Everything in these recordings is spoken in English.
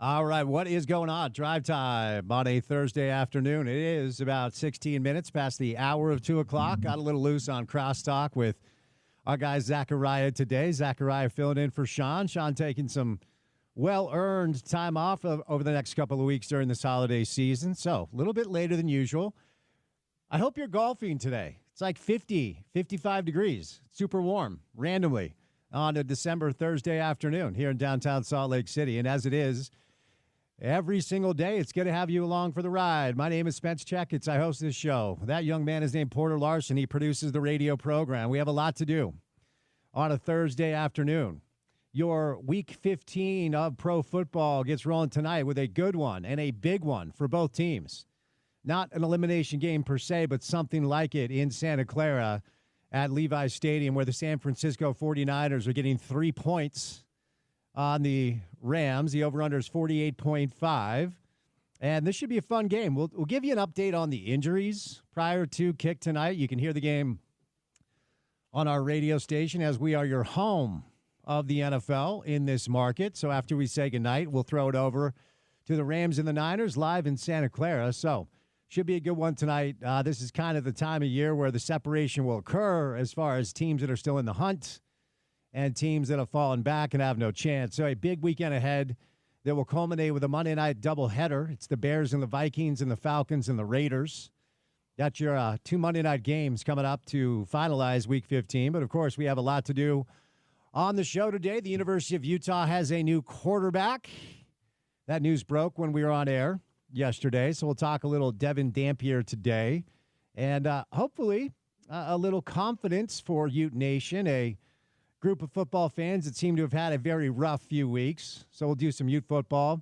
All right, what is going on? Drive time on a Thursday afternoon. It is about 16 minutes past the hour of 2 o'clock. Got a little loose on crosstalk with our guy Zachariah today. Zachariah filling in for Sean. Sean taking some well-earned time off over the next couple of weeks during this holiday season. So a little bit later than usual. I hope you're golfing today. It's like 50, 55 degrees. Super warm, randomly, on a December Thursday afternoon here in downtown Salt Lake City. And as it is, every single day, it's good to have you along for the ride. My name is Spence Checketts. I host this show. That young man is named Porter Larson. He produces the radio program. We have a lot to do on a Thursday afternoon. Your Week 15 of pro football gets rolling tonight with a good one and a big one for both teams. Not an elimination game per se, but something like it in Santa Clara at Levi Stadium, where the San Francisco 49ers are getting 3 points on the Rams. The over-under is 48.5. And this should be a fun game. We'll give you an update on the injuries prior to kick tonight. You can hear the game on our radio station as we are your home of the NFL in this market. So after we say goodnight, we'll throw it over to the Rams and the Niners live in Santa Clara. So should be a good one tonight. This is kind of the time of year where the separation will occur as far as teams that are still in the hunt and teams that have fallen back and have no chance. So a big weekend ahead that will culminate with a Monday night doubleheader. It's the Bears and the Vikings and the Falcons and the Raiders. That's your two Monday night games coming up to finalize Week 15. But, of course, we have a lot to do on the show today. The University of Utah has a new quarterback. That news broke when we were on air yesterday. So we'll talk a little Devin Dampier today. And hopefully a little confidence for Ute Nation, a group of football fans that seem to have had a very rough few weeks. So we'll do some Ute football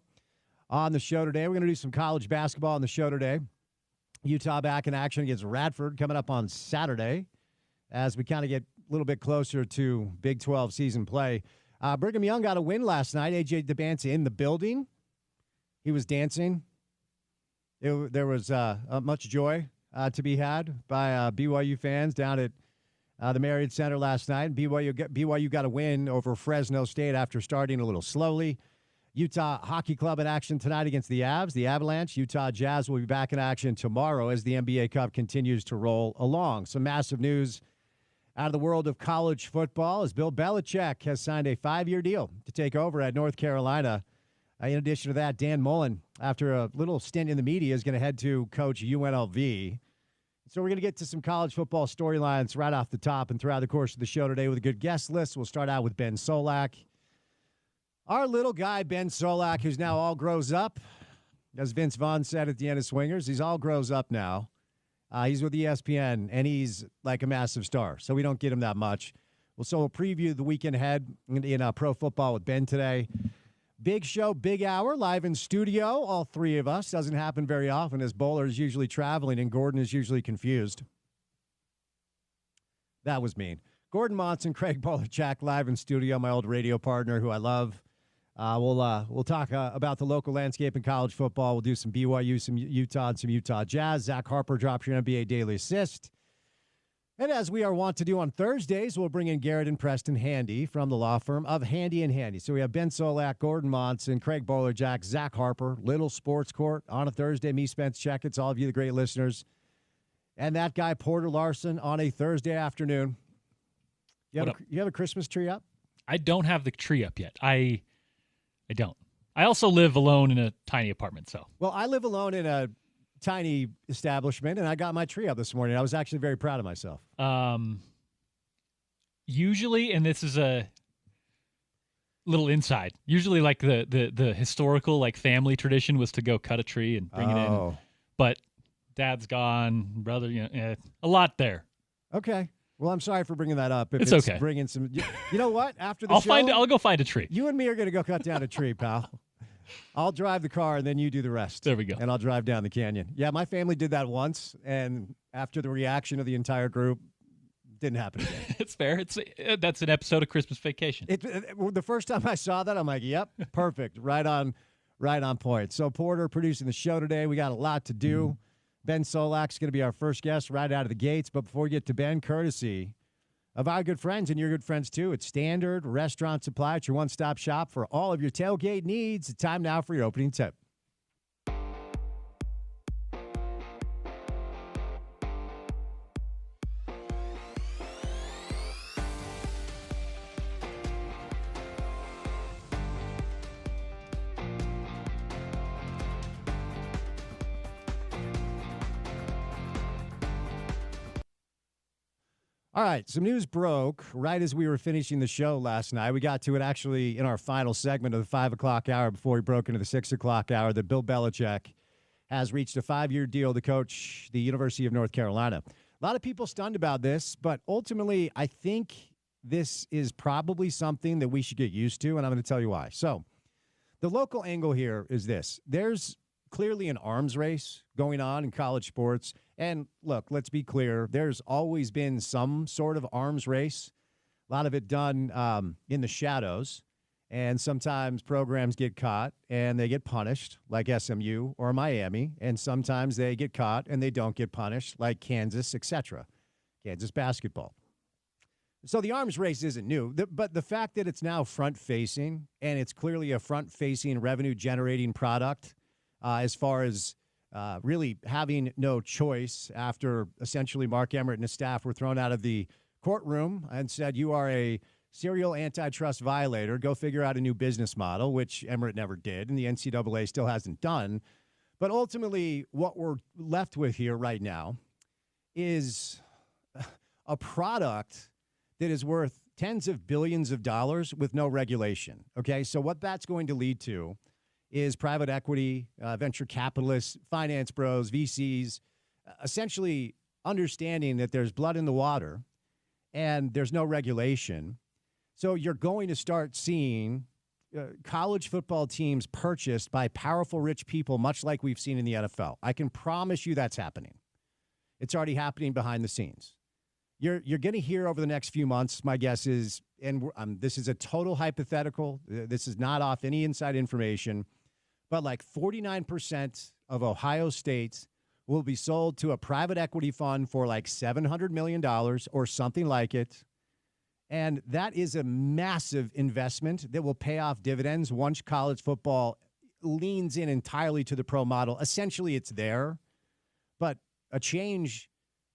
on the show today. We're going to do some college basketball on the show today. Utah back in action against Radford coming up on Saturday as we kind of get a little bit closer to Big 12 season play. Brigham Young got a win last night. A.J. DeBancy in the building. He was dancing. There was much joy to be had by BYU fans down at the Marriott Center last night. BYU got a win over Fresno State after starting a little slowly. Utah Hockey Club in action tonight against the Avs. The Avalanche, Utah Jazz will be back in action tomorrow as the NBA Cup continues to roll along. Some massive news out of the world of college football as Bill Belichick has signed a 5-year deal to take over at North Carolina. In addition to that, Dan Mullen, after a little stint in the media, is going to head to coach UNLV. So we're going to get to some college football storylines right off the top and throughout the course of the show today with a good guest list. We'll start out with Ben Solak. Our little guy, Ben Solak, who's now all grows up. As Vince Vaughn said at the end of Swingers, he's all grows up now. He's with ESPN, and he's like a massive star, so we don't get him that much. So we'll preview the weekend ahead in pro football with Ben today. Big show, big hour, live in studio, all three of us. Doesn't happen very often as Bowler is usually traveling and Gordon is usually confused. That was mean. Gordon Monson, Craig Bolerchak, live in studio, my old radio partner who I love. We'll talk about the local landscape in college football. We'll do some BYU, some Utah, and some Utah Jazz. Zach Harper drops your NBA Daily Assist. And as we are wont to do on Thursdays, we'll bring in Garrett and Preston Handy from the law firm of Handy and Handy. So we have Ben Solak, Gordon Monson, Craig Bolerjack, Zach Harper, Little Sports Court on a Thursday. Me, Spence Checketts, all of you, the great listeners. And that guy, Porter Larson, on a Thursday afternoon. You have a Christmas tree up? I don't have the tree up yet. I don't. I also live alone in a tiny apartment. So. Well, I live alone in a tiny establishment, and I got my tree up this morning. I was actually very proud of myself. Usually, and this is a little inside, usually like the historical like family tradition was to go cut a tree and bring it in. But Dad's gone, brother, a lot there. Okay. Well, I'm sorry for bringing that up. If it's okay. Bringing some, you know what? After the show, I'll go find a tree. You and me are going to go cut down a tree, pal. I'll drive the car, and then you do the rest. There we go. And I'll drive down the canyon. Yeah, my family did that once, and after the reaction of the entire group, didn't happen again. It's fair. That's an episode of Christmas Vacation. The first time I saw that, I'm like, yep, perfect. Right on point. So Porter producing the show today. We got a lot to do. Ben Solak's going to be our first guest right out of the gates. But before we get to Ben, courtesy of our good friends and your good friends, too. It's Standard Restaurant Supply. It's your one-stop shop for all of your tailgate needs. It's time now for your opening tip. All right, some news broke right as we were finishing the show last night. We got to it actually in our final segment of the 5 o'clock hour before we broke into the 6 o'clock hour that Bill Belichick has reached a 5-year deal to coach the University of North Carolina. A lot of people stunned about this, but ultimately I think this is probably something that we should get used to, and I'm going to tell you why. So the local angle here is this. There's clearly an arms race going on in college sports. And look, let's be clear. There's always been some sort of arms race, a lot of it done in the shadows. And sometimes programs get caught and they get punished, like SMU or Miami. And sometimes they get caught and they don't get punished, like Kansas, etc. Kansas basketball. So the arms race isn't new, but the fact that it's now front-facing and it's clearly a front-facing revenue-generating product as far as really having no choice after essentially Mark Emmert and his staff were thrown out of the courtroom and said, you are a serial antitrust violator. Go figure out a new business model, which Emmert never did, and the NCAA still hasn't done. But ultimately, what we're left with here right now is a product that is worth tens of billions of dollars with no regulation. Okay, so what that's going to lead to is private equity, venture capitalists, finance bros, VCs, essentially understanding that there's blood in the water and there's no regulation. So you're going to start seeing college football teams purchased by powerful, rich people, much like we've seen in the NFL. I can promise you that's happening. It's already happening behind the scenes. You're going to hear over the next few months, my guess is, and this is a total hypothetical. This is not off any inside information. But like 49% of Ohio State will be sold to a private equity fund for like $700 million or something like it. And that is a massive investment that will pay off dividends once college football leans in entirely to the pro model. Essentially, it's there. But a change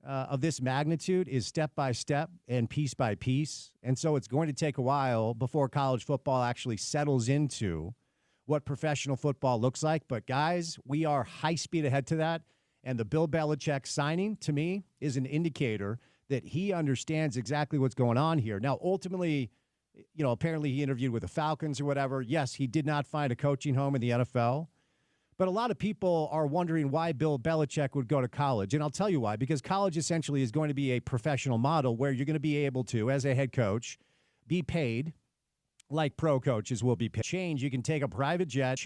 of this magnitude is step by step and piece by piece. And so it's going to take a while before college football actually settles into what professional football looks like. But, guys, we are high speed ahead to that. And the Bill Belichick signing, to me, is an indicator that he understands exactly what's going on here. Now, ultimately, you know, apparently he interviewed with the Falcons or whatever. Yes, he did not find a coaching home in the NFL. But a lot of people are wondering why Bill Belichick would go to college. And I'll tell you why. Because college essentially is going to be a professional model where you're going to be able to, as a head coach, be paid like pro coaches will be paid. Change, you can take a private jet.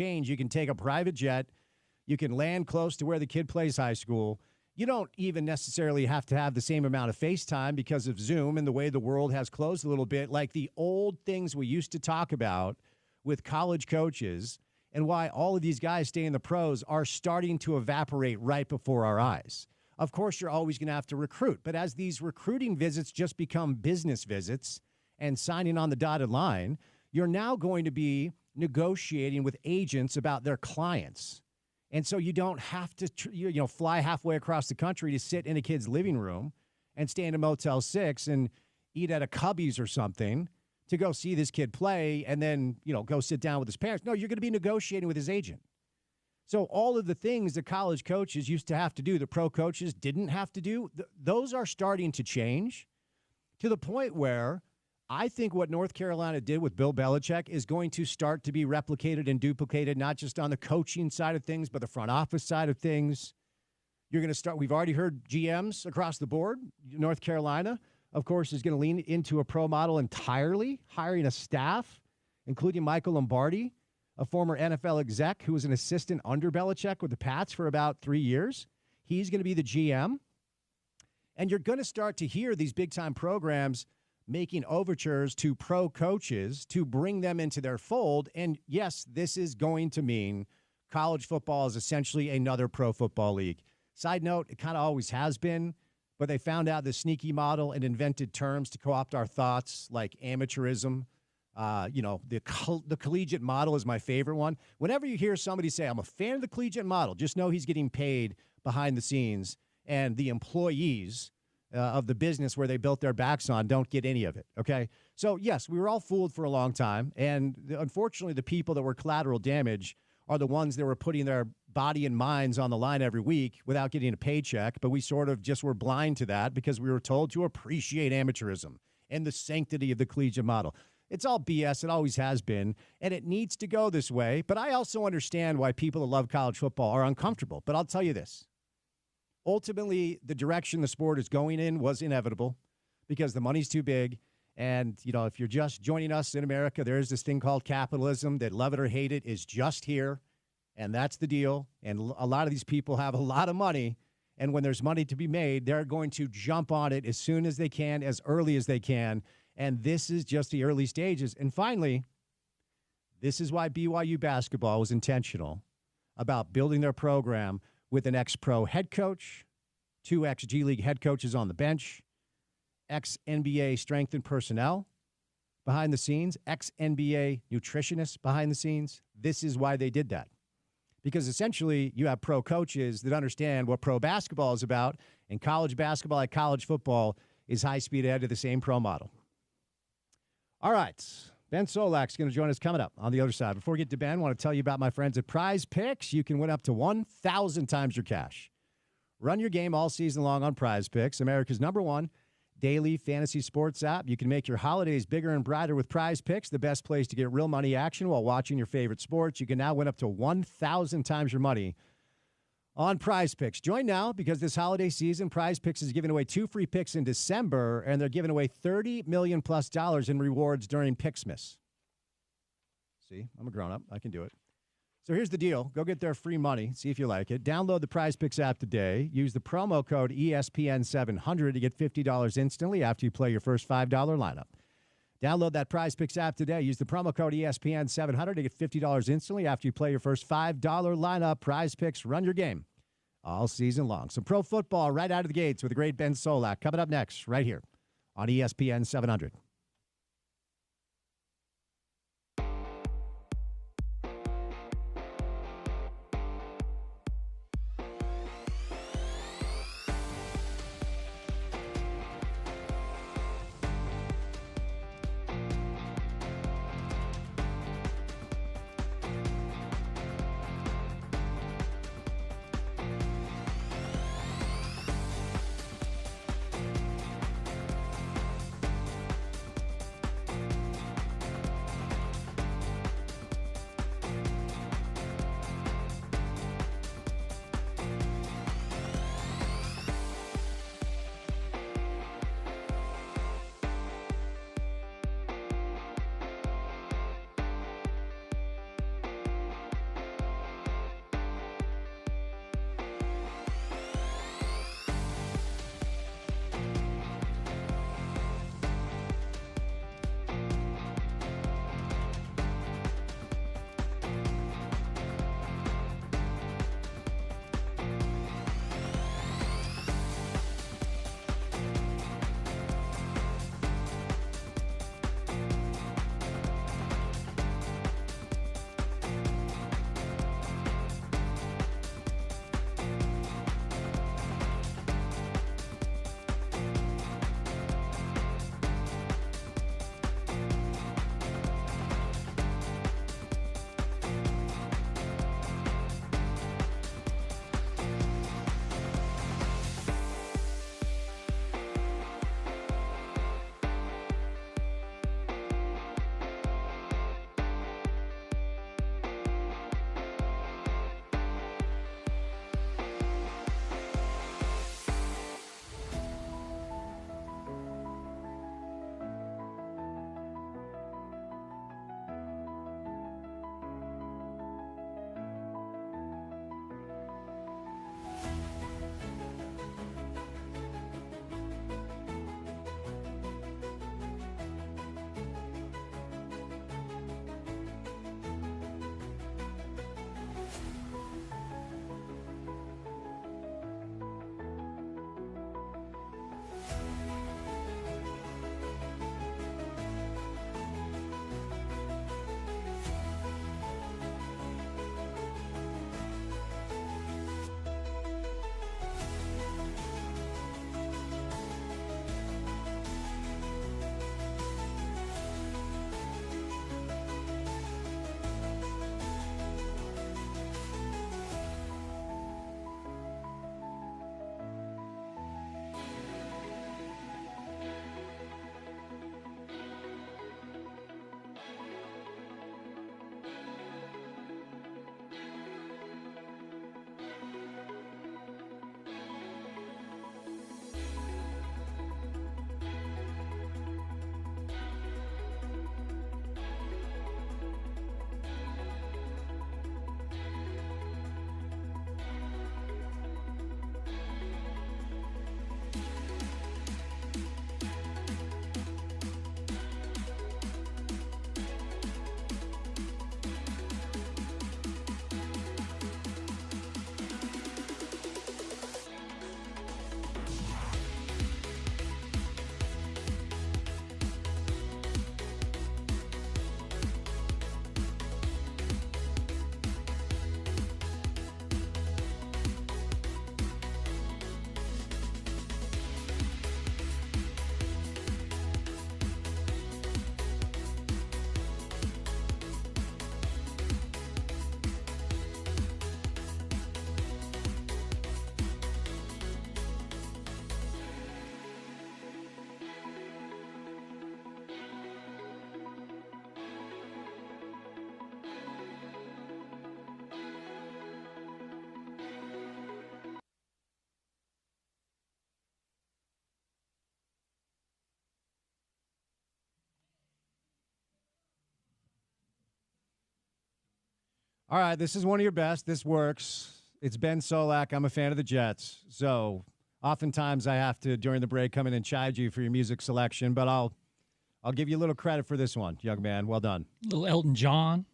You can land close to where the kid plays high school. You don't even necessarily have to have the same amount of FaceTime because of Zoom and the way the world has closed a little bit, like the old things we used to talk about with college coaches and why all of these guys stay in the pros are starting to evaporate right before our eyes. Of course, you're always going to have to recruit, but as these recruiting visits just become business visits and signing on the dotted line, you're now going to be negotiating with agents about their clients. And so you don't have to fly halfway across the country to sit in a kid's living room and stay in a Motel 6 and eat at a Cubby's or something to go see this kid play and then, go sit down with his parents. No, you're going to be negotiating with his agent. So all of the things that college coaches used to have to do, the pro coaches didn't have to do, those are starting to change to the point where I think what North Carolina did with Bill Belichick is going to start to be replicated and duplicated, not just on the coaching side of things, but the front office side of things. You're going to start. We've already heard GMs across the board. North Carolina, of course, is going to lean into a pro model entirely, hiring a staff, including Michael Lombardi, a former NFL exec who was an assistant under Belichick with the Pats for about 3 years. He's going to be the GM. And you're going to start to hear these big-time programs making overtures to pro coaches to bring them into their fold. And yes, this is going to mean college football is essentially another pro football league. Side note, it kind of always has been, but they found out the sneaky model and invented terms to co-opt our thoughts like amateurism. The collegiate model is my favorite one. Whenever you hear somebody say, I'm a fan of the collegiate model, just know he's getting paid behind the scenes, and the employees of the business where they built their backs on don't get any of it, okay? So, yes, we were all fooled for a long time, and unfortunately, the people that were collateral damage are the ones that were putting their body and minds on the line every week without getting a paycheck, but we sort of just were blind to that because we were told to appreciate amateurism and the sanctity of the collegiate model. It's all BS. It always has been, and it needs to go this way. But I also understand why people that love college football are uncomfortable. But I'll tell you this. Ultimately, the direction the sport is going in was inevitable because the money's too big. And, if you're just joining us in America, there is this thing called capitalism that, love it or hate it, is just here. And that's the deal. And a lot of these people have a lot of money. And when there's money to be made, they're going to jump on it as soon as they can, as early as they can. And this is just the early stages. And finally, this is why BYU basketball was intentional about building their program with an ex-pro head coach, 2 ex-G League head coaches on the bench, ex-NBA strength and personnel behind the scenes, ex-NBA nutritionists behind the scenes. This is why they did that. Because essentially you have pro coaches that understand what pro basketball is about, and college basketball, like college football, is high-speed ahead to the same pro model. All right, Ben Solak's going to join us coming up on the other side. Before we get to Ben, I want to tell you about my friends at Prize Picks. You can win up to 1,000 times your cash. Run your game all season long on Prize Picks, America's #1 daily fantasy sports app. You can make your holidays bigger and brighter with Prize Picks, the best place to get real money action while watching your favorite sports. You can now win up to 1,000 times your money on Prize Picks. Join now because this holiday season, Prize Picks is giving away 2 free picks in December, and they're giving away $30 million+ in rewards during Picksmas. See, I'm a grown-up. I can do it. So here's the deal. Go get their free money. See if you like it. Download the Prize Picks app today. Use the promo code ESPN700 to get $50 instantly after you play your first $5 lineup. Download that Prize Picks app today. Use the promo code ESPN700 to get $50 instantly after you play your first $5 lineup. Prize Picks, run your game all season long. Some pro football right out of the gates with the great Ben Solak coming up next right here on ESPN 700. All right, this is one of your best. This works. It's Ben Solak. I'm a fan of the Jets. So oftentimes I have to, during the break, come in and chide you for your music selection, but I'll give you a little credit for this one, young man. Well done. Little Elton John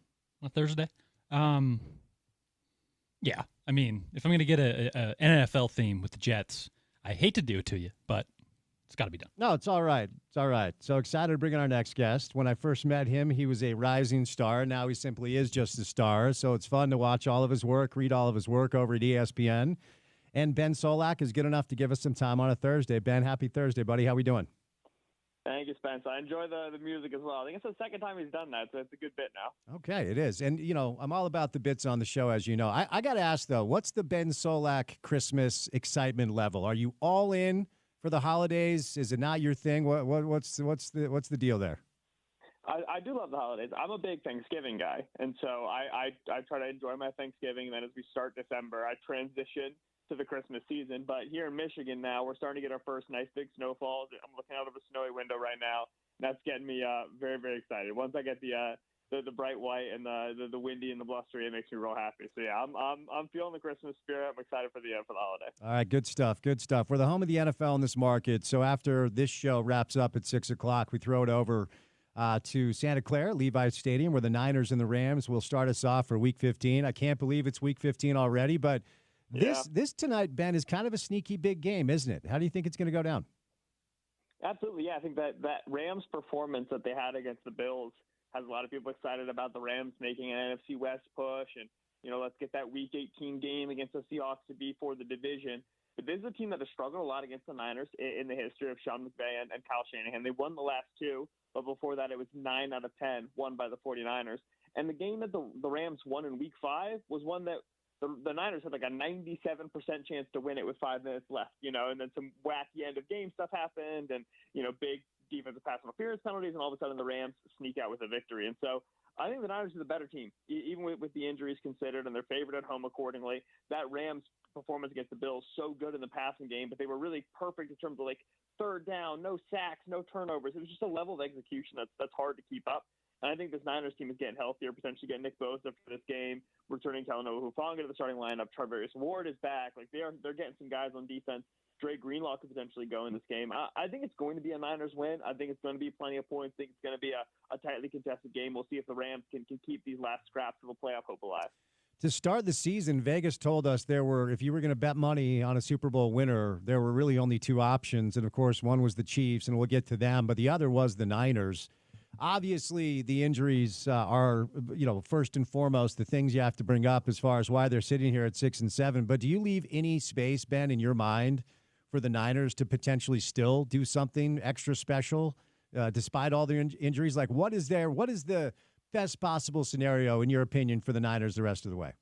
on Thursday. Yeah, I mean, if I'm going to get an NFL theme with the Jets, I hate to do it to you, but it's got to be done. No, it's all right. It's all right. So excited to bring in our next guest. When I first met him, he was a rising star. Now he simply is just a star. So it's fun to watch all of his work, read all of his work over at ESPN. And Ben Solak is good enough to give us some time on a Thursday. Ben, happy Thursday, buddy. How we doing? Thank you, Spence. I enjoy the music as well. I think it's the second time he's done that, so it's a good bit now. Okay, it is. And, I'm all about the bits on the show, as you know. I got to ask, though, what's the Ben Solak Christmas excitement level? Are you all in for the holidays? Is it not your thing? What's the deal there? I do love the holidays. I'm a big Thanksgiving guy, and so I try to enjoy my Thanksgiving. And then as we start December, I transition to the Christmas season. But here in Michigan now, we're starting to get our first nice big snowfalls. I'm looking out of a snowy window right now. That's getting me very, very excited. Once I get the bright white and the windy and the blustery, it makes me real happy. So yeah, I'm feeling the Christmas spirit. I'm excited for the holiday. All right, good stuff. Good stuff. We're the home of the NFL in this market. So after this show wraps up at 6:00, we throw it over to Santa Clara, Levi Stadium, where the Niners and the Rams will start us off for Week 15. I can't believe it's Week 15 already, but this tonight, Ben, is kind of a sneaky big game, isn't it? How do you think it's going to go down? Absolutely, yeah. I think that Rams performance that they had against the Bills has a lot of people excited about the Rams making an NFC West push, and let's get that Week 18 game against the Seahawks to be for the division. But this is a team that has struggled a lot against the Niners in the history of Sean McVay and Kyle Shanahan. They won the last two, but before that it was 9 out of 10 won by the 49ers. And the game that the Rams won in Week 5 was one that the Niners had like a 97% chance to win it with 5 minutes left, and then some wacky end of game stuff happened, and big defensive pass interference penalties, and all of a sudden the Rams sneak out with a victory. And so I think the Niners are the better team, even with the injuries considered, and they're favored at home accordingly. That Rams performance against the Bills, so good in the passing game, but they were really perfect in terms of like third down, no sacks, no turnovers. It was just a level of execution that's hard to keep up. And I think this Niners team is getting healthier, potentially getting Nick Bosa for this game, returning Talanoa Hufanga to the starting lineup. Travarius Ward is back. Like they're getting some guys on defense. Dre Greenlaw could potentially go in this game. I think it's going to be a Niners win. I think it's going to be plenty of points. I think it's going to be a tightly contested game. We'll see if the Rams can keep these last scraps of a playoff hope alive. To start the season, Vegas told us if you were going to bet money on a Super Bowl winner, there were really only 2 options. And, of course, one was the Chiefs, and we'll get to them, but the other was the Niners. Obviously, the injuries are, first and foremost, the things you have to bring up as far as why they're sitting here at 6 and 7. But do you leave any space, Ben, in your mind for the Niners to potentially still do something extra special despite all their injuries? Like, what is the best possible scenario, in your opinion, for the Niners the rest of the way?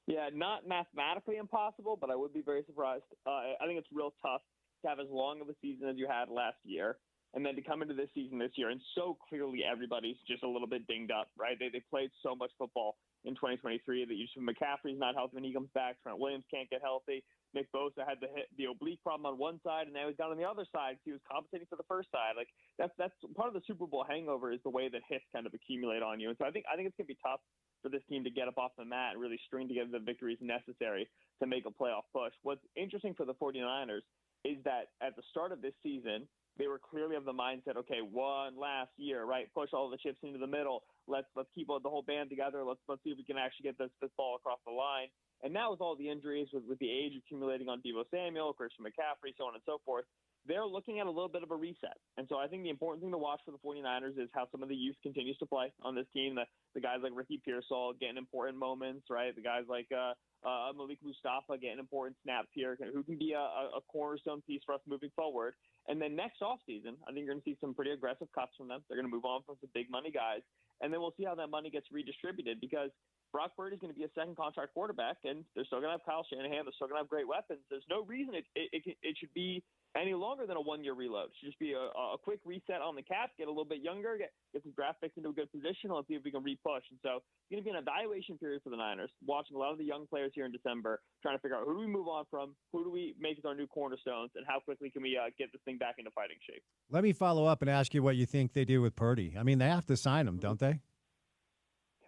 Yeah, not mathematically impossible, but I would be very surprised. I think it's real tough to have as long of a season as you had last year, and then to come into this season this year, and so clearly everybody's just a little bit dinged up, right? They played so much football in 2023 that McCaffrey's not healthy when he comes back. Trent Williams can't get healthy. Nick Bosa had the oblique problem on one side, and now he's down on the other side. He was compensating for the first side. Like that's part of the Super Bowl hangover is the way that hits kind of accumulate on you. And so I think it's going to be tough for this team to get up off the mat and really string together the victories necessary to make a playoff push. What's interesting for the 49ers is that at the start of this season, they were clearly of the mindset, okay, one last year, right? Push all the chips into the middle. Let's keep the whole band together. Let's see if we can actually get this ball across the line. And now with all the injuries, with the age accumulating on Deebo Samuel, Christian McCaffrey, so on and so forth, they're looking at a little bit of a reset. And so I think the important thing to watch for the 49ers is how some of the youth continues to play on this team. The guys like Ricky Pearsall getting important moments, right? The guys like Malik Mustafa getting important snaps here, who can be a cornerstone piece for us moving forward. And then next offseason, I think you're going to see some pretty aggressive cuts from them. They're going to move on from some big money guys. And then we'll see how that money gets redistributed, because Brock Purdy is going to be a second contract quarterback, and they're still going to have Kyle Shanahan. They're still going to have great weapons. There's no reason it should be any longer than a one-year reload. It should just be a quick reset on the cap, get a little bit younger, get some draft picks into a good position. Let's see if we can repush. And so it's going to be an evaluation period for the Niners, watching a lot of the young players here in December, trying to figure out who do we move on from, who do we make as our new cornerstones, and how quickly can we get this thing back into fighting shape. Let me follow up and ask you what you think they do with Purdy. I mean, they have to sign him, don't they?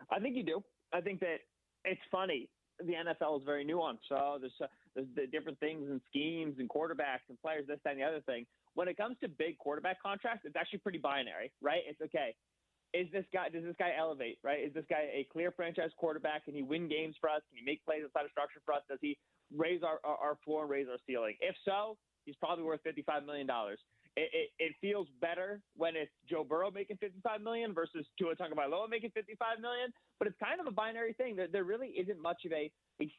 I think you do. I think that it's funny. The NFL is very nuanced. So there's the different things and schemes and quarterbacks and players, this, that, and the other thing. When it comes to big quarterback contracts, it's actually pretty binary, right? It's okay. Does this guy elevate, right? Is this guy a clear franchise quarterback? Can he win games for us? Can he make plays outside of structure for us? Does he raise our floor and raise our ceiling? If so, he's probably worth $55 million. It feels better when it's Joe Burrow making $55 million versus Tua Tagovailoa making $55 million. But it's kind of a binary thing. There really isn't much of a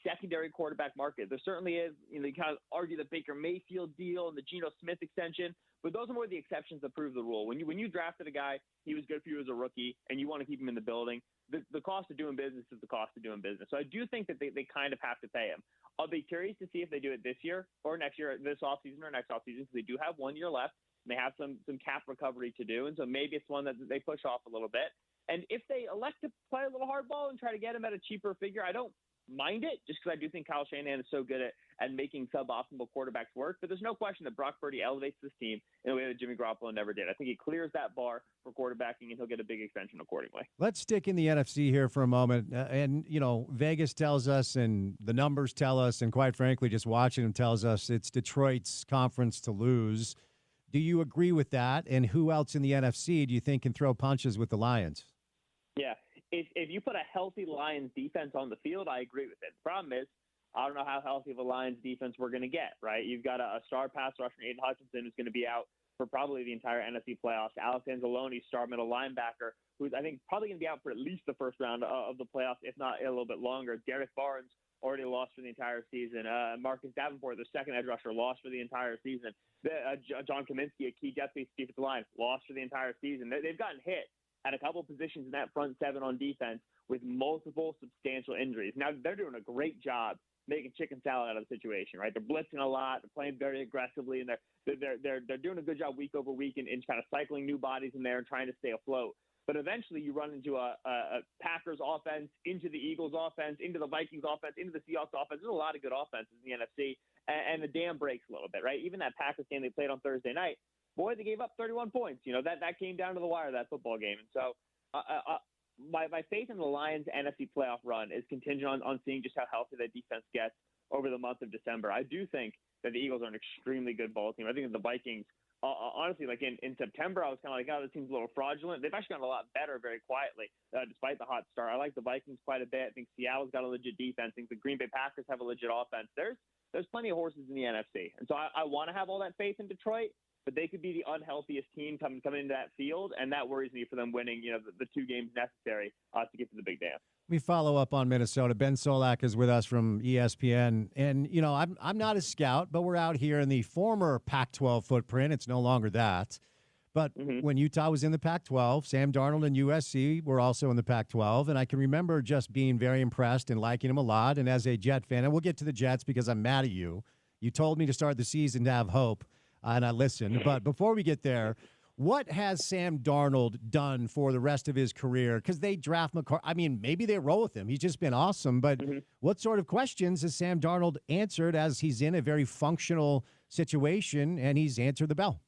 secondary quarterback market. There certainly is. You kind of argue the Baker Mayfield deal and the Geno Smith extension, but those are more the exceptions that prove the rule. When you drafted a guy, he was good for you as a rookie, and you want to keep him in the building. The cost of doing business is the cost of doing business. So I do think that they kind of have to pay him. I'll be curious to see if they do it this year or next year, this offseason or next offseason, because they do have 1 year left. They have some cap recovery to do, and so maybe it's one that they push off a little bit. And if they elect to play a little hardball and try to get him at a cheaper figure, I don't mind it, just because I do think Kyle Shanahan is so good at making suboptimal quarterbacks work. But there's no question that Brock Purdy elevates this team in a way that Jimmy Garoppolo never did. I think he clears that bar for quarterbacking, and he'll get a big extension accordingly. Let's stick in the NFC here for a moment. And, Vegas tells us, and the numbers tell us, and quite frankly, just watching them tells us it's Detroit's conference to lose. Do you agree with that? And who else in the NFC do you think can throw punches with the Lions? Yeah. If you put a healthy Lions defense on the field, I agree with it. The problem is, I don't know how healthy of a Lions defense we're going to get, right? You've got a star pass rusher, Aiden Hutchinson, who's going to be out for probably the entire NFC playoffs. Alex Anzalone, star middle linebacker, who's I think probably going to be out for at least the first round of the playoffs, if not a little bit longer. Derek Barnes already lost for the entire season. Marcus Davenport, the second edge rusher, lost for the entire season. John Kaminsky, a key depth piece defensive line, lost for the entire season. They've gotten hit at a couple positions in that front seven on defense with multiple substantial injuries. Now, they're doing a great job making chicken salad out of the situation, right? They're blitzing a lot. They're playing very aggressively, and they're doing a good job week over week in kind of cycling new bodies in there and trying to stay afloat. But eventually you run into a Packers offense, into the Eagles offense, into the Vikings offense, into the Seahawks offense. There's a lot of good offenses in the NFC, and the dam breaks a little bit, right? Even that Packers game they played on Thursday night, boy, they gave up 31 points. That came down to the wire, that football game. And so my faith in the Lions' NFC playoff run is contingent on seeing just how healthy that defense gets over the month of December. I do think that the Eagles are an extremely good ball team. I think that the Vikings, honestly, like in September, I was kind of like, oh, this team's a little fraudulent. They've actually gotten a lot better very quietly, despite the hot start. I like the Vikings quite a bit. I think Seattle's got a legit defense. I think the Green Bay Packers have a legit offense. There's plenty of horses in the NFC. And so I want to have all that faith in Detroit, but they could be the unhealthiest team coming into that field, and that worries me for them winning, the two games necessary to get to the big dance. We follow up on Minnesota. Ben Solak is with us from ESPN. And, I'm not a scout, but we're out here in the former Pac-12 footprint. It's no longer that. But when Utah was in the Pac-12, Sam Darnold and USC were also in the Pac-12. And I can remember just being very impressed and liking him a lot. And as a Jet fan, and we'll get to the Jets because I'm mad at you. You told me to start the season to have hope, and I listened. But before we get there, what has Sam Darnold done for the rest of his career? Because they draft McCarthy. I mean, maybe they roll with him. He's just been awesome. But what sort of questions has Sam Darnold answered as he's in a very functional situation and he's answered the bell?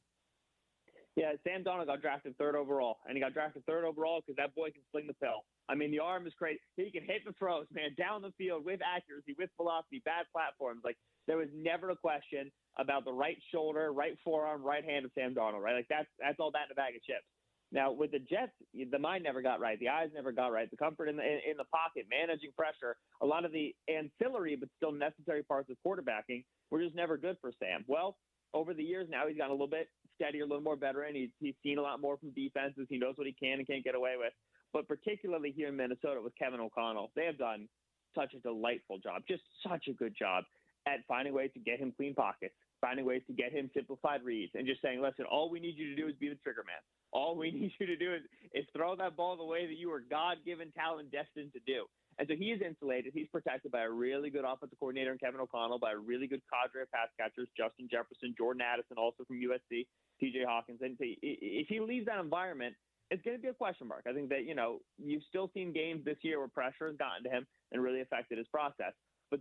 Yeah, Sam Darnold got drafted 3rd overall, and he got drafted 3rd overall because that boy can sling the pill. I mean, the arm is crazy. He can hit the throws, man, down the field with accuracy, with velocity, bad platforms. Like, there was never a question about the right shoulder, right forearm, right hand of Sam Darnold, right? Like, that's all that in a bag of chips. Now, with the Jets, the mind never got right. The eyes never got right. The comfort in the pocket, managing pressure, a lot of the ancillary but still necessary parts of quarterbacking were just never good for Sam. Well, over the years now, he's gotten a little bit steadier, a little more veteran. He's seen a lot more from defenses. He knows what he can and can't get away with. But particularly here in Minnesota with Kevin O'Connell, they have done such a delightful job, just such a good job at finding ways to get him clean pockets, finding ways to get him simplified reads, and just saying, listen, all we need you to do is be the trigger man. All we need you to do is throw that ball the way that you were God-given talent destined to do. And so he is insulated. He's protected by a really good offensive coordinator in Kevin O'Connell, by a really good cadre of pass catchers, Justin Jefferson, Jordan Addison, also from USC, TJ Hawkins. And if he leaves that environment, it's going to be a question mark. I think that, you've still seen games this year where pressure has gotten to him and really affected his process. But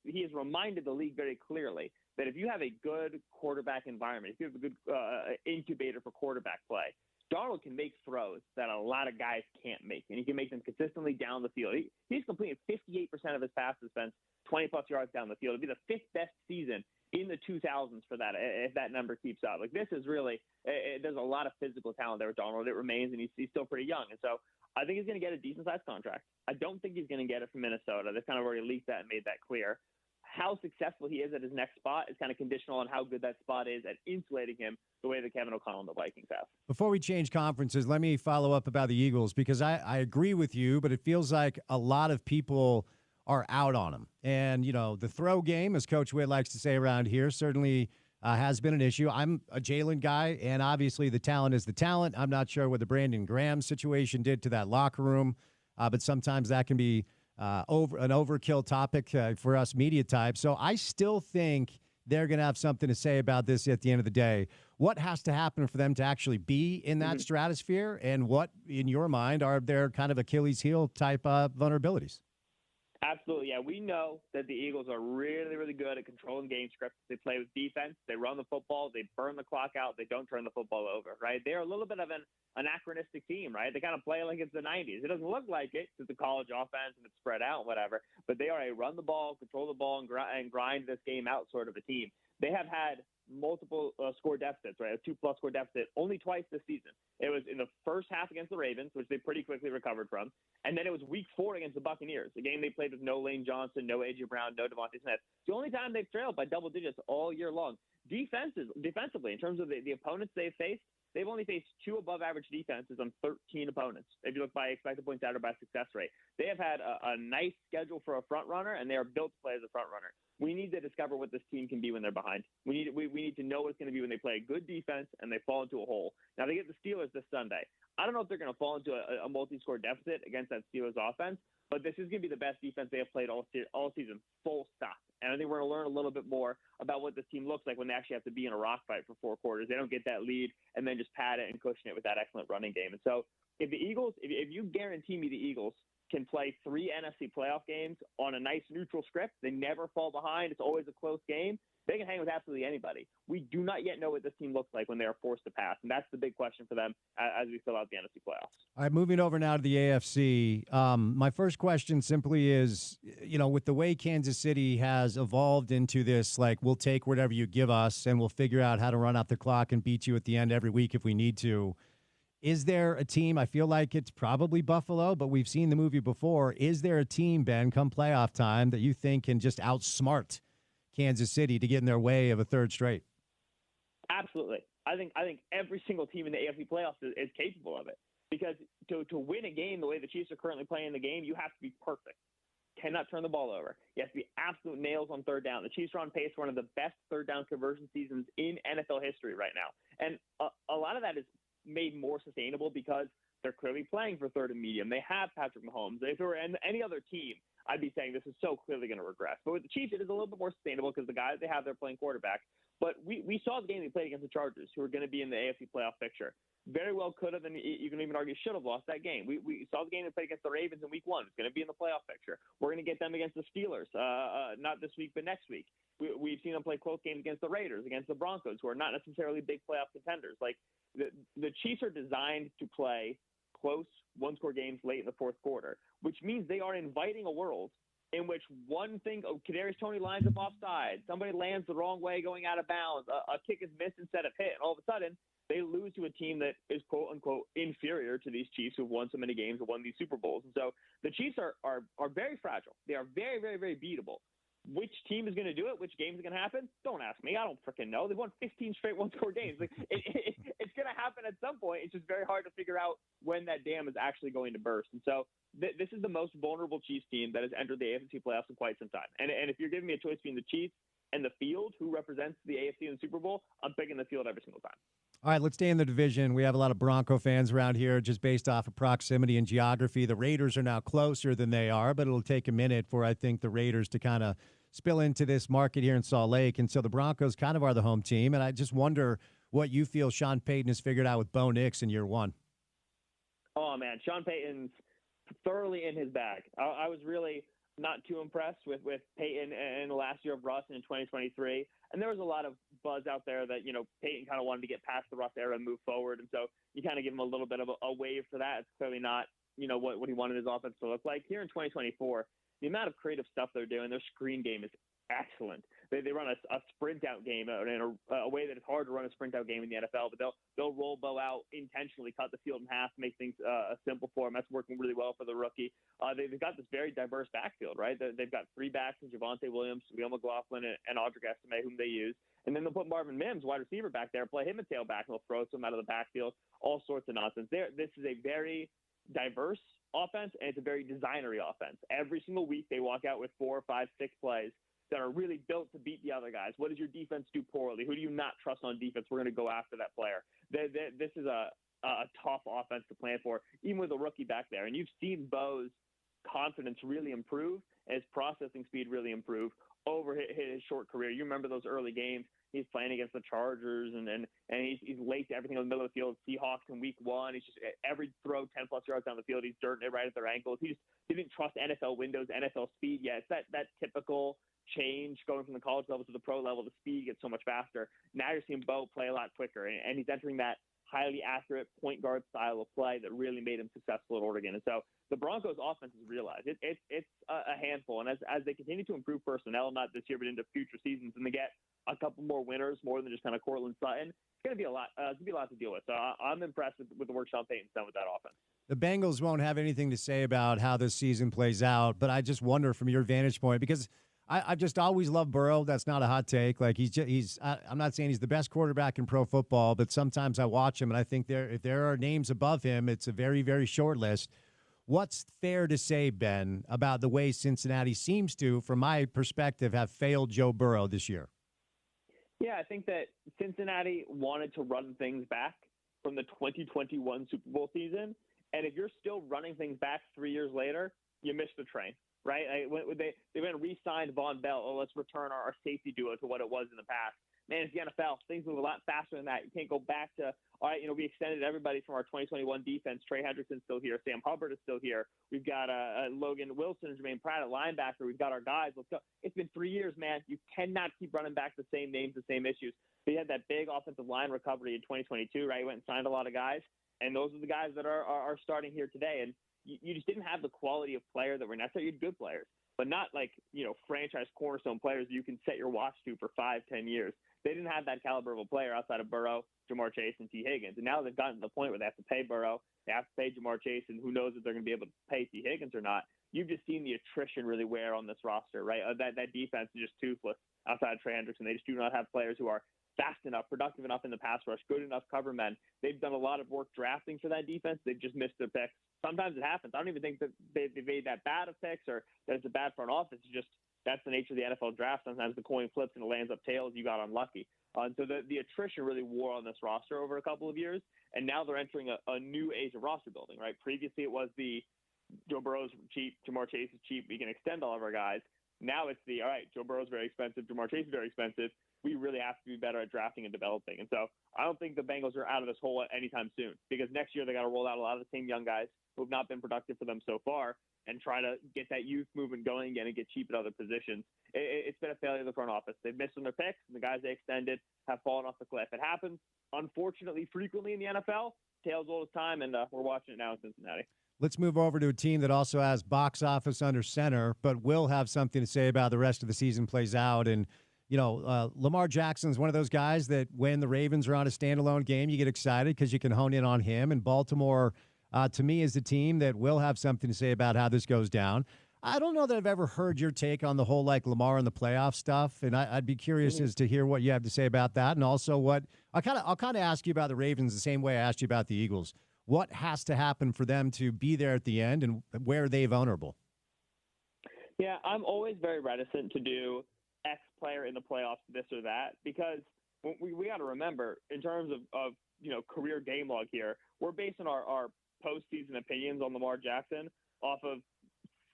he has reminded the league very clearly that if you have a good quarterback environment, if you have a good incubator for quarterback play, Darnold can make throws that a lot of guys can't make, and he can make them consistently down the field. He's completed 58% of his passes, Spence, 20-plus yards down the field. It'd be the fifth best season in the 2000s for that, if that number keeps up. Like, this is really there's a lot of physical talent there with Darnold. It remains, and he's still pretty young. And so I think he's going to get a decent-sized contract. I don't think he's going to get it from Minnesota. They've kind of already leaked that and made that clear. How successful he is at his next spot is kind of conditional on how good that spot is at insulating him the way that Kevin O'Connell and the Vikings have. Before we change conferences, let me follow up about the Eagles, because I agree with you, but it feels like a lot of people are out on him. And, the throw game, as Coach Witt likes to say around here, certainly has been an issue. I'm a Jalen guy, and obviously the talent is the talent. I'm not sure what the Brandon Graham situation did to that locker room, but sometimes that can be an overkill topic for us media types. So I still think they're going to have something to say about this at the end of the day. What has to happen for them to actually be in that stratosphere, and what, in your mind, are their kind of Achilles heel type vulnerabilities? Absolutely, yeah. We know that the Eagles are really, really good at controlling game scripts. They play with defense. They run the football. They burn the clock out. They don't turn the football over, right? They're a little bit of an anachronistic team, right? They kind of play like it's the 90s. It doesn't look like it because the college offense and it's spread out and whatever, but they are a run the ball, control the ball, and grind this game out sort of a team. They have had multiple score deficits, right? A 2+ score deficit only twice this season. It was in the first half against the Ravens, which they pretty quickly recovered from. And then it was week 4 against the Buccaneers, a game they played with no Lane Johnson, no A.J. Brown, no Devontae Smith. It's the only time they've trailed by double digits all year long. Defensively, in terms of the opponents they've faced, they've only faced 2 above-average defenses on 13 opponents, if you look by expected points added by success rate. They have had a nice schedule for a front runner, and they are built to play as a front runner. We need to discover what this team can be when they're behind. We need to know what it's going to be when they play a good defense and they fall into a hole. Now, they get the Steelers this Sunday. I don't know if they're going to fall into a multi-score deficit against that Steelers offense, but this is going to be the best defense they have played all season, full stop. And I think we're going to learn a little bit more about what this team looks like when they actually have to be in a rock fight for 4 quarters. They don't get that lead and then just pad it and cushion it with that excellent running game. And so if the Eagles, if you guarantee me the Eagles can play 3 NFC playoff games on a nice neutral script, they never fall behind, it's always a close game, they can hang with absolutely anybody. We do not yet know what this team looks like when they are forced to pass, and that's the big question for them as we fill out the NFC playoffs. All right, moving over now to the AFC. My first question simply is, with the way Kansas City has evolved into this, like, we'll take whatever you give us and we'll figure out how to run out the clock and beat you at the end every week if we need to. Is there a team, I feel like it's probably Buffalo, but we've seen the movie before. Is there a team, Ben, come playoff time that you think can just outsmart Kansas City to get in their way of a third straight? Absolutely. I think every single team in the AFC playoffs is capable of it, because to win a game the way the Chiefs are currently playing the game, you have to be perfect. Cannot turn the ball over. You have to be absolute nails on third down. The Chiefs are on pace for one of the best third down conversion seasons in NFL history right now. And a lot of that is made more sustainable because they're clearly playing for third and medium. They have Patrick Mahomes. If it were any other team, I'd be saying this is so clearly going to regress. But with the Chiefs, it is a little bit more sustainable because the guys they have, they're playing quarterback. But we saw the game they played against the Chargers, who are going to be in the AFC playoff picture. Very well could have, and you can even argue should have lost that game. We saw the game they played against the Ravens in week 1. It's going to be in the playoff picture. We're going to get them against the Steelers, not this week, but next week. We've seen them play close games against the Raiders, against the Broncos, who are not necessarily big playoff contenders. Like, the Chiefs are designed to play close one-score games late in the fourth quarter, which means they are inviting a world in which one thing, Kadarius Toney lines up offside, somebody lands the wrong way going out of bounds, a kick is missed instead of hit, and all of a sudden they lose to a team that is quote-unquote inferior to these Chiefs who've won so many games and won these Super Bowls. And so the Chiefs are very fragile. They are very, very, very beatable. Which team is going to do it? Which game is going to happen? Don't ask me. I don't freaking know. They've won 15 straight one-score games. Like, it's going to happen at some point. It's just very hard to figure out when that dam is actually going to burst. And so this is the most vulnerable Chiefs team that has entered the AFC playoffs in quite some time. And if you're giving me a choice between the Chiefs and the field, who represents the AFC in the Super Bowl, I'm picking the field every single time. All right, let's stay in the division. We have a lot of Bronco fans around here just based off of proximity and geography. The Raiders are now closer than they are, but it'll take a minute for, I think, the Raiders to kind of spill into this market here in Salt Lake. And so the Broncos kind of are the home team. And I just wonder what you feel Sean Payton has figured out with Bo Nix in year 1. Oh, man, Sean Payton's thoroughly in his bag. I was really not too impressed with Payton in the last year of Russ in 2023. And there was a lot of buzz out there that, Peyton kind of wanted to get past the Russ era and move forward. And so you kind of give him a little bit of a wave for that. It's clearly not, what he wanted his offense to look like. Here in 2024, the amount of creative stuff they're doing, their screen game is excellent. They run a sprint out game in a way that it's hard to run a sprint out game in the NFL, but they'll roll Bo out intentionally, cut the field in half, make things simple for him. That's working really well for the rookie. They've got this very diverse backfield, right? They've got three backs in Javonte Williams, Will McLaughlin, and Audric Estime, whom they use. And then they'll put Marvin Mims, wide receiver, back there, play him a tailback, and they'll throw some out of the backfield, all sorts of nonsense. This is a very diverse offense, and it's a very designery offense. Every single week they walk out with 4, 5, 6 plays that are really built to beat the other guys. What does your defense do poorly? Who do you not trust on defense? We're going to go after that player. This is a tough offense to plan for, even with a rookie back there. And you've seen Bo's confidence really improve, and his processing speed really improve over his short career. You remember those early games. He's playing against the Chargers, and he's late to everything in the middle of the field. Seahawks in week 1. He's just every throw 10-plus yards down the field, he's dirting it right at their ankles. He didn't trust NFL windows, NFL speed yet. It's that typical change going from the college level to the pro level. The speed gets so much faster. Now you're seeing Bo play a lot quicker, and he's entering that highly accurate point guard style of play that really made him successful at Oregon. And so the Broncos offense has realized it's a handful. And as they continue to improve personnel, not this year, but into future seasons, and they get a couple more winners, more than just kind of Cortland Sutton, it's going to be a lot. It's going to be a lot to deal with. So I'm impressed with the work Sean Payton's done with that offense. The Bengals won't have anything to say about how this season plays out, but I just wonder from your vantage point, because I've just always loved Burrow. That's not a hot take. Like I'm not saying he's the best quarterback in pro football, but sometimes I watch him and I think if there are names above him, it's a very, very short list. What's fair to say, Ben, about the way Cincinnati seems to, from my perspective, have failed Joe Burrow this year? Yeah, I think that Cincinnati wanted to run things back from the 2021 Super Bowl season. And if you're still running things back 3 years later, you missed the train. Right? They went and re-signed Von Bell. Oh, let's return our safety duo to what it was in the past. Man, it's the NFL. Things move a lot faster than that. You can't go back to, all right, we extended everybody from our 2021 defense. Trey Hendrickson's still here. Sam Hubbard is still here. We've got Logan Wilson and Jermaine Pratt at linebacker. We've got our guys. Let's go. It's been 3 years, man. You cannot keep running back the same names, the same issues. They had that big offensive line recovery in 2022, right? Went and signed a lot of guys. And those are the guys that are starting here today. And you just didn't have the quality of player that were necessary. You had good players, but not like, franchise cornerstone players you can set your watch to for 5-10 years. They didn't have that caliber of a player outside of Burrow, Jamar Chase, and T. Higgins. And now they've gotten to the point where they have to pay Burrow, they have to pay Jamar Chase, and who knows if they're going to be able to pay T. Higgins or not. You've just seen the attrition really wear on this roster, right? That defense is just toothless outside of Trey Hendrickson. They just do not have players who are fast enough, productive enough in the pass rush, good enough cover men. They've done a lot of work drafting for that defense. They've just missed their picks. Sometimes it happens. I don't even think that they've made that bad of picks or that it's a bad front office. It's just that's the nature of the NFL draft. Sometimes the coin flips and it lands up tails. You got unlucky. And so the attrition really wore on this roster over a couple of years. And now they're entering a new age of roster building, right? Previously it was the Joe Burrow's cheap, Jamar Chase is cheap, we can extend all of our guys. Now it's all right, Joe Burrow's very expensive, Jamar Chase is very expensive. We really have to be better at drafting and developing. And so I don't think the Bengals are out of this hole anytime soon, because next year they got to roll out a lot of the same young guys who have not been productive for them so far and try to get that youth movement going again and get cheap at other positions. It's been a failure of the front office. They've missed on their picks, and the guys they extended have fallen off the cliff. It happens, unfortunately, frequently in the NFL. Tales old as time, and we're watching it now in Cincinnati. Let's move over to a team that also has box office under center, but will have something to say about the rest of the season plays out. And Lamar Jackson's one of those guys that when the Ravens are on a standalone game, you get excited because you can hone in on him. And Baltimore, to me, is the team that will have something to say about how this goes down. I don't know that I've ever heard your take on the whole Lamar in the playoff stuff, and I'd be curious as to hear what you have to say about that, and also what I'll kind of ask you about the Ravens the same way I asked you about the Eagles. What has to happen for them to be there at the end, and where are they vulnerable? Yeah, I'm always very reticent to do X player in the playoffs, this or that, because we got to remember, in terms of career game log here, we're basing our postseason opinions on Lamar Jackson off of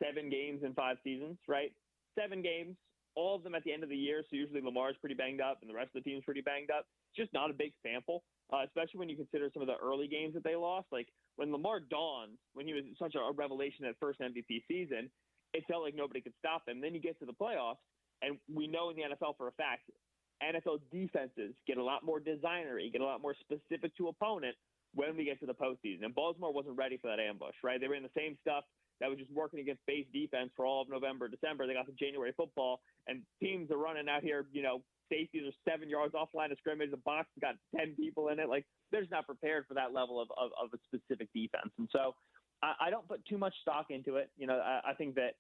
7 games in 5 seasons, right? 7 games, all of them at the end of the year. So usually Lamar's pretty banged up and the rest of the team's pretty banged up. It's just not a big sample, especially when you consider some of the early games that they lost. Like when Lamar dawned, when he was such a revelation at first MVP season, it felt like nobody could stop him. Then you get to the playoffs, and we know in the NFL for a fact, NFL defenses get a lot more designery, get a lot more specific to opponent when we get to the postseason. And Baltimore wasn't ready for that ambush, right? They were in the same stuff that was just working against base defense for all of November, December. They got to January football, and teams are running out here, safeties are 7 yards off line of scrimmage. The box has got 10 people in it. Like, they're just not prepared for that level of a specific defense. And so I don't put too much stock into it. I think that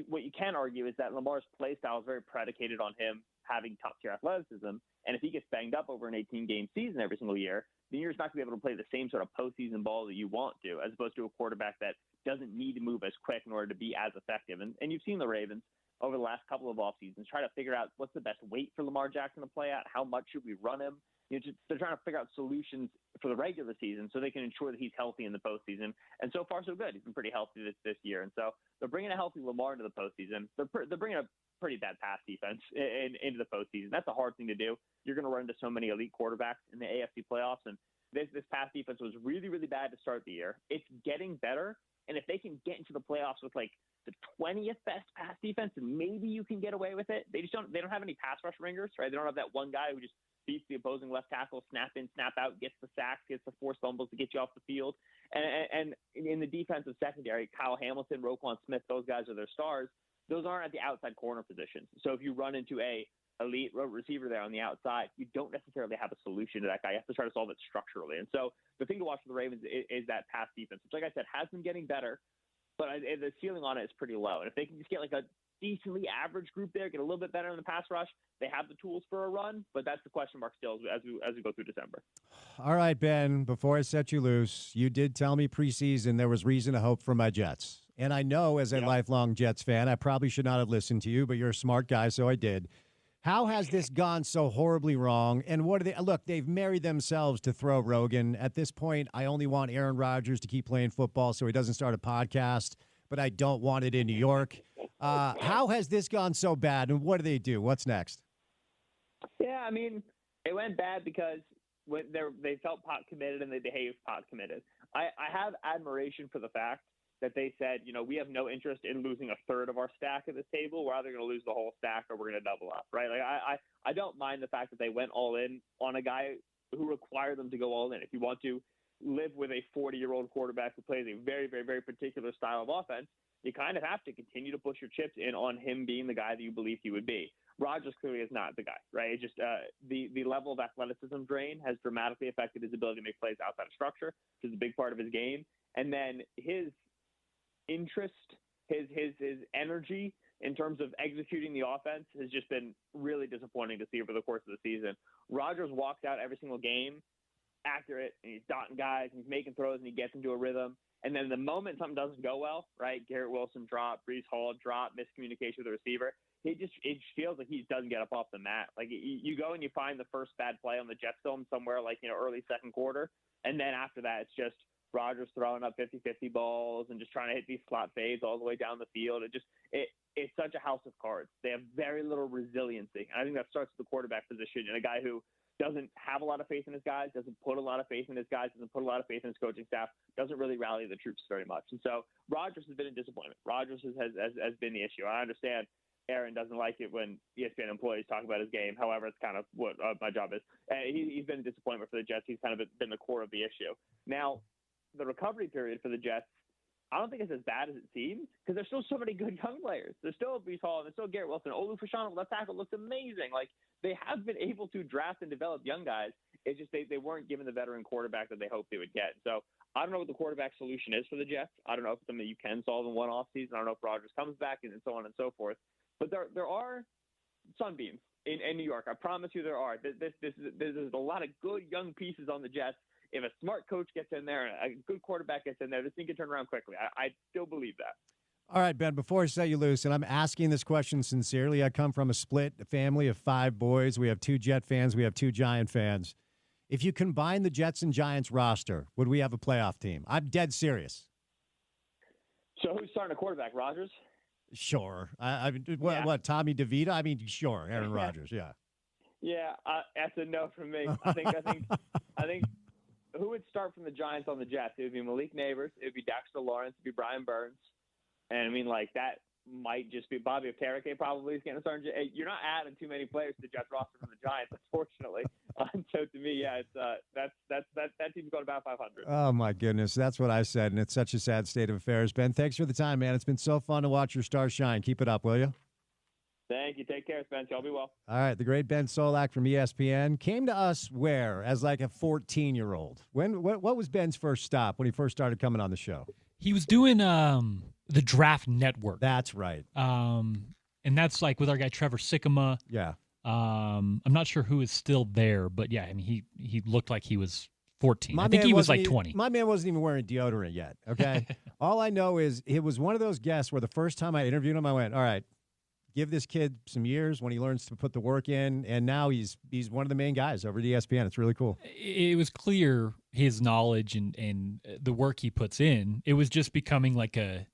what you can argue is that Lamar's play style is very predicated on him having top-tier athleticism. And if he gets banged up over an 18-game season every single year, then you're just not going to be able to play the same sort of postseason ball that you want to, as opposed to a quarterback that doesn't need to move as quick in order to be as effective. And you've seen the Ravens over the last couple of off seasons try to figure out what's the best weight for Lamar Jackson to play at, how much should we run him. They're trying to figure out solutions for the regular season so they can ensure that he's healthy in the postseason. And so far, so good. He's been pretty healthy this year. And so they're bringing a healthy Lamar into the postseason. They're bringing a pretty bad pass defense into the postseason. That's a hard thing to do. You're going to run into so many elite quarterbacks in the AFC playoffs. And this pass defense was really, really bad to start the year. It's getting better. And if they can get into the playoffs with like the 20th best pass defense, and maybe you can get away with it. They don't have any pass rush ringers, right? They don't have that one guy who just beats the opposing left tackle, snap in, snap out, gets the sacks, gets the forced fumbles to get you off the field. And in the defensive secondary, Kyle Hamilton, Roquan Smith, those guys are their stars. Those aren't at the outside corner positions. So if you run into a elite receiver there on the outside, you don't necessarily have a solution to that guy. You have to try to solve it structurally. And so the thing to watch for the Ravens is that pass defense, which, like I said, has been getting better, but the ceiling on it is pretty low. And if they can just get like a decently average group there, get a little bit better in the pass rush, they have the tools for a run, but that's the question mark still as we go through December. All right, Ben, before I set you loose, you did tell me preseason there was reason to hope for my Jets. And I know as a lifelong Jets fan, I probably should not have listened to you, but you're a smart guy, so I did. How has this gone so horribly wrong? And what are they? Look, they've married themselves to throw Rogan. At this point, I only want Aaron Rodgers to keep playing football so he doesn't start a podcast, but I don't want it in New York. How has this gone so bad, and what do they do? What's next? Yeah, I mean, it went bad because when they felt pot committed and they behaved pot committed. I have admiration for the fact that they said, we have no interest in losing a third of our stack at this table. We're either going to lose the whole stack or we're going to double up, right? Like I don't mind the fact that they went all in on a guy who required them to go all in. If you want to live with a 40-year-old quarterback who plays a very, very, very particular style of offense, you kind of have to continue to push your chips in on him being the guy that you believe he would be. Rodgers clearly is not the guy, right? It just the level of athleticism drain has dramatically affected his ability to make plays outside of structure, which is a big part of his game. And then his interest, his energy in terms of executing the offense has just been really disappointing to see over the course of the season. Rodgers walks out every single game accurate, and he's dotting guys, and he's making throws, and he gets into a rhythm. And then the moment something doesn't go well, right, Garrett Wilson drop, Breece Hall drop, miscommunication with the receiver, it feels like he doesn't get up off the mat. Like you go and you find the first bad play on the Jets film somewhere like, early second quarter, and then after that it's just Rodgers throwing up 50-50 balls and just trying to hit these slot fades all the way down the field. It's such a house of cards. They have very little resiliency. And I think that starts with the quarterback position, and a guy who doesn't have a lot of faith in his guys, doesn't put a lot of faith in his guys, doesn't put a lot of faith in his coaching staff, doesn't really rally the troops very much. And so Rodgers has been a disappointment. Rodgers has been the issue. I understand Aaron doesn't like it when ESPN employees talk about his game. However, it's kind of what my job is. He's been a disappointment for the Jets. He's kind of been the core of the issue. Now, the recovery period for the Jets, I don't think it's as bad as it seems because there's still so many good young players. There's still Breece Hall, there's still Garrett Wilson. Olu Fashanu, left tackle, looks amazing. Like, they have been able to draft and develop young guys. It's just they weren't given the veteran quarterback that they hoped they would get. So I don't know what the quarterback solution is for the Jets. I don't know if it's something you can solve in one offseason. I don't know if Rodgers comes back and so on and so forth. But there are sunbeams in New York. I promise you there are. There's a lot of good young pieces on the Jets. If a smart coach gets in there and a good quarterback gets in there, this thing can turn around quickly. I still believe that. All right, Ben, before I set you loose, and I'm asking this question sincerely, I come from a split family of 5 boys. We have 2 Jet fans. We have 2 Giant fans. If you combine the Jets and Giants roster, would we have a playoff team? I'm dead serious. So who's starting a quarterback, Rodgers? Sure. What, Tommy DeVito? I mean, sure, Aaron Rodgers, yeah. Yeah, that's a no from me. I think who would start from the Giants on the Jets? It would be Malik Neighbors. It would be Dexter Lawrence. It would be Brian Burns. And I mean, like might just be Bobby Okereke probably is going to start. You're not adding too many players to the Jets roster from the Giants, unfortunately. So to me, yeah, it's that team's going about 500. Oh my goodness, that's what I said, and it's such a sad state of affairs. Ben, thanks for the time, man. It's been so fun to watch your stars shine. Keep it up, will you? Thank you. Take care, Spence. Y'all be well. All right, the great Ben Solak from ESPN came to us where as like a 14-year-old. What was Ben's first stop when he first started coming on the show? He was doing the Draft Network. That's right. And that's like with our guy Trevor Sikkema. Yeah. I'm not sure who is still there, but yeah, I mean he looked like he was 14. I think he was like 20. My man wasn't even wearing deodorant yet. Okay. All I know is it was one of those guests where the first time I interviewed him, I went, all right, give this kid some years when he learns to put the work in, and now he's one of the main guys over at ESPN. It's really cool. It was clear his knowledge and the work he puts in. It was just becoming like a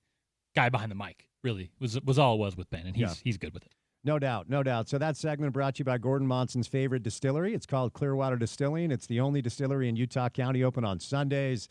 guy behind the mic, really, was all it was with Ben, and he's good with it. No doubt, no doubt. So that segment brought to you by Gordon Monson's favorite distillery. It's called Clearwater Distilling. It's the only distillery in Utah County open on Sundays.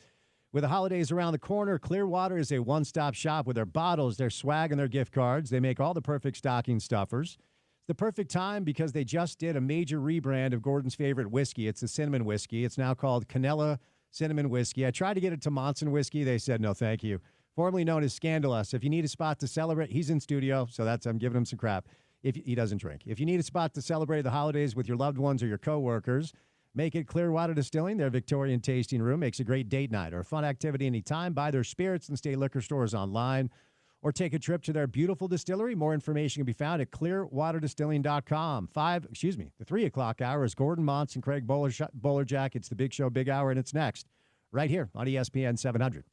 With the holidays around the corner, Clearwater is a one-stop shop with their bottles, their swag, and their gift cards. They make all the perfect stocking stuffers. It's the perfect time because they just did a major rebrand of Gordon's favorite whiskey. It's the cinnamon whiskey. It's now called Canella Cinnamon Whiskey. I tried to get it to Monson Whiskey. They said, no, thank you. Formerly known as Scandalous. If you need a spot to celebrate, he's in studio, so I'm giving him some crap. If he doesn't drink. If you need a spot to celebrate the holidays with your loved ones or your coworkers, make it Clearwater Distilling. Their Victorian tasting room makes a great date night or a fun activity anytime. Buy their spirits in state liquor stores online or take a trip to their beautiful distillery. More information can be found at clearwaterdistilling.com. The 3 o'clock hour is Gordon Monson and Craig Bowlerjack. It's the Big Show, Big Hour, and it's next right here on ESPN 700.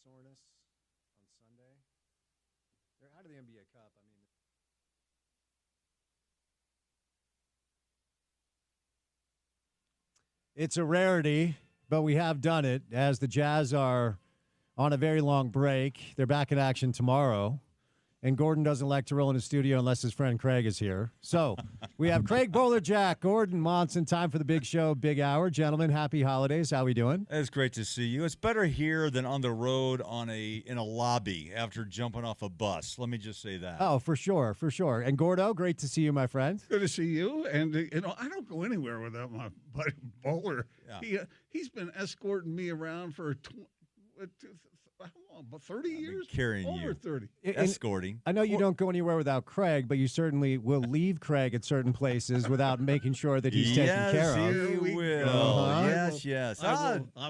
soreness on Sunday. They're out of the NBA Cup. I mean, it's a rarity, but we have done it as the Jazz are on a very long break. They're back in action tomorrow. And Gordon doesn't like to roll in the studio unless his friend Craig is here. So we have Craig Bowler-Jack, Gordon Monson. Time for the big show, big hour. Gentlemen, happy holidays. How we doing? It's great to see you. It's better here than on the road in a lobby after jumping off a bus. Let me just say that. Oh, for sure, for sure. And Gordo, great to see you, my friend. Good to see you. And, I don't go anywhere without my buddy Bowler. Yeah. He's been escorting me around for how long? About 30 years? Carrying Over you. 30. Escorting. I know you don't go anywhere without Craig, but you certainly will leave Craig at certain places without making sure that he's taken care of. Yes, he will. Uh-huh. Yes.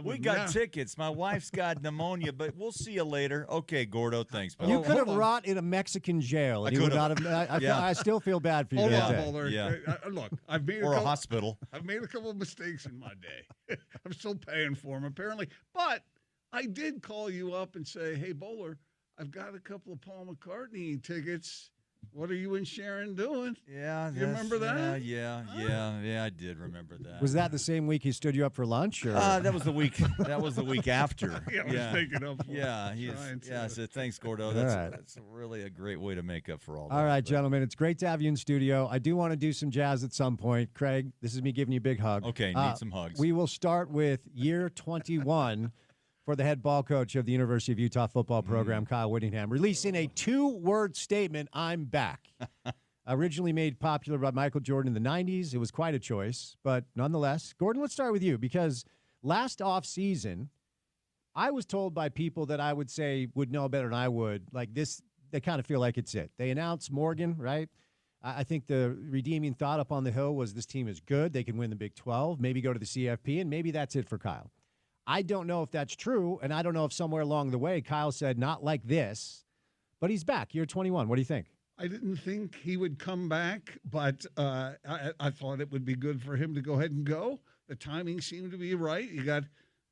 We got tickets. My wife's got pneumonia, but we'll see you later. Okay, Gordo, thanks. You could have rot in a Mexican jail, and you would not have. I still feel bad for you. Hold that on, day. Bowler. Yeah. Look, I've made Or a hospital. I've made a couple of mistakes in my day. I'm still paying for them, apparently. But I did call you up and say, hey, Bowler, I've got a couple of Paul McCartney tickets. What are you and Sharon doing? Yeah. You remember that? Yeah, I did remember that. Was that the same week he stood you up for lunch? Or? That was the week. That was the week after. Yeah, I was thinking of. So thanks, Gordo. That's really a great way to make up for all that. All right, gentlemen, it's great to have you in studio. I do want to do some jazz at some point. Craig, this is me giving you a big hug. Okay, need some hugs. We will start with year 21 for the head ball coach of the University of Utah football program, Kyle Whittingham, releasing a 2-word statement, I'm back. Originally made popular by Michael Jordan in the 90s. It was quite a choice, but nonetheless. Gordon, let's start with you, because last offseason, I was told by people that I would say would know better than I would, like this, they kind of feel like it's it. They announced Morgan, right? I think the redeeming thought up on the hill was this team is good. They can win the Big 12, maybe go to the CFP, and maybe that's it for Kyle. I don't know if that's true, and I don't know if somewhere along the way Kyle said, not like this, but he's back, year 21. What do you think? I didn't think he would come back, but I thought it would be good for him to go ahead and go. The timing seemed to be right. You got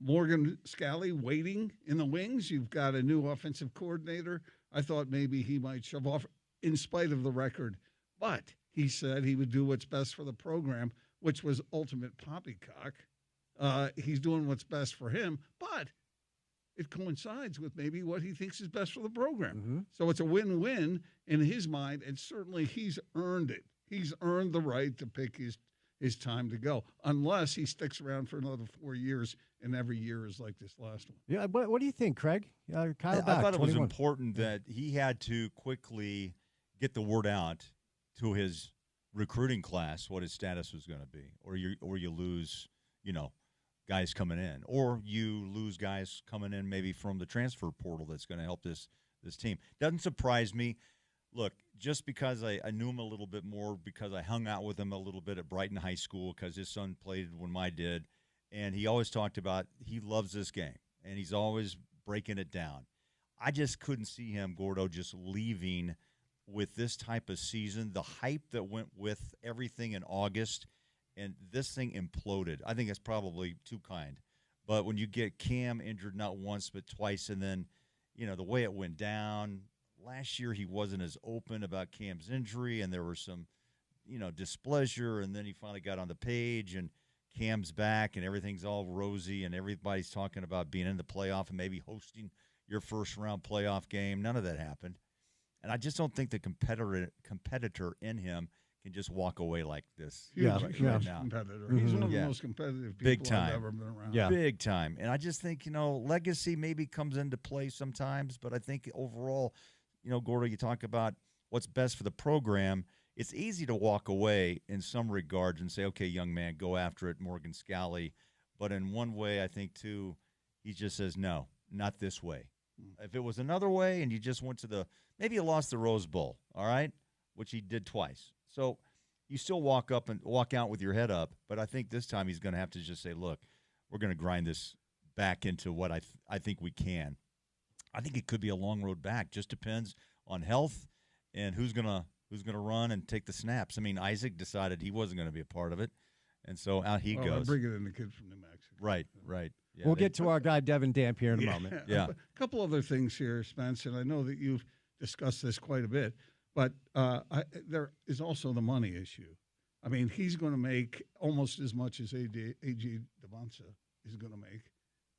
Morgan Scalley waiting in the wings. You've got a new offensive coordinator. I thought maybe he might shove off in spite of the record, but he said he would do what's best for the program, which was ultimate poppycock. He's doing what's best for him, but it coincides with maybe what he thinks is best for the program. Mm-hmm. So it's a win-win in his mind, and certainly he's earned it. He's earned the right to pick his time to go, unless he sticks around for another 4 years, and every year is like this last one. Yeah, what do you think, Craig? Kyle back, I thought it 21. was important that he had to quickly get the word out to his recruiting class what his status was going to be, or you lose, guys coming in, or you lose guys coming in maybe from the transfer portal that's going to help this team. Doesn't surprise me. Look, just because I knew him a little bit more, because I hung out with him a little bit at Brighton High School, because his son played when mine did, and he always talked about he loves this game, and he's always breaking it down. I just couldn't see him, Gordo, just leaving with this type of season, the hype that went with everything in August, and this thing imploded. I think it's probably too kind. But when you get Cam injured not once but twice, and then, the way it went down, last year he wasn't as open about Cam's injury, and there was some, displeasure, and then he finally got on the page, and Cam's back, and everything's all rosy, and everybody's talking about being in the playoff and maybe hosting your first-round playoff game. None of that happened. And I just don't think the competitor in him can just walk away like this. Huge Right now. competitor. He's one of the most competitive Big people time. I've ever been around. Yeah. Big time. And I just think, legacy maybe comes into play sometimes, but I think overall, Gordo, you talk about what's best for the program. It's easy to walk away in some regards and say, okay, young man, go after it, Morgan Scalley. But in one way, I think, too, he just says, no, not this way. If it was another way and you just went to maybe you lost the Rose Bowl, all right, which he did twice. So you still walk out with your head up, but I think this time he's going to have to just say, look, we're going to grind this back into what I think we can. I think it could be a long road back. Just depends on health and who's going to run and take the snaps. I mean, Isaac decided he wasn't going to be a part of it, And so out he I'm goes. bringing in the kid from New Mexico. Right. Yeah, we'll get to our guy Devin Damp here in a moment. Yeah. A couple other things here, Spence, and I know that you've discussed this quite a bit, but there is also the money issue. I mean, he's going to make almost as much as A.J. Devonsa is going to make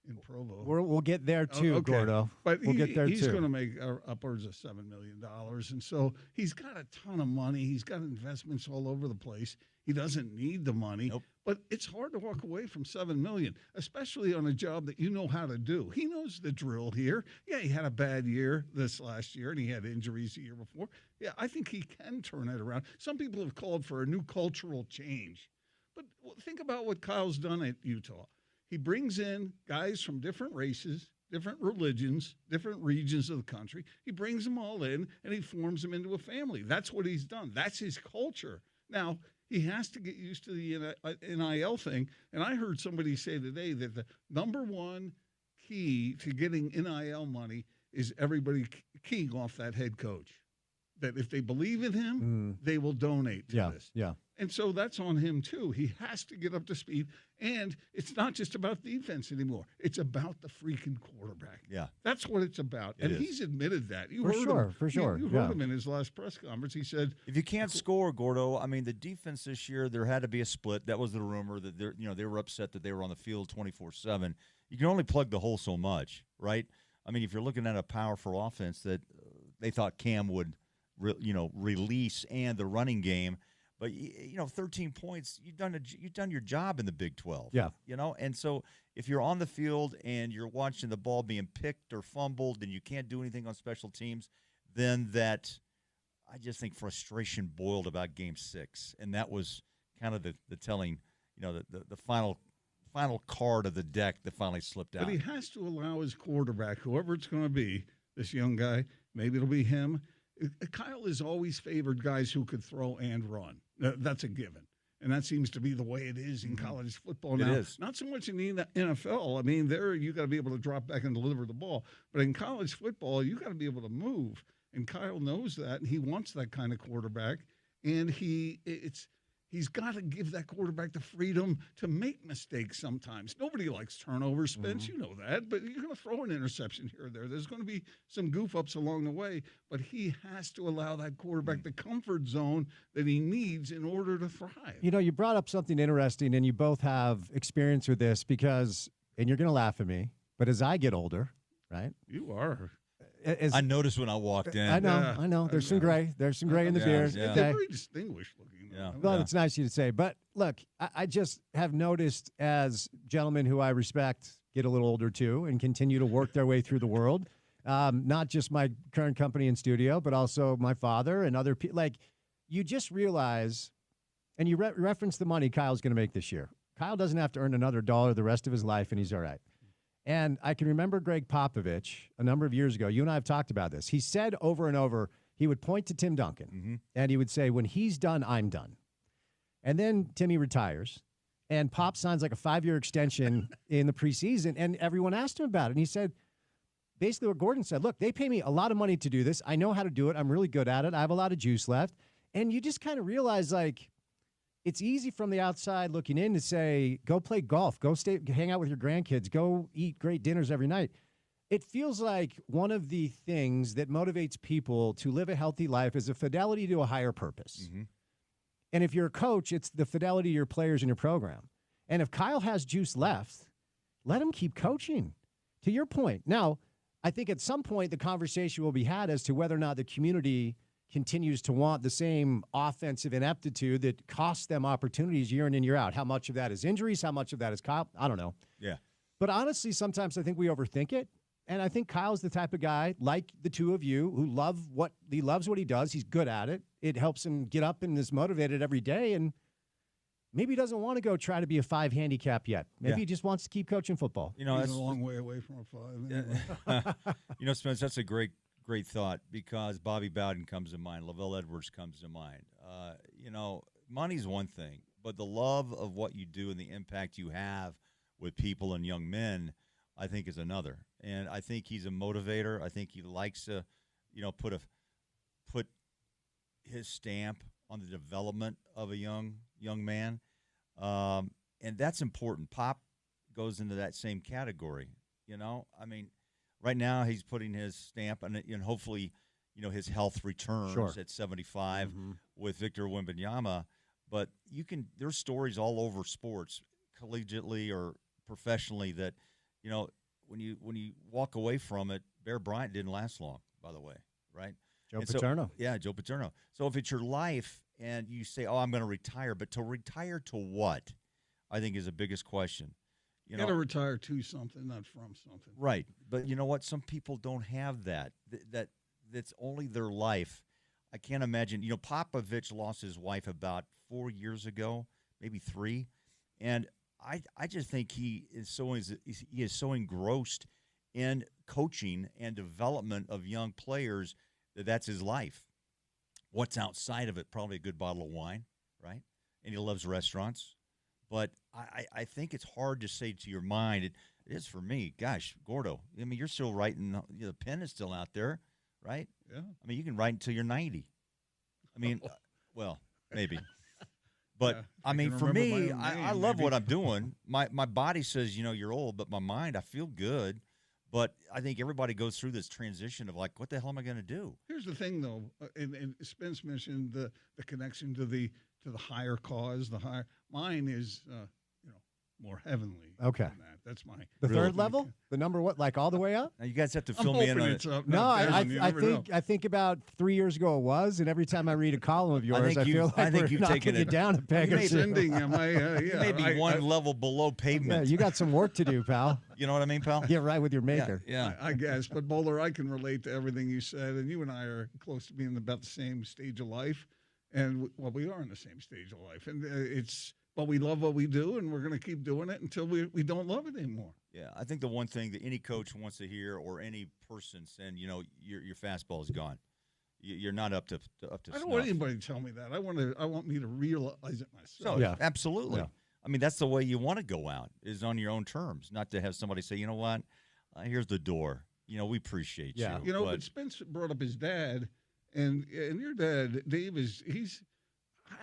in Provo. We'll get there too, okay. Gordo. But we'll get there he's too. going to make upwards of $7 million. And so he's got a ton of money. He's got investments all over the place. He doesn't need the money. Nope. But it's hard to walk away from $7 million, especially on a job that you know how to do. He knows the drill here. Yeah, he had a bad year this last year, and he had injuries the year before. Yeah, I think he can turn it around. Some people have called for a new cultural change. But think about what Kyle's done at Utah. He brings in guys from different races, different religions, different regions of the country. He brings them all in, and he forms them into a family. That's what he's done. That's his culture. Now, he has to get used to the NIL thing. And I heard somebody say today that the number one key to getting NIL money is everybody keying off that head coach. That if they believe in him, they will donate to this. Yeah. And so that's on him, too. He has to get up to speed. And it's not just about defense anymore. It's about the freaking quarterback. Yeah. That's what it's about. And he's admitted that. You For sure. You heard him in his last press conference. He said, if you can't score, Gordo, I mean, the defense this year, there had to be a split. That was the rumor that they were upset that they were on the field 24/7. You can only plug the hole so much, right? I mean, if you're looking at a powerful offense that they thought Cam would release and the running game. But 13 points, you've done your job in the Big 12. Yeah. And so if you're on the field and you're watching the ball being picked or fumbled and you can't do anything on special teams, then I just think frustration boiled about Game 6, and that was kind of the telling, the final card of the deck that finally slipped out. But he has to allow his quarterback, whoever it's going to be, this young guy, maybe it'll be him. Kyle has always favored guys who could throw and run. That's a given. And that seems to be the way it is in college football now. It is. Not so much in the NFL. I mean, there you got to be able to drop back and deliver the ball. But in college football, you got to be able to move. And Kyle knows that, and he wants that kind of quarterback. And he's got to give that quarterback the freedom to make mistakes sometimes. Nobody likes turnovers, Spence. You know that. But you're going to throw an interception here or there. There's going to be some goof-ups along the way. But he has to allow that quarterback the comfort zone that he needs in order to thrive. You brought up something interesting, and you both have experience with this because, and you're going to laugh at me, but as I get older, right? You are. I noticed when I walked in. I know. There's some gray. There's some gray in the beard. Yeah. They're very distinguished looking. Yeah. Well, it's nice of you to say. But look, I just have noticed as gentlemen who I respect get a little older too and continue to work their way through the world, not just my current company and studio, but also my father and other people. Like, you just realize, and you reference the money Kyle's going to make this year. Kyle doesn't have to earn another dollar the rest of his life, and he's all right. And I can remember Greg Popovich a number of years ago. You and I have talked about this. He said over and over, he would point to Tim Duncan, and he would say, when he's done, I'm done. And then Timmy retires, and Pop signs like a 5-year extension in the preseason, and everyone asked him about it. And he said, basically what Gordon said, look, they pay me a lot of money to do this. I know how to do it. I'm really good at it. I have a lot of juice left. And you just kind of realize, like, it's easy from the outside looking in to say, go play golf, go hang out with your grandkids, go eat great dinners every night. It feels like one of the things that motivates people to live a healthy life is a fidelity to a higher purpose. And if you're a coach, it's the fidelity to your players and your program. And if Kyle has juice left, let him keep coaching, to your point. Now, I think at some point the conversation will be had as to whether or not the community continues to want the same offensive ineptitude that costs them opportunities year in and year out. How much of that is injuries? How much of that is Kyle? I don't know. Yeah. But honestly, sometimes I think we overthink it. And I think Kyle's the type of guy, like the two of you, who loves what he does. He's good at it. It helps him get up and is motivated every day. And maybe he doesn't want to go try to be a 5 handicap yet. Maybe he just wants to keep coaching football. He's a long way away from a 5. Anyway. Spence, that's a great thought, because Bobby Bowden comes to mind, Lavelle Edwards comes to mind. Money's one thing, but the love of what you do and the impact you have with people and young men, I think, is another. And I think he's a motivator. I think he likes to, put his stamp on the development of a young man. And that's important. Pop goes into that same category. I mean, right now he's putting his stamp on it, and hopefully, his health returns at 75 with Victor Wembanyama. But there's stories all over sports, collegiately or professionally, that, when you walk away from it, Bear Bryant didn't last long, by the way, right? Joe Paterno. Joe Paterno. So if it's your life and you say, oh, I'm going to retire, but to retire to what, I think is the biggest question. You got to retire to something, not from something. Right. But you know what? Some people don't have that. That's only their life. I can't imagine. Popovich lost his wife about 4 years ago, maybe 3. And I just think he is so engrossed in coaching and development of young players that's his life. What's outside of it? Probably a good bottle of wine, right? And he loves restaurants. But I think it's hard to say to your mind. It is for me. Gosh, Gordo, I mean, you're still writing. The pen is still out there, right? Yeah. I mean, you can write until you're 90. I mean, well, maybe. But, I mean, for me, I love what I'm doing. My body says, you're old, but my mind, I feel good. But I think everybody goes through this transition of, like, what the hell am I going to do? Here's the thing, though, and Spence mentioned the connection to the higher cause. Mine is, more heavenly. Okay. Than that. That's my the third level, the number what, like all the way up? Now you guys have to fill me in on it. No, I think about 3 years ago it was, and every time I read a column of yours, I feel like we're knocking it down a peg or two. Maybe one level below pavement. Yeah, you got some work to do, pal. You know what I mean, pal? Get right with your maker. Yeah. I guess. But Bowler, I can relate to everything you said, and you and I are close to being about the same stage of life, and we are in the same stage of life, and but we love what we do, and we're going to keep doing it until we don't love it anymore. Yeah, I think the one thing that any coach wants to hear, or any person saying, your fastball is gone. You're not up to I don't want anybody to tell me that. I want me to realize it myself. So, yeah, absolutely. Yeah. I mean, that's the way you want to go out, is on your own terms, not to have somebody say, you know what, here's the door. We appreciate you. But Spence brought up his dad, and your dad, Dave,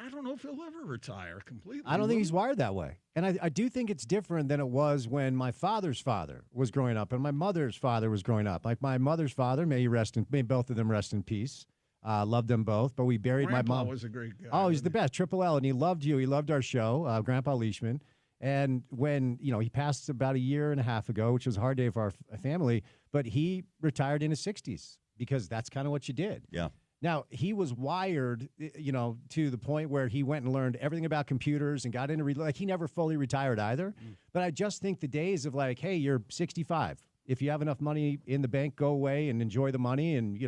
I don't know if he'll ever retire completely. I don't think he's wired that way. And I do think it's different than it was when my father's father was growing up and my mother's father was growing up. Like my mother's father, may both of them rest in peace. Loved them both, but we buried Grandpa my mom. Was a great guy. Oh, he's the best. Triple L, and he loved you. He loved our show, Grandpa Leishman. And when, he passed about a year and a half ago, which was a hard day for our family, but he retired in his 60s because that's kind of what you did. Yeah. Now, he was wired, to the point where he went and learned everything about computers and got into he never fully retired either. But I just think the days of like, hey, you're 65. If you have enough money in the bank, go away and enjoy the money. And,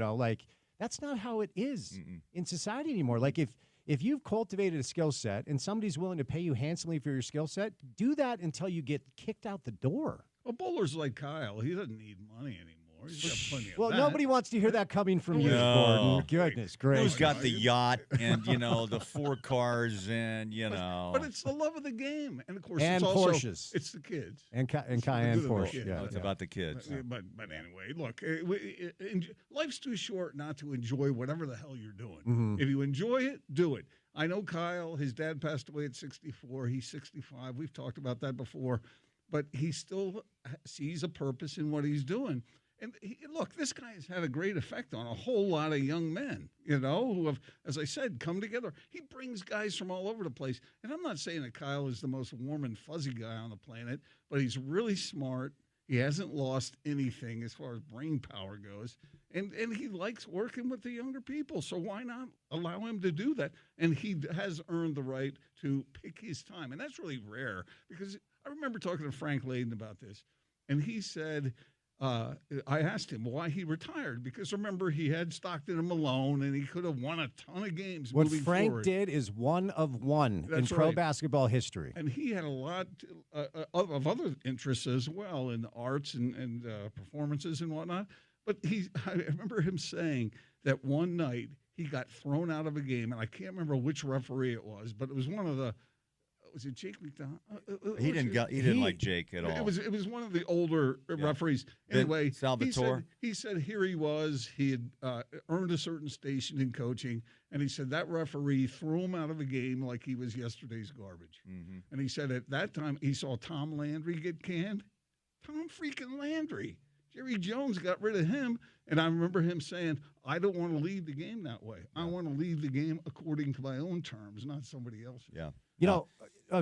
that's not how it is in society anymore. Like if you've cultivated a skill set and somebody's willing to pay you handsomely for your skill set, do that until you get kicked out the door. Well, Bowler's like Kyle. He doesn't need money anymore. He's got plenty of that. Nobody wants to hear that coming from you, Gordon. Goodness gracious. Who's got the yacht and, the 4 cars and, But it's the love of the game. And, of course, and it's Porsches. It's the kids. And Cayenne Porsche. Yeah, it's about the kids. But anyway, look, life's too short not to enjoy whatever the hell you're doing. Mm-hmm. If you enjoy it, do it. I know Kyle, his dad passed away at 64. He's 65. We've talked about that before. But he still sees a purpose in what he's doing. And look, this guy has had a great effect on a whole lot of young men, who have, as I said, come together. He brings guys from all over the place. And I'm not saying that Kyle is the most warm and fuzzy guy on the planet, but he's really smart. He hasn't lost anything as far as brain power goes. And he likes working with the younger people. So why not allow him to do that? And he has earned the right to pick his time. And that's really rare because I remember talking to Frank Layden about this. And he said, I asked him why he retired because remember he had Stockton and Malone and he could have won a ton of games. What Frank did is one of one in pro basketball history, and he had a lot of other interests as well in the arts and performances and whatnot. But I remember him saying that one night he got thrown out of a game, and I can't remember which referee it was, but it was one of the was it Jake McDonald? He didn't like Jake at all. It was one of the older referees. Anyway, Salvatore. He said here he was. He had earned a certain station in coaching, and he said that referee threw him out of the game like he was yesterday's garbage. Mm-hmm. And he said at that time he saw Tom Landry get canned. Tom freaking Landry. Jerry Jones got rid of him, and I remember him saying, I don't want to lead the game that way. I want to lead the game according to my own terms, not somebody else's. Yeah. You know,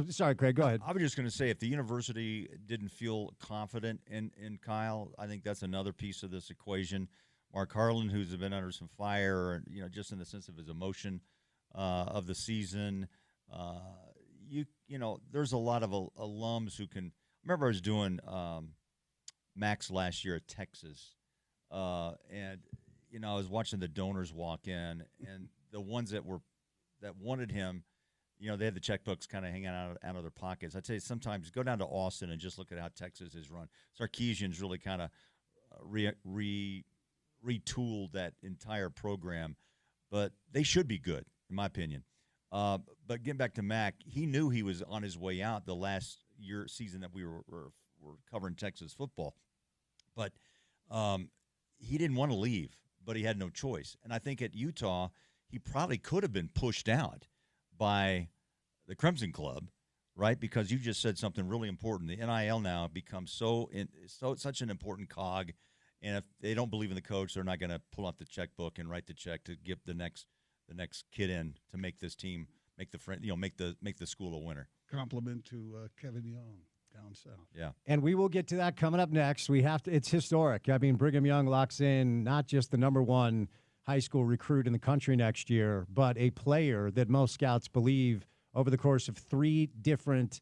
sorry, Craig, go ahead. I was just going to say, if the university didn't feel confident in Kyle, I think that's another piece of this equation. Mark Harlan, who's been under some fire, just in the sense of his emotion of the season. There's a lot of alums who can – remember I was doing Max last year at Texas, and I was watching the donors walk in, and the ones that wanted him, they had the checkbooks kind of hanging out of their pockets. I'd say sometimes go down to Austin and just look at how Texas is run. Sarkisian's really kind of retooled that entire program, but they should be good, in my opinion. But getting back to Mac, he knew he was on his way out the last season that we were covering Texas football. But he didn't want to leave, but he had no choice. And I think at Utah, he probably could have been pushed out by the Crimson Club, right? Because you just said something really important. The NIL now becomes such an important cog, and if they don't believe in the coach, they're not going to pull out the checkbook and write the check to give the next kid in to make this team make the school a winner. Compliment to Kevin Young down south. Yeah. And we will get to that coming up next. It's historic. I mean, Brigham Young locks in not just the number one high school recruit in the country next year, but a player that most scouts believe over the course of 3 different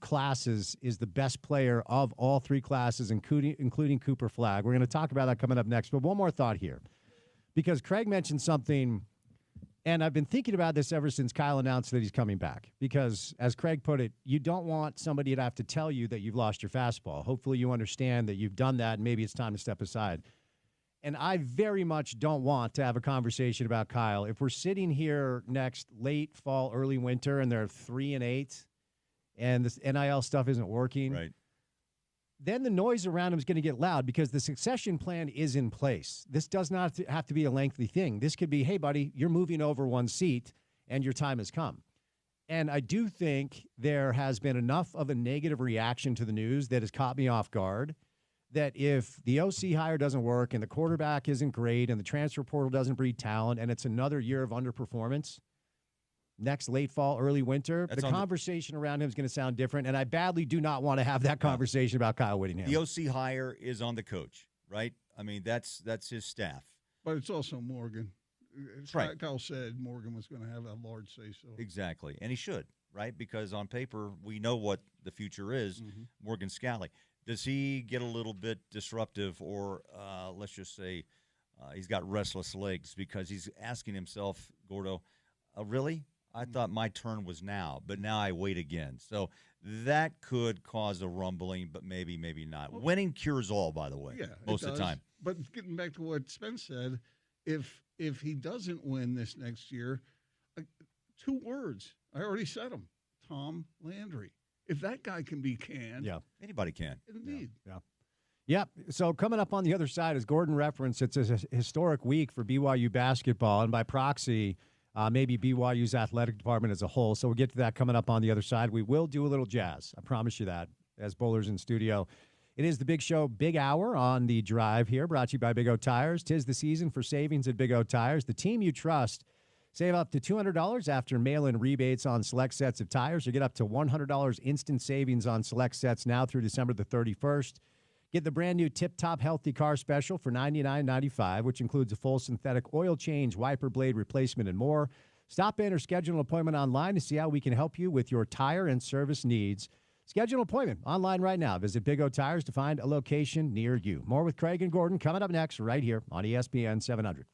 classes is the best player of all 3 classes, including Cooper Flagg. We're going to talk about that coming up next. But one more thought here, because Craig mentioned something, and I've been thinking about this ever since Kyle announced that he's coming back, because as Craig put it, you don't want somebody to have to tell you that you've lost your fastball. Hopefully you understand that you've done that and maybe it's time to step aside. And I very much don't want to have a conversation about Kyle. If we're sitting here next late fall, early winter, and they're 3-8, and this NIL stuff isn't working, right, then the noise around him is going to get loud because the succession plan is in place. This does not have to be a lengthy thing. This could be, hey, buddy, you're moving over 1 seat, and your time has come. And I do think there has been enough of a negative reaction to the news that has caught me off guard, that if the OC hire doesn't work and the quarterback isn't great and the transfer portal doesn't breed talent and it's another year of underperformance, next late fall, early winter, the conversation around him is going to sound different. And I badly do not want to have that conversation about Kyle Whittingham. The OC hire is on the coach, right? I mean, that's his staff. But it's also Morgan. Right. Kyle said Morgan was going to have a large say-so. Exactly. And he should, right? Because on paper, we know what the future is, Morgan Scalley. Does he get a little bit disruptive, or let's just say he's got restless legs because he's asking himself, Gordo, really? I thought my turn was now, but now I wait again. So that could cause a rumbling, but maybe not. Well, winning cures all, by the way, most of the time. But getting back to what Spence said, if he doesn't win this next year, 2 words. I already said them. Tom Landry. If that guy can be canned, anybody can. Indeed. Yeah. So coming up on the other side, as Gordon referenced, it's a historic week for BYU basketball, and by proxy, maybe BYU's athletic department as a whole. So we'll get to that coming up on the other side. We will do a little jazz. I promise you that, as Bowler's in studio. It is the Big Show, Big Hour on the drive here, brought to you by Big O Tires. 'Tis the season for savings at Big O Tires, the team you trust. Save up to $200 after mail-in rebates on select sets of tires. You get up to $100 instant savings on select sets now through December the 31st. Get the brand-new Tip Top Healthy Car Special for $99.95, which includes a full synthetic oil change, wiper blade replacement, and more. Stop in or schedule an appointment online to see how we can help you with your tire and service needs. Schedule an appointment online right now. Visit Big O Tires to find a location near you. More with Craig and Gordon coming up next right here on ESPN 700.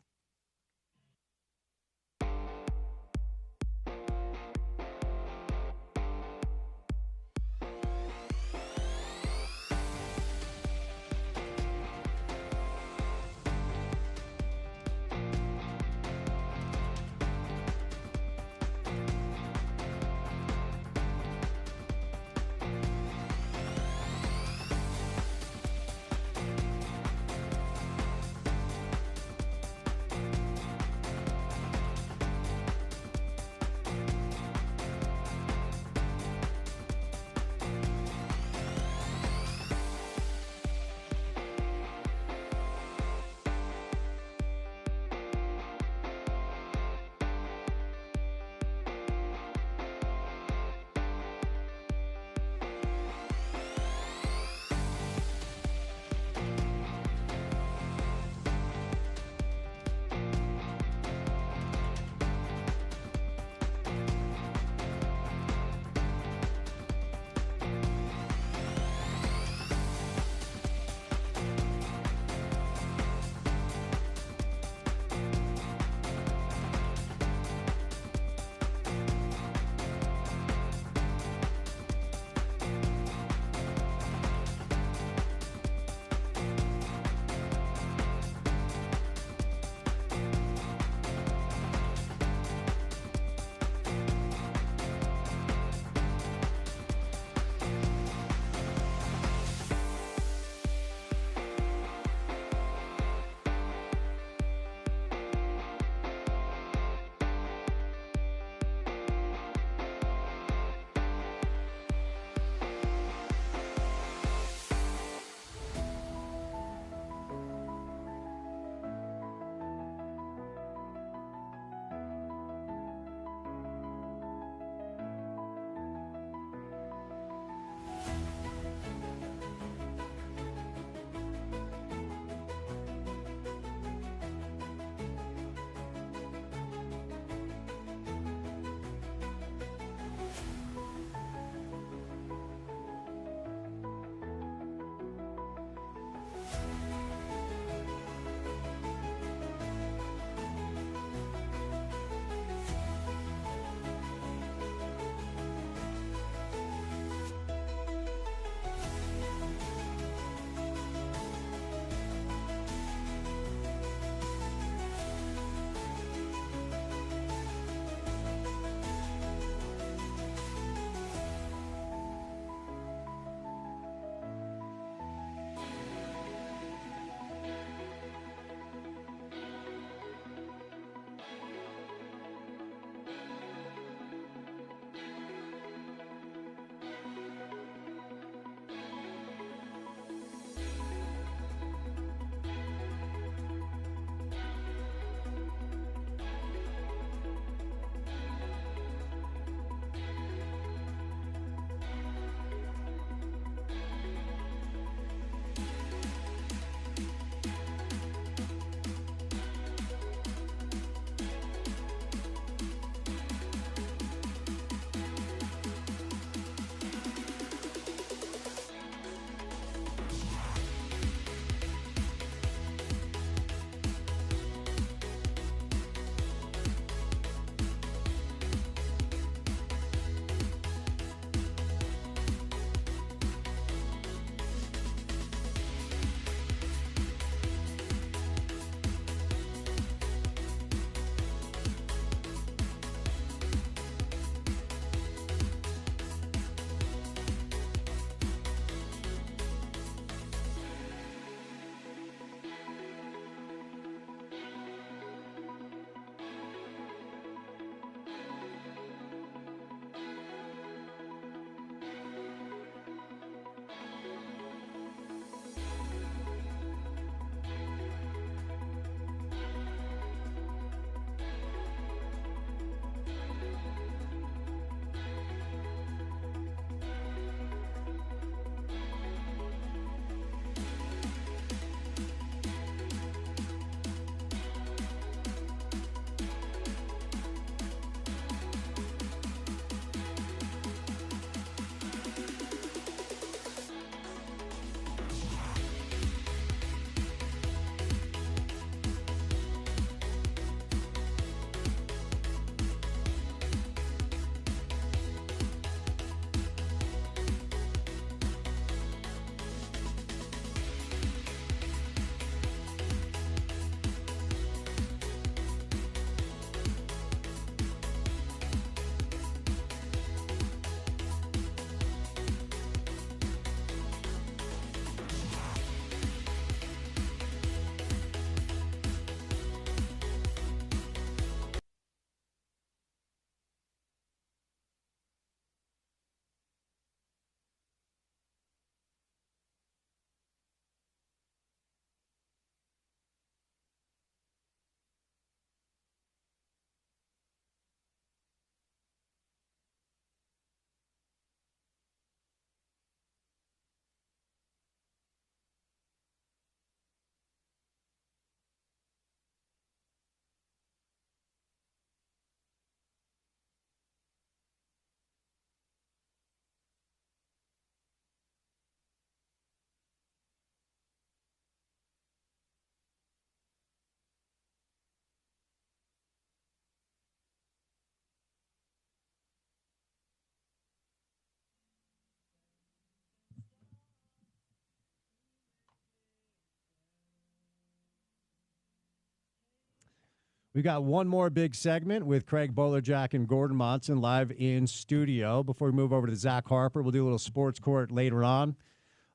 We got one more big segment with Craig Bolerjack and Gordon Monson live in studio. Before we move over to Zach Harper, we'll do a little sports court later on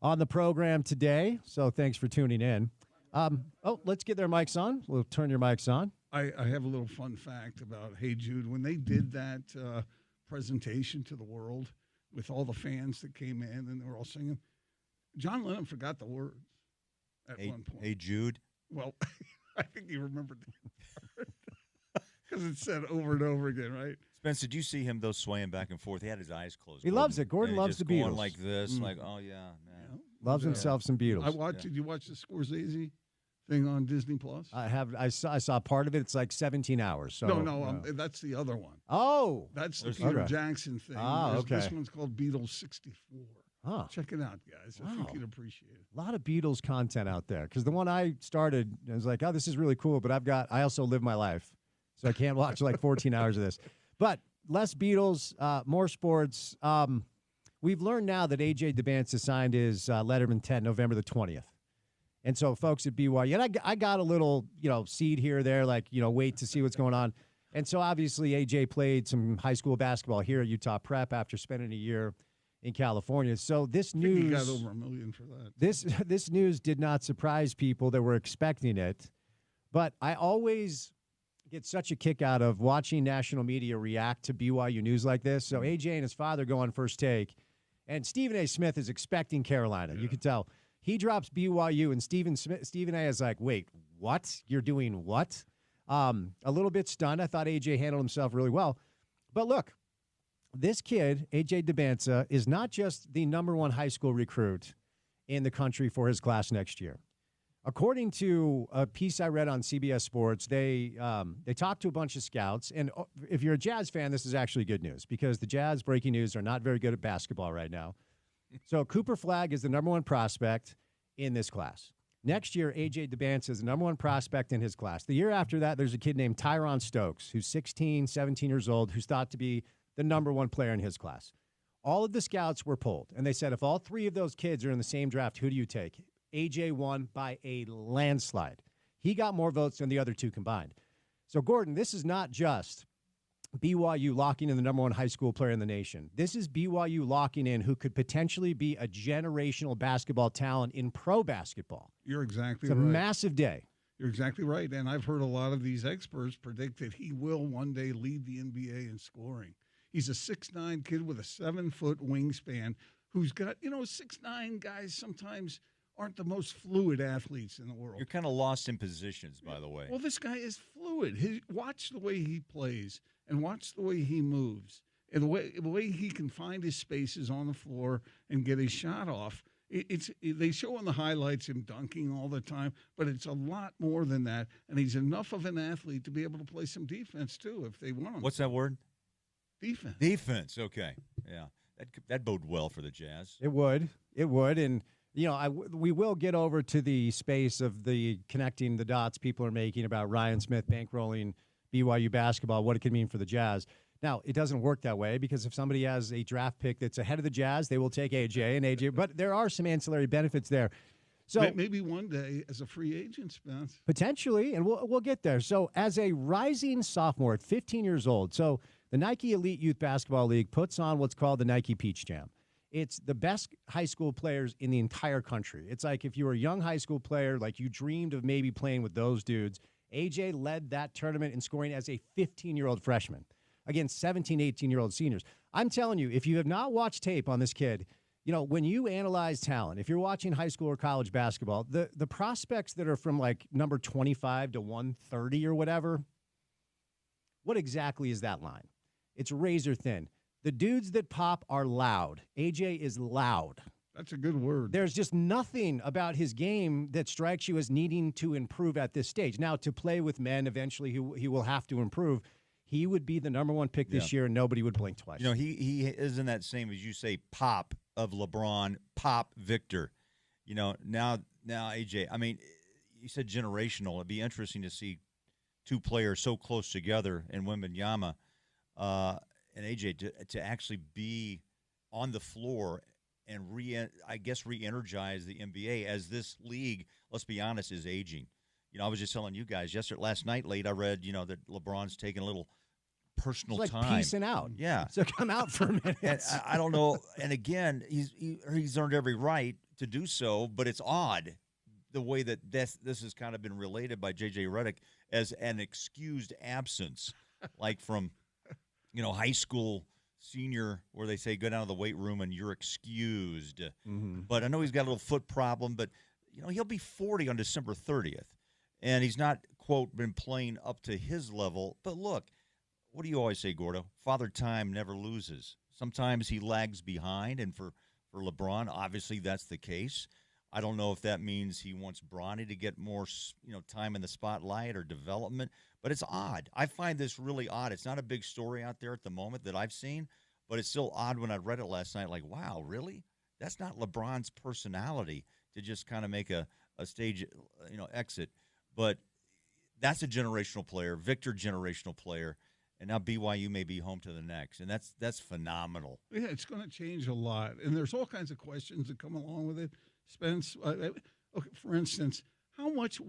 the program today. So thanks for tuning in. Let's get their mics on. We'll turn your mics on. I have a little fun fact about Hey Jude. When they did that presentation to the world with all the fans that came in and they were all singing, John Lennon forgot the words at one point. Hey Jude. Well, I think he remembered that because it said over and over again, right? Spence, did you see him, though, swaying back and forth? He had his eyes closed. He loves it. Gordon loves the Beatles. Going like this, like, oh, yeah, man. Loves himself some Beatles. I watched. Did you watch the Scorsese thing on Disney Plus? I have. I saw part of it. It's like 17 hours. So No, that's the other one. Oh. That's the Peter Jackson thing. Okay. This one's called Beatles 64. Oh. Check it out, guys. I think you'd appreciate it. A lot of Beatles content out there because the one I started, I was like, oh, this is really cool, but I also live my life, so I can't watch like 14 hours of this. But less Beatles, more sports. We've learned now that A.J. DeBanza signed his letter of intent November the 20th. And so folks at BYU, and I got a little, seed here or there, like, wait to see what's going on. And so obviously A.J. played some high school basketball here at Utah Prep after spending a year in California. So this news, he got over $1 million for that. This news did not surprise people that were expecting it, but I always get such a kick out of watching national media react to BYU news like this. So AJ and his father go on First Take, and Stephen A. Smith is expecting Carolina. Yeah. You can tell he drops BYU, and Stephen A. is like, "Wait, what? You're doing what?" A little bit stunned. I thought AJ handled himself really well, but look. This kid, A.J. DeBanza, is not just the #1 high school recruit in the country for his class next year. According to a piece I read on CBS Sports, they talked to a bunch of scouts. And if you're a Jazz fan, this is actually good news because the Jazz, breaking news, are not very good at basketball right now. So Cooper Flagg is the #1 prospect in this class. Next year, A.J. DeBanza is the #1 prospect in his class. The year after that, there's a kid named Tyron Stokes, who's 16, 17 years old, who's thought to be the #1 player in his class. All of the scouts were polled, and they said, if all three of those kids are in the same draft, who do you take? AJ won by a landslide. He got more votes than the other two combined. So, Gordon, this is not just BYU locking in the #1 high school player in the nation. This is BYU locking in who could potentially be a generational basketball talent in pro basketball. You're exactly right. It's a massive day. You're exactly right, and I've heard a lot of these experts predict that he will one day lead the NBA in scoring. He's a 6'9" kid with a 7-foot wingspan who's got, 6'9" guys sometimes aren't the most fluid athletes in the world. You're kind of lost in positions, by the way. Well, this guy is fluid. Watch the way he plays and watch the way he moves and the way he can find his spaces on the floor and get his shot off. They show in the highlights him dunking all the time, but it's a lot more than that. And he's enough of an athlete to be able to play some defense, too, if they want him. What's that word? Defense. Okay. Yeah. That bode well for the Jazz. It would. And, we will get over to the space of the connecting the dots people are making about Ryan Smith bankrolling BYU basketball, what it could mean for the Jazz. Now, it doesn't work that way because if somebody has a draft pick that's ahead of the Jazz, they will take AJ, but there are some ancillary benefits there. So maybe one day as a free agent, Spence. Potentially, and we'll get there. So as a rising sophomore at 15 years old, so the Nike Elite Youth Basketball League puts on what's called the Nike Peach Jam. It's the best high school players in the entire country. It's like if you were a young high school player, like you dreamed of maybe playing with those dudes. AJ led that tournament in scoring as a 15-year-old freshman against 17, 18-year-old seniors. I'm telling you, if you have not watched tape on this kid, when you analyze talent, if you're watching high school or college basketball, the prospects that are from like number 25 to 130 or whatever, what exactly is that line? It's razor thin. The dudes that pop are loud. AJ is loud. That's a good word. There's just nothing about his game that strikes you as needing to improve at this stage. Now, to play with men, eventually he will have to improve. He would be the #1 pick this year, and nobody would blink twice. He is in that same, as you say, pop of LeBron, pop Victor. Now AJ, I mean, you said generational. It'd be interesting to see two players so close together in Wembanyama and AJ to actually be on the floor and re-energize the NBA as this league, let's be honest, is aging. I was just telling you guys last night late, I read, that LeBron's taking a little personal it's like time. peacing out. Yeah. So come out for a minute. And I don't know. And again, he's earned every right to do so, but it's odd the way that this has kind of been related by J.J. Redick as an excused absence, like from, high school senior where they say go down to the weight room and you're excused. Mm-hmm. But I know he's got a little foot problem, but, he'll be 40 on December 30th. And he's not, quote, been playing up to his level. But look, what do you always say, Gordo? Father Time never loses. Sometimes he lags behind, and for LeBron, obviously that's the case. I don't know if that means he wants Bronny to get more, time in the spotlight or development, but it's odd. I find this really odd. It's not a big story out there at the moment that I've seen, but it's still odd when I read it last night. Like, wow, really? That's not LeBron's personality to just kind of make a stage, exit. But that's a generational player, Victor generational player, and now BYU may be home to the next, and that's phenomenal. Yeah, it's going to change a lot, and there's all kinds of questions that come along with it. Spence, okay, for instance, how much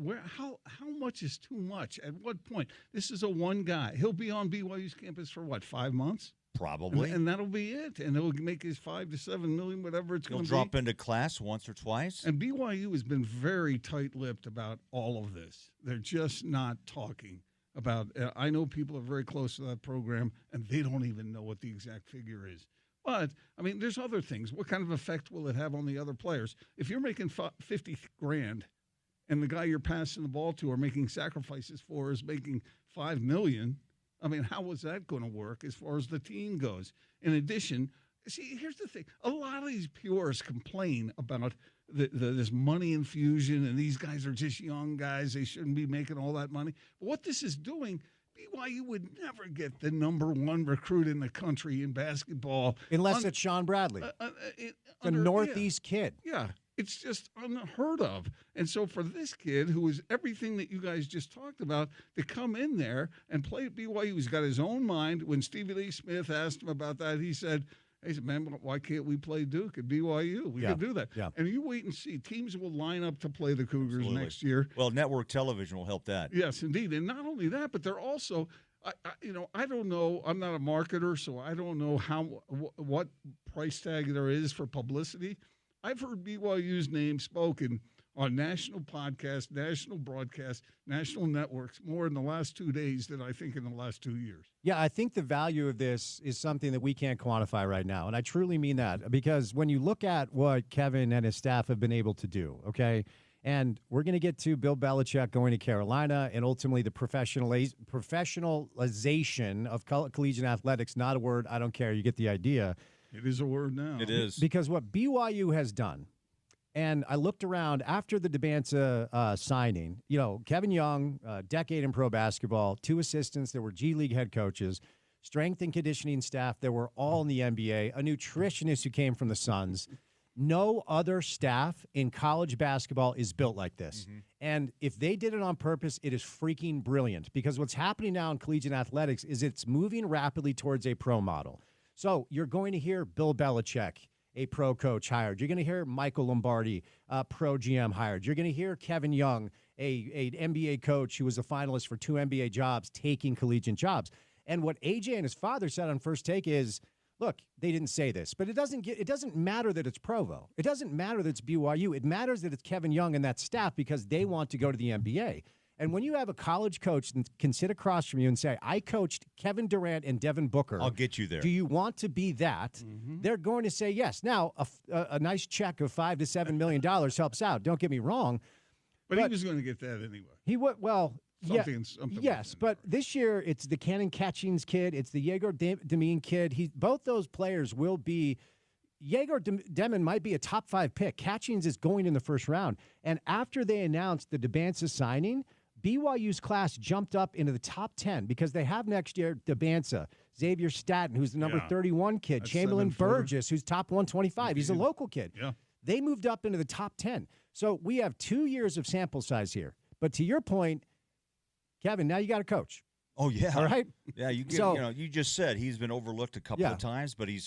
is too much? At what point? This is a one guy. He'll be on BYU's campus for what, 5 months? Probably, and that'll be it. And he'll make his $5 to $7 million, whatever it's going to be. He'll drop into class once or twice. And BYU has been very tight-lipped about all of this. They're just not talking about. I know people are very close to that program, and they don't even know what the exact figure is. But, I mean, there's other things. What kind of effect will it have on the other players? If you're making $50,000 and the guy you're passing the ball to or making sacrifices for is making $5 million, I mean, how was that going to work as far as the team goes? In addition, see, here's the thing. A lot of these purists complain about this money infusion, and these guys are just young guys. They shouldn't be making all that money. But what this is doing, BYU would never get the number one recruit in the country in basketball. Unless it's Sean Bradley, the Northeast kid. Yeah, it's just unheard of. And so for this kid, who is everything that you guys just talked about, to come in there and play at BYU, he's got his own mind. When Stevie Lee Smith asked him about that, he said, man, why can't we play Duke at BYU? We can do that. Yeah. And you wait and see. Teams will line up to play the Cougars next year. Well, network television will help that. Yes, indeed. And not only that, but they're also, I don't know. I'm not a marketer, so I don't know what price tag there is for publicity. I've heard BYU's name spoken on national podcasts, national broadcasts, national networks more in the last 2 days than I think in the last 2 years. Yeah, I think the value of this is something that we can't quantify right now. And I truly mean that, because when you look at what Kevin and his staff have been able to do, okay, and we're going to get to Bill Belichick going to Carolina and ultimately the professionalization of collegiate athletics, not a word, I don't care, you get the idea. It is a word now. It is. Because what BYU has done, and I looked around after the Debanza signing, Kevin Young, decade in pro basketball, 2 assistants that were G League head coaches, strength and conditioning staff that were all in the NBA, a nutritionist who came from the Suns. No other staff in college basketball is built like this. Mm-hmm. And if they did it on purpose, it is freaking brilliant, because what's happening now in collegiate athletics is it's moving rapidly towards a pro model. So you're going to hear Bill Belichick, a pro coach, hired. You're going to hear Michael Lombardi, pro GM, hired. You're going to hear Kevin Young, a NBA coach who was a finalist for 2 NBA jobs, taking collegiate jobs. And what AJ and his father said on First Take is, look, they didn't say this, but it doesn't matter that it's Provo. It doesn't matter that it's BYU. It matters that it's Kevin Young and that staff, because they want to go to the NBA. And when you have a college coach that can sit across from you and say, I coached Kevin Durant and Devin Booker. I'll get you there. Do you want to be that? Mm-hmm. They're going to say yes. Now, a nice check of $5 to $7 million helps out. Don't get me wrong. But he was going to get that anyway. He would. Well, something yes, like but this year it's the Cannon Catchings kid. It's the Yegor Demine kid. Both those players will be. Yegor Demine might be a top 5 pick. Catchings is going in the first round. And after they announced the Debanza signing, BYU's class jumped up into the top 10 because they have next year Debanza, Xavier Staten, who's the number 31 kid, That's Chamberlain 7'4". Burgess, who's top 125. He's a local kid. Yeah. They moved up into the top 10. So we have 2 years of sample size here. But to your point, Kevin, now you got a coach. Oh, yeah. All right? Yeah, you just said he's been overlooked a couple of times, but he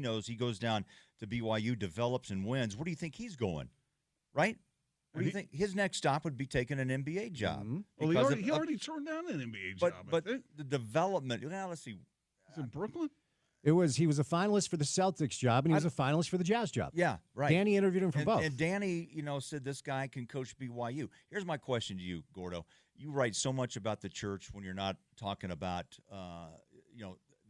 knows he goes down to BYU, develops and wins. Where do you think he's going? Right? What do you think? His next stop would be taking an NBA job. Well, he already turned down an NBA job. But the development. Well, let's see. Is it Brooklyn? He was a finalist for the Celtics job, and he was a finalist for the Jazz job. Yeah, right. Danny interviewed him for both. And Danny, said this guy can coach BYU. Here's my question to you, Gordo. You write so much about the church when you're not talking about,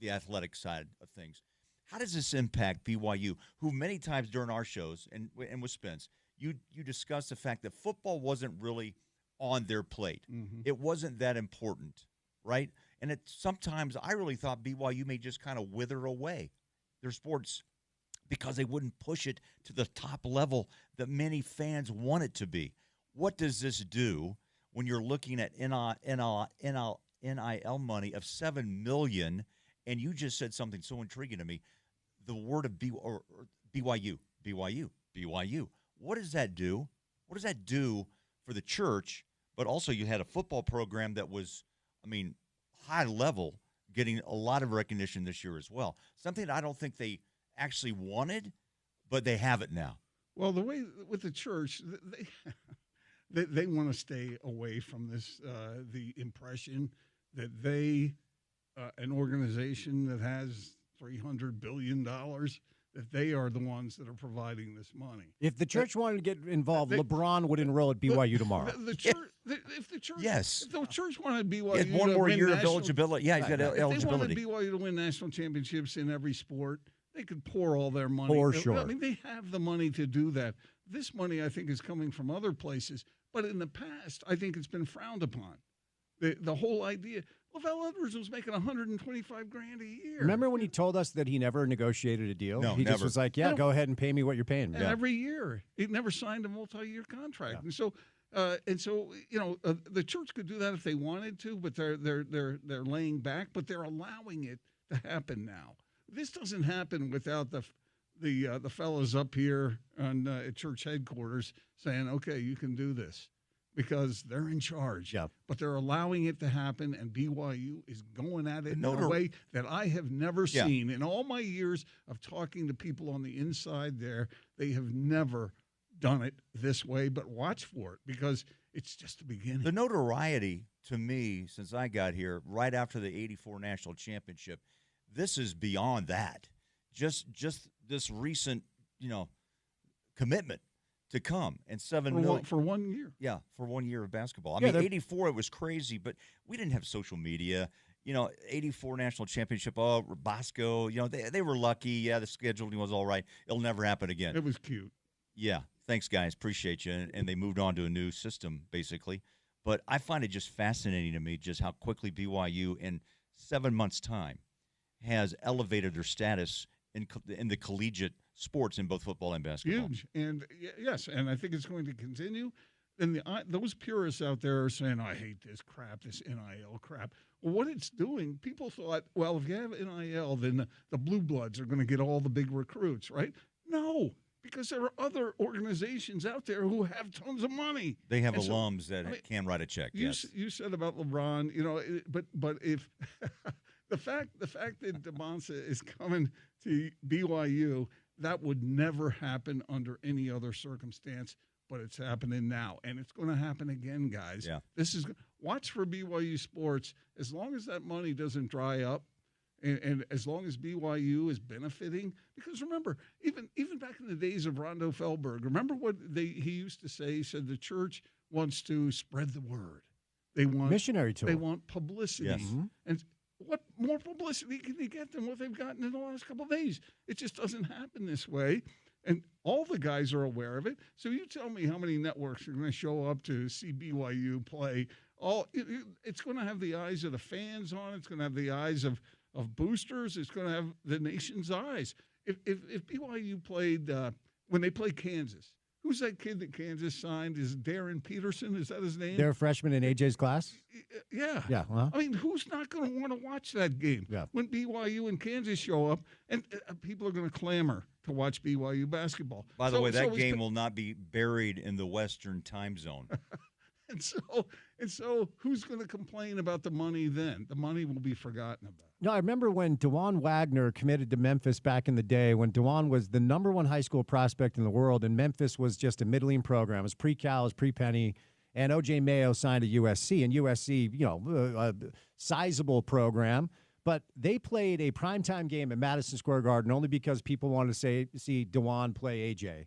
the athletic side of things. How does this impact BYU, who many times during our shows and with Spence, you discuss the fact that football wasn't really on their plate. Mm-hmm. It wasn't that important, right? And sometimes I really thought BYU may just kind of wither away their sports because they wouldn't push it to the top level that many fans want it to be. What does this do when you're looking at NIL money of $7 million? And you just said something so intriguing to me. The word of BYU. What does that do? What does that do for the church? But also you had a football program that was, high level, getting a lot of recognition this year as well. Something that I don't think they actually wanted, but they have it now. Well, the way with the church, they want to stay away from this, the impression that they, an organization that has $300 billion, that they are the ones that are providing this money. If the church wanted to get involved, LeBron would enroll at BYU tomorrow. The church, if the church wanted BYU, he had one more year of eligibility. Yeah, he's got eligibility. If they wanted BYU to win national championships in every sport, they could pour all their money. For sure. They have the money to do that. This money, I think, is coming from other places, but in the past, I think it's been frowned upon. The whole idea. Lavelle Edwards was making $125,000 a year. Remember when he told us that he never negotiated a deal? No, he never. just was like, "Yeah, go ahead and pay me what you're paying me." And every year, he never signed a multi-year contract. Yeah. And so, the church could do that if they wanted to, but they're laying back. But they're allowing it to happen now. This doesn't happen without the fellows up here at church headquarters saying, "Okay, you can do this." Because they're in charge. Yeah. But they're allowing it to happen, and BYU is going at it in a way that I have never seen. In all my years of talking to people on the inside there, they have never done it this way, but watch for it because it's just the beginning. The notoriety to me since I got here, right after the 84 national championship, this is beyond that. Just this recent, commitment to come and $7 million for 1 year. Yeah, for 1 year of basketball. 84 it was crazy, but we didn't have social media. 84 national championship. Oh, Bosco. They were lucky. Yeah, the scheduling was all right. It'll never happen again. It was cute. Yeah, thanks guys, appreciate you. And they moved on to a new system basically. But I find it just fascinating to me just how quickly BYU in 7 months' time has elevated their status in the collegiate sports in both football and basketball. Huge. And yes, and I think it's going to continue. And those purists out there are saying, I hate this crap, this NIL crap. Well, what it's doing, people thought, well, if you have NIL, then the Blue Bloods are going to get all the big recruits, right? No, because there are other organizations out there who have tons of money. They have alums that can write a check, yes. You said about LeBron, but if the fact that DeMonsa is coming to BYU, that would never happen under any other circumstance, but it's happening now, and it's going to happen again, guys. Yeah. Watch for BYU sports. As long as that money doesn't dry up, and as long as BYU is benefiting, because remember, even back in the days of Rondo Feldberg, remember what he used to say? He said the church wants to spread the word. They want missionary tour. They want publicity. Yes. And what more publicity can they get than what they've gotten in the last couple of days? It just doesn't happen this way. And all the guys are aware of it. So you tell me how many networks are going to show up to see BYU play. It's going to have the eyes of the fans on it. It's going to have the eyes of boosters. It's going to have the nation's eyes. If BYU played when they played Kansas, who's that kid that Kansas signed? Is Darren Peterson? Is that his name? They're a freshman in AJ's class? Yeah. Yeah. Well. I mean, who's not going to want to watch that game when BYU and Kansas show up and people are going to clamor to watch BYU basketball? By the way, that game will not be buried in the Western time zone. And so who's going to complain about the money then? The money will be forgotten about. No, I remember when DeJuan Wagner committed to Memphis back in the day when DeJuan was the #1 high school prospect in the world, and Memphis was just a middling program. It was pre-Cal, it was pre-Penny, and O.J. Mayo signed to USC, and USC, a sizable program, but they played a primetime game at Madison Square Garden only because people wanted to see DeJuan play A.J.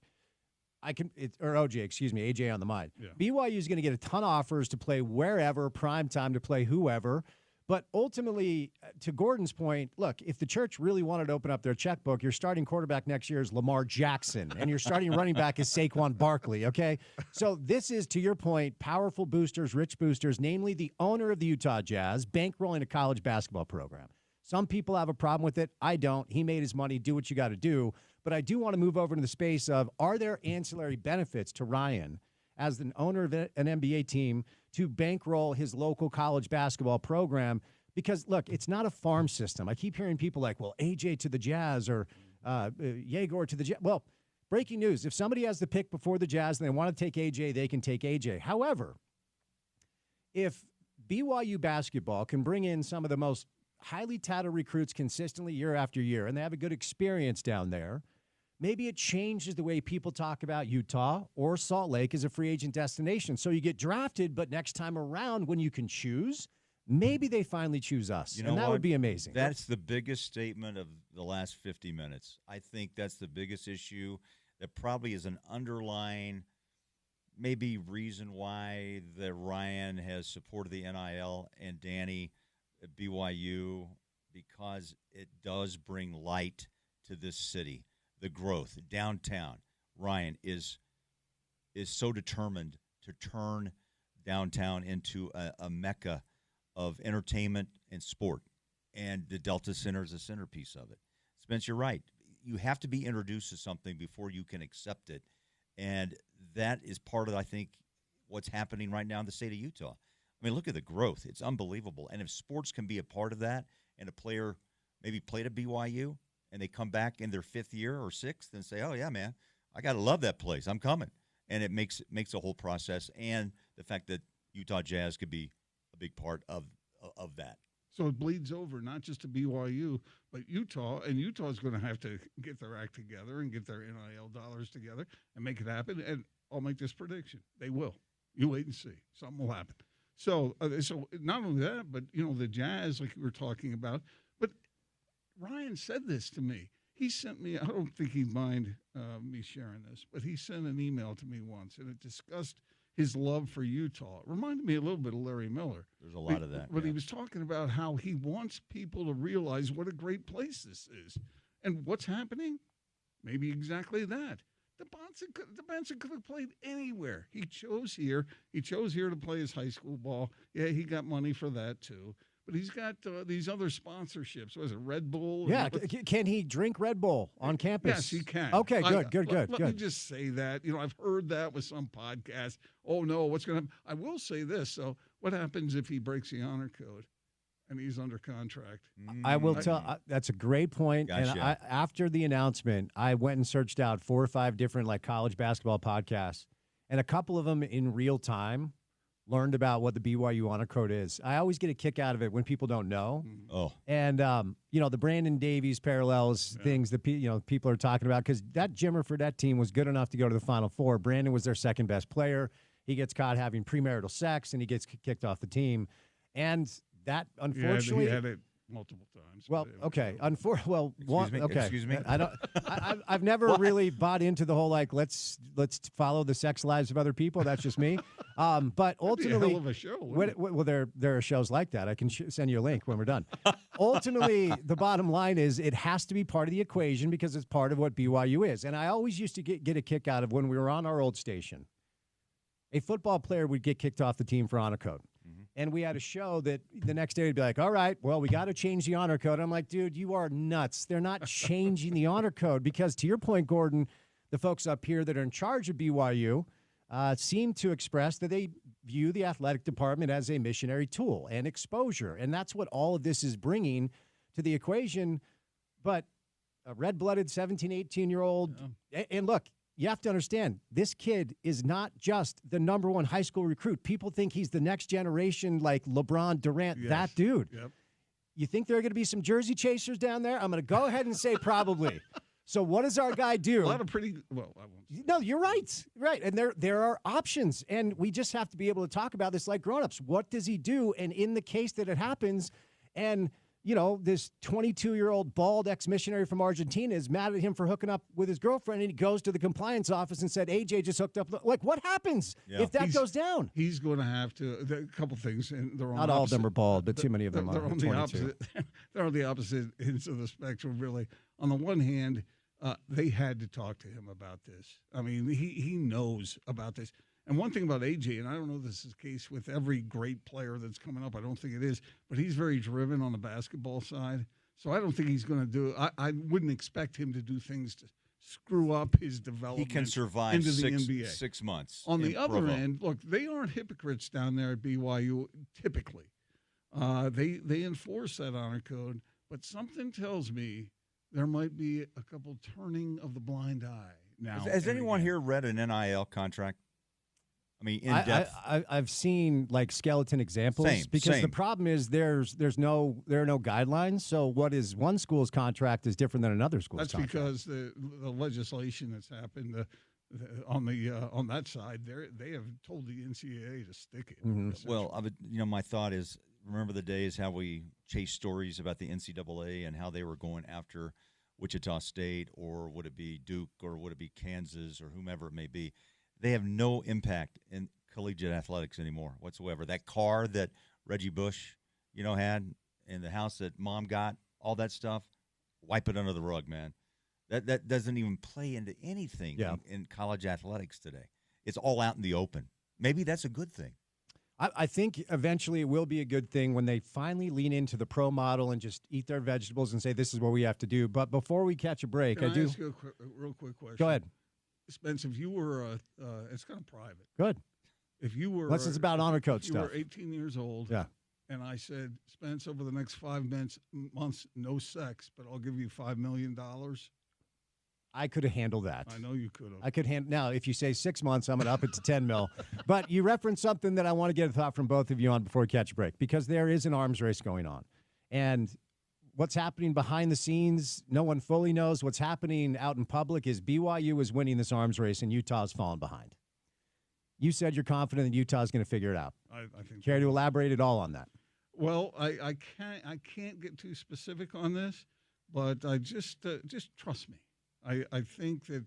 AJ on the mind. Yeah. BYU is going to get a ton of offers to play wherever, primetime to play whoever. But ultimately, to Gordon's point, look, if the Church really wanted to open up their checkbook, your starting quarterback next year is Lamar Jackson, and your starting running back is Saquon Barkley, okay? So this is, to your point, powerful boosters, rich boosters, namely the owner of the Utah Jazz, bankrolling a college basketball program. Some people have a problem with it. I don't. He made his money. Do what you got to do. But I do want to move over to the space of, are there ancillary benefits to Ryan as an owner of an NBA team to bankroll his local college basketball program? Because, look, it's not a farm system. I keep hearing people like, well, AJ to the Jazz or Yegor to the Jazz. Well, breaking news. If somebody has the pick before the Jazz and they want to take AJ, they can take AJ. However, if BYU basketball can bring in some of the most highly touted recruits consistently year after year, and they have a good experience down there, maybe it changes the way people talk about Utah or Salt Lake as a free agent destination. So you get drafted, but next time around when you can choose, maybe they finally choose us. And that would be amazing. That's the biggest statement of the last 50 minutes. I think that's the biggest issue that probably is an underlying maybe reason why that Ryan has supported the NIL and Danny at BYU, because it does bring light to this city. The growth downtown. Ryan is so determined to turn downtown into a mecca of entertainment and sport, and the Delta Center is a centerpiece of it. Spence, you're right. You have to be introduced to something before you can accept it, and that is part of, I think, what's happening right now in the state of Utah. I mean, look at the growth. It's unbelievable. And if sports can be a part of that, and a player maybe played at BYU and they come back in their 5th year or 6th and say, oh, yeah, man, I got to love that place. I'm coming. And it makes the whole process, and the fact that Utah Jazz could be a big part of that. So it bleeds over not just to BYU, but Utah, and Utah is going to have to get their act together and get their NIL dollars together and make it happen. And I'll make this prediction. They will. You wait and see. Something will happen. So not only that, but, the Jazz, like you were talking about, but Ryan said this to me. He sent me, I don't think he'd mind me sharing this, but he sent an email to me once, and it discussed his love for Utah. It reminded me a little bit of Larry Miller. There's a lot of that. But he was talking about how he wants people to realize what a great place this is. And what's happening? Maybe exactly that. The Benson could have played anywhere. He chose here. He chose here to play his high school ball. Yeah, he got money for that too. But he's got these other sponsorships. Was it Red Bull? Yeah. Can he drink Red Bull on campus? Yes, he can. Okay, good. Let me just say that. I've heard that with some podcasts. Oh, no, what's going to happen? I will say this. So what happens if he breaks the honor code and he's under contract? I will tell. That's a great point. Gotcha. And after the announcement, I went and searched out 4 or 5 different college basketball podcasts, and a couple of them in real time learned about what the BYU honor code is. I always get a kick out of it when people don't know. Oh. And, the Brandon Davies parallels, things that people are talking about, because that Jimmer for that team was good enough to go to the Final Four. Brandon was their second best player. He gets caught having premarital sex, and he gets kicked off the team. And that, unfortunately, he had it multiple times. Well, okay. Excuse me. I don't. I've never really bought into the whole let's follow the sex lives of other people. That's just me. But ultimately, that'd be a hell of a show. Well, there are shows like that. I can send you a link when we're done. Ultimately, the bottom line is it has to be part of the equation because it's part of what BYU is. And I always used to get a kick out of when we were on our old station. A football player would get kicked off the team for honor code. And we had a show that the next day would be like, all right, well, we got to change the honor code. I'm like, dude, you are nuts. They're not changing the honor code because, to your point, Gordon, the folks up here that are in charge of BYU seem to express that they view the athletic department as a missionary tool and exposure. And that's what all of this is bringing to the equation. But a red-blooded 17, 18-year-old, and look, you have to understand, this kid is not just the number one high school recruit. People think he's the next generation, like LeBron, Durant, that dude. Yep. You think there are going to be some jersey chasers down there? I'm going to go ahead and say probably. So what does our guy do? A lot of pretty well. I won't. No, you're right. Right. And there are options. And we just have to be able to talk about this like grown-ups. What does he do? And in the case that it happens, and this 22-year-old bald ex-missionary from Argentina is mad at him for hooking up with his girlfriend, and he goes to the compliance office and said, AJ just hooked up. Like, what happens if that goes down? He's going to have to. A couple things. And they're not all of them are bald, but too many of them are. They're on the opposite. They're on the opposite ends of the spectrum, really. On the one hand, they had to talk to him about this. I mean, he knows about this. And one thing about AJ, and I don't know if this is the case with every great player that's coming up, I don't think it is, but he's very driven on the basketball side. So I don't think he's going to do – I wouldn't expect him to do things to screw up his development. He can survive into the NBA. 6 months. On the other Provo. end, look, they aren't hypocrites down there at BYU typically. They enforce that honor code, but something tells me there might be a couple turning of the blind eye now. Has anyone here read an NIL contract? I mean, in depth. I've seen like skeleton examples because the problem is there are no guidelines. So what is one school's contract is different than another school's contract. That's because the legislation that's happened on that side, they have told the NCAA to stick it. Mm-hmm. Well, my thought is, remember the days how we chased stories about the NCAA and how they were going after Wichita State, or would it be Duke, or would it be Kansas, or whomever it may be? They have no impact in collegiate athletics anymore whatsoever. That car that Reggie Bush, had, and the house that Mom got, all that stuff, wipe it under the rug, man. That doesn't even play into anything in college athletics today. It's all out in the open. Maybe that's a good thing. I think eventually it will be a good thing when they finally lean into the pro model and just eat their vegetables and say this is what we have to do. But before we catch a break, Can I ask you a real quick question? Go ahead. Spence, if you were it's kind of private. Good. If you were, unless it's about honor code stuff. You were 18 years old. Yeah. And I said, Spence, over the next 5 months, no sex, but I'll give you $5 million. I could have handled that. I know you could have. I could handle. Now, if you say 6 months, I'm going to up it to 10 mil. But you referenced something that I want to get a thought from both of you on before we catch a break, because there is an arms race going on. And what's happening behind the scenes, no one fully knows. What's happening out in public is BYU is winning this arms race and Utah's fallen behind. You said you're confident that Utah's going to figure it out. I think. Care to elaborate at all on that? Well, I can't get too specific on this, but I just trust me. I think that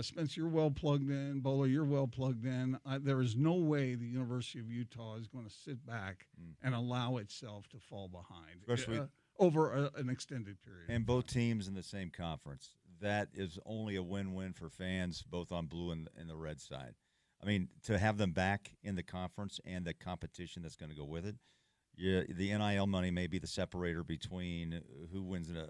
Spence, you're well plugged in. Bolo, you're well plugged in. There is no way the University of Utah is going to sit back and allow itself to fall behind, especially over an extended period. And both teams in the same conference. That is only a win-win for fans, both on blue and the red side. I mean, to have them back in the conference and the competition that's going to go with it, the NIL money may be the separator between who wins a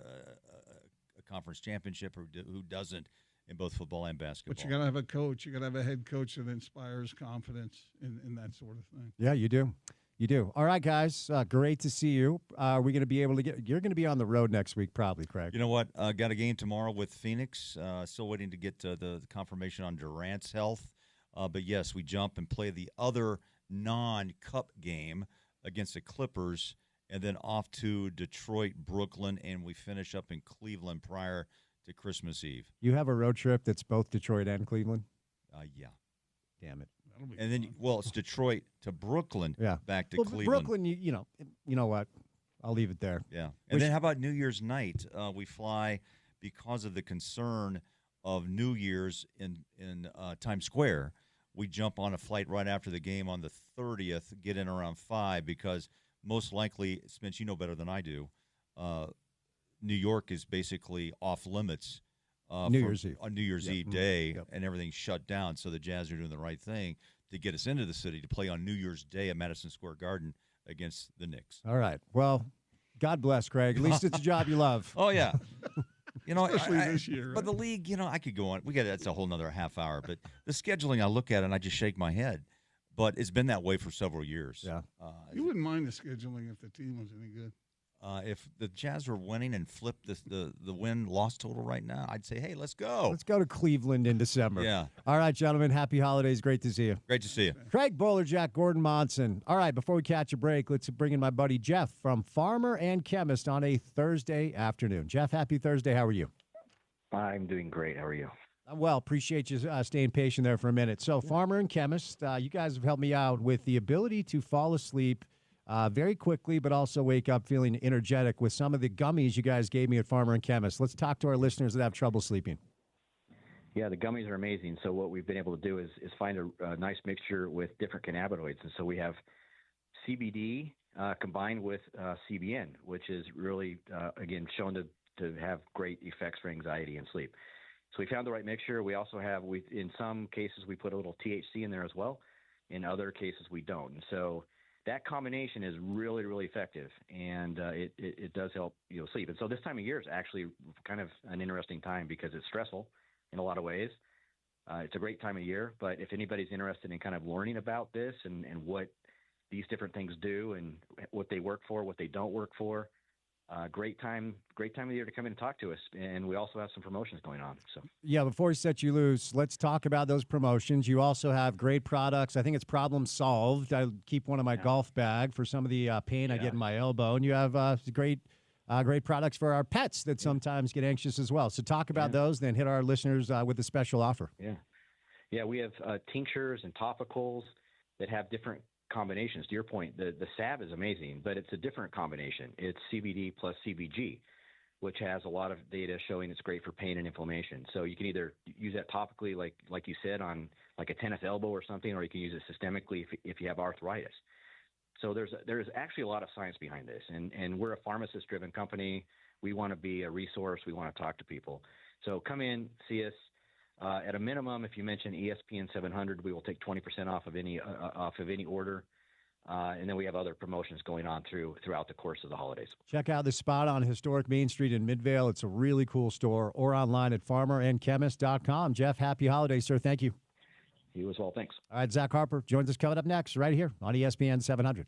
conference championship or who doesn't in both football and basketball. But you got to have a coach. You got to have a head coach that inspires confidence in that sort of thing. Yeah, you do. You do. All right, guys. Great to see you. We're going to be able to you're going to be on the road next week, probably, Craig. You know what? Got a game tomorrow with Phoenix. Still waiting to get the confirmation on Durant's health. But, yes, we jump and play the other non-cup game against the Clippers, and then off to Detroit, Brooklyn, and we finish up in Cleveland prior to Christmas Eve. You have a road trip that's both Detroit and Cleveland? Yeah. Damn it. And then, it's Detroit to Brooklyn, back to Cleveland. Brooklyn, you know what? I'll leave it there. Yeah. And then how about New Year's night? We fly because of the concern of New Year's in Times Square. We jump on a flight right after the game on the 30th, get in around 5 because most likely, Spence, you know better than I do, New York is basically off limits New Year's Eve. On New Year's Eve day, and everything's shut down. So the Jazz are doing the right thing to get us into the city to play on New Year's Day at Madison Square Garden against the Knicks. All right. Well, God bless, Craig. At least it's a job you love. Oh, yeah. Especially this year. But the league, I could go on. That's a whole nother half hour. But the scheduling, I look at it and I just shake my head. But it's been that way for several years. Yeah. You wouldn't mind the scheduling if the team was any good. If the Jazz were winning and flipped the win-loss total right now, I'd say, hey, let's go. Let's go to Cleveland in December. Yeah. All right, gentlemen. Happy holidays. Great to see you. Great to see you. Craig Bolerjack, Gordon Monson. All right, before we catch a break, let's bring in my buddy Jeff from Farmer and Chemist on a Thursday afternoon. Jeff, happy Thursday. How are you? I'm doing great. How are you? I'm well. Appreciate you staying patient there for a minute. So, Farmer and Chemist, you guys have helped me out with the ability to fall asleep very quickly, but also wake up feeling energetic with some of the gummies you guys gave me at Farmer and Chemist. Let's talk to our listeners that have trouble sleeping. Yeah, the gummies are amazing. So what we've been able to do is find a nice mixture with different cannabinoids. And so we have CBD combined with CBN, which is really, again, shown to have great effects for anxiety and sleep. So we found the right mixture. We also have, in some cases, we put a little THC in there as well. In other cases, we don't. And so that combination is really, really effective, and it does help sleep. And so this time of year is actually kind of an interesting time because it's stressful in a lot of ways. It's a great time of year, but if anybody's interested in kind of learning about this and what these different things do and what they work for, what they don't work for, great time of the year to come in and talk to us. And we also have some promotions going on. So yeah, before we set you loose, let's talk about those promotions. You also have great products. I think it's Problem Solved. I keep one in my golf bag for some of the pain I get in my elbow. And you have great products for our pets that sometimes get anxious as well. So talk about those, then hit our listeners with a special offer. Yeah, we have tinctures and topicals that have different combinations. To your point, the salve is amazing, but it's a different combination. It's CBD plus CBG, which has a lot of data showing it's great for pain and inflammation. So you can either use that topically, like you said, on like a tennis elbow or something, or you can use it systemically if you have arthritis. So there's actually a lot of science behind this, and we're a pharmacist-driven company. We want to be a resource. We want to talk to people. So come in, see us. At a minimum, if you mention ESPN 700, we will take 20% off of any order, and then we have other promotions going on throughout the course of the holidays. Check out the spot on historic Main Street in Midvale. It's a really cool store, or online at farmerandchemist.com. Jeff, happy holidays, sir. Thank you. You as well. Thanks. All right, Zach Harper joins us coming up next right here on ESPN 700.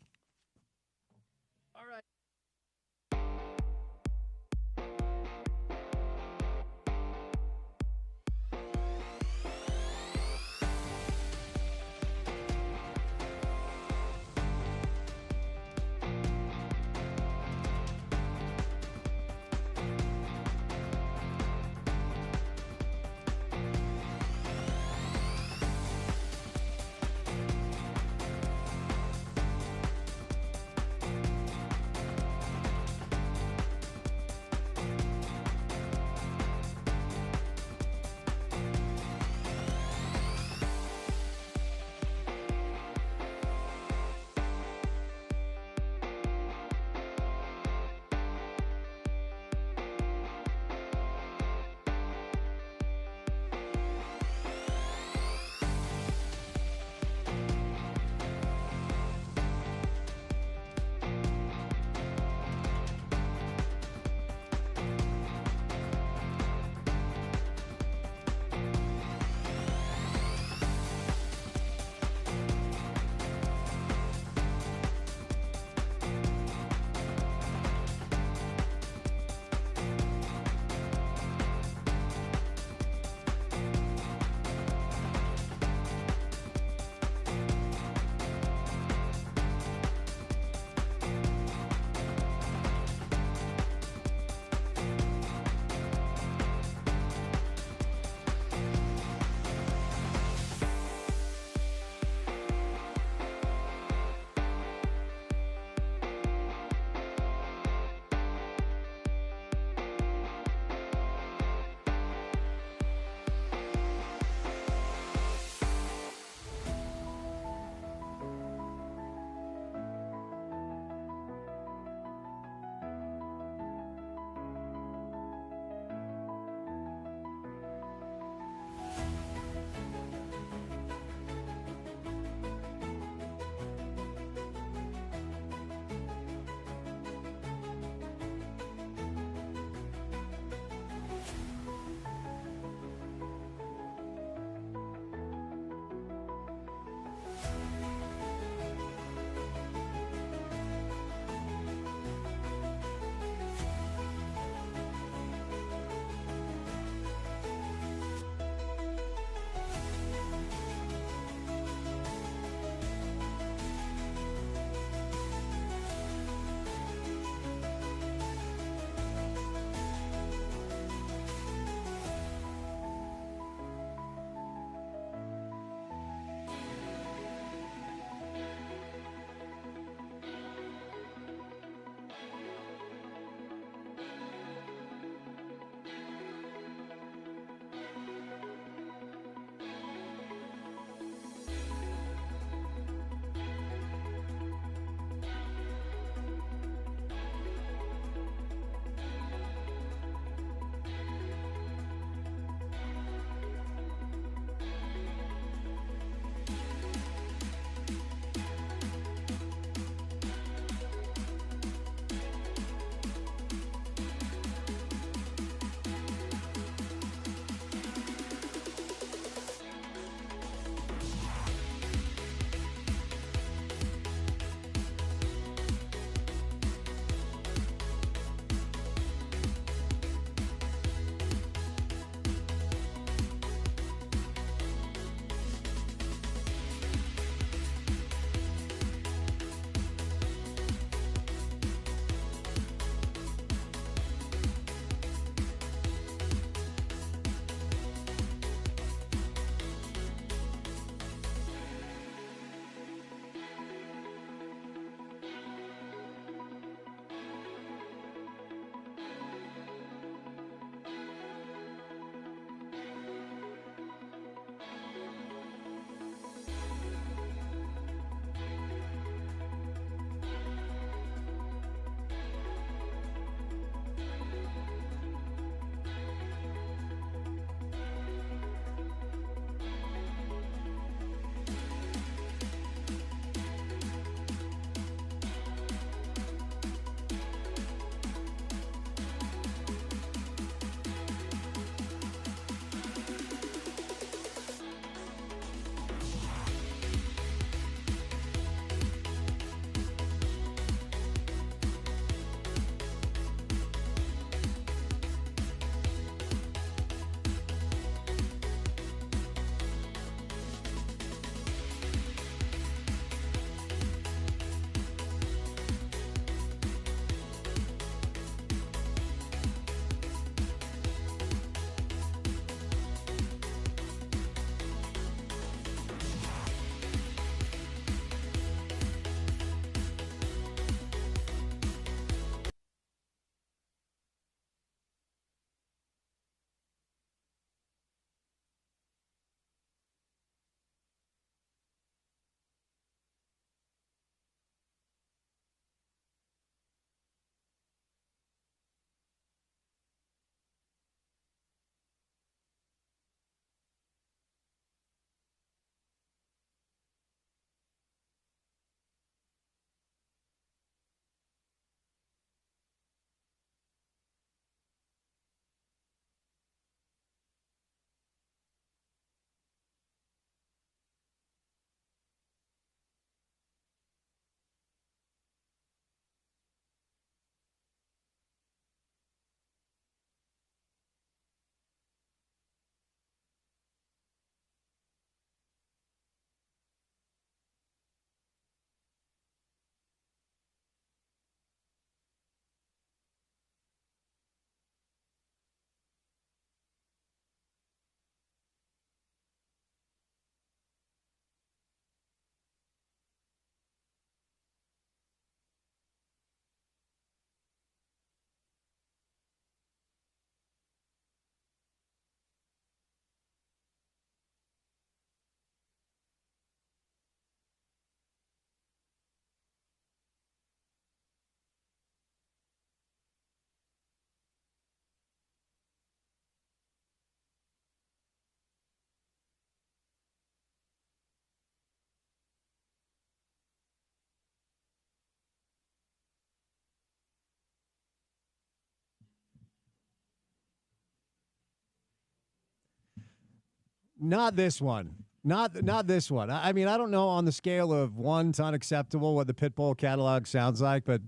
Not this one. Not this one. I mean, I don't know on the scale of 1 to unacceptable what the Pitbull catalog sounds like, but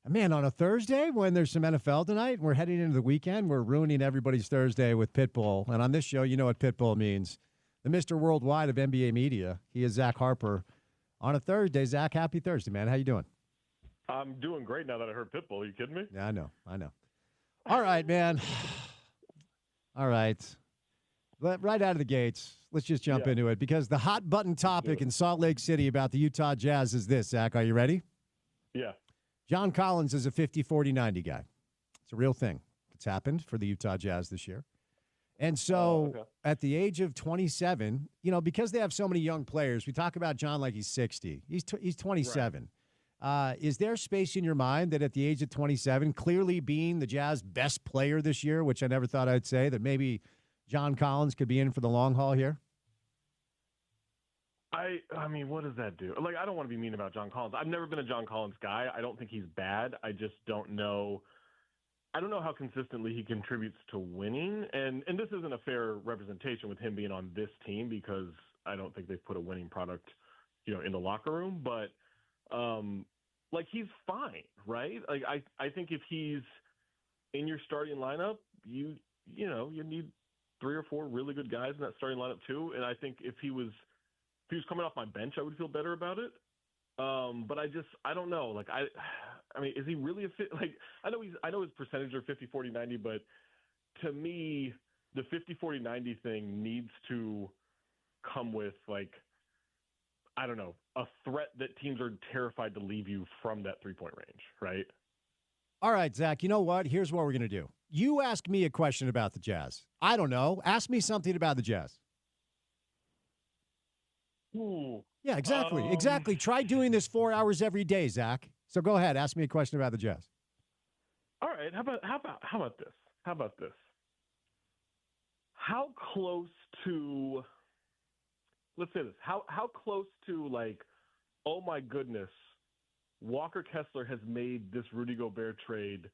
man, on a Thursday when there's some NFL tonight and we're heading into the weekend, we're ruining everybody's Thursday with Pitbull. And on this show, you know what Pitbull means. The Mr. Worldwide of NBA media. He is Zach Harper. On a Thursday, Zach, happy Thursday, man. How you doing? I'm doing great now that I heard Pitbull. Are you kidding me? Yeah, I know. All right, man. All right. But right out of the gates, let's just jump into it because the hot button topic in Salt Lake City about the Utah Jazz is this, Zach. Are you ready? Yeah. John Collins is a 50-40-90 guy. It's a real thing. It's happened for the Utah Jazz this year. And so at the age of 27, you know, because they have so many young players, we talk about John like he's 60. He's 27. Right. Is there space in your mind that at the age of 27, clearly being the Jazz best player this year, which I never thought I'd say, that maybe John Collins could be in for the long haul here? I mean, what does that do? Like, I don't want to be mean about John Collins. I've never been a John Collins guy. I don't think he's bad. I just don't know. I don't know how consistently he contributes to winning. And this isn't a fair representation with him being on this team because I don't think they've put a winning product, you know, in the locker room. But, like, he's fine, right? Like, I think if he's in your starting lineup, you need 3 or 4 really good guys in that starting lineup too. And I think if he was coming off my bench, I would feel better about it. But I don't know. Like, I mean, is he really a fit? Like, I know his percentage are 50, 40, 90, but to me, the 50, 40, 90 thing needs to come with, like, I don't know, a threat that teams are terrified to leave you from that 3-point range, right? All right, Zach, you know what? Here's what we're going to do. You ask me a question about the Jazz. I don't know. Ask me something about the Jazz. Ooh. Yeah, exactly. Exactly. Try doing this 4 hours every day, Zach. So go ahead. Ask me a question about the Jazz. All right. How about this? How about this? How close to, let's say this, how close to, like, oh my goodness, Walker Kessler has made this Rudy Gobert trade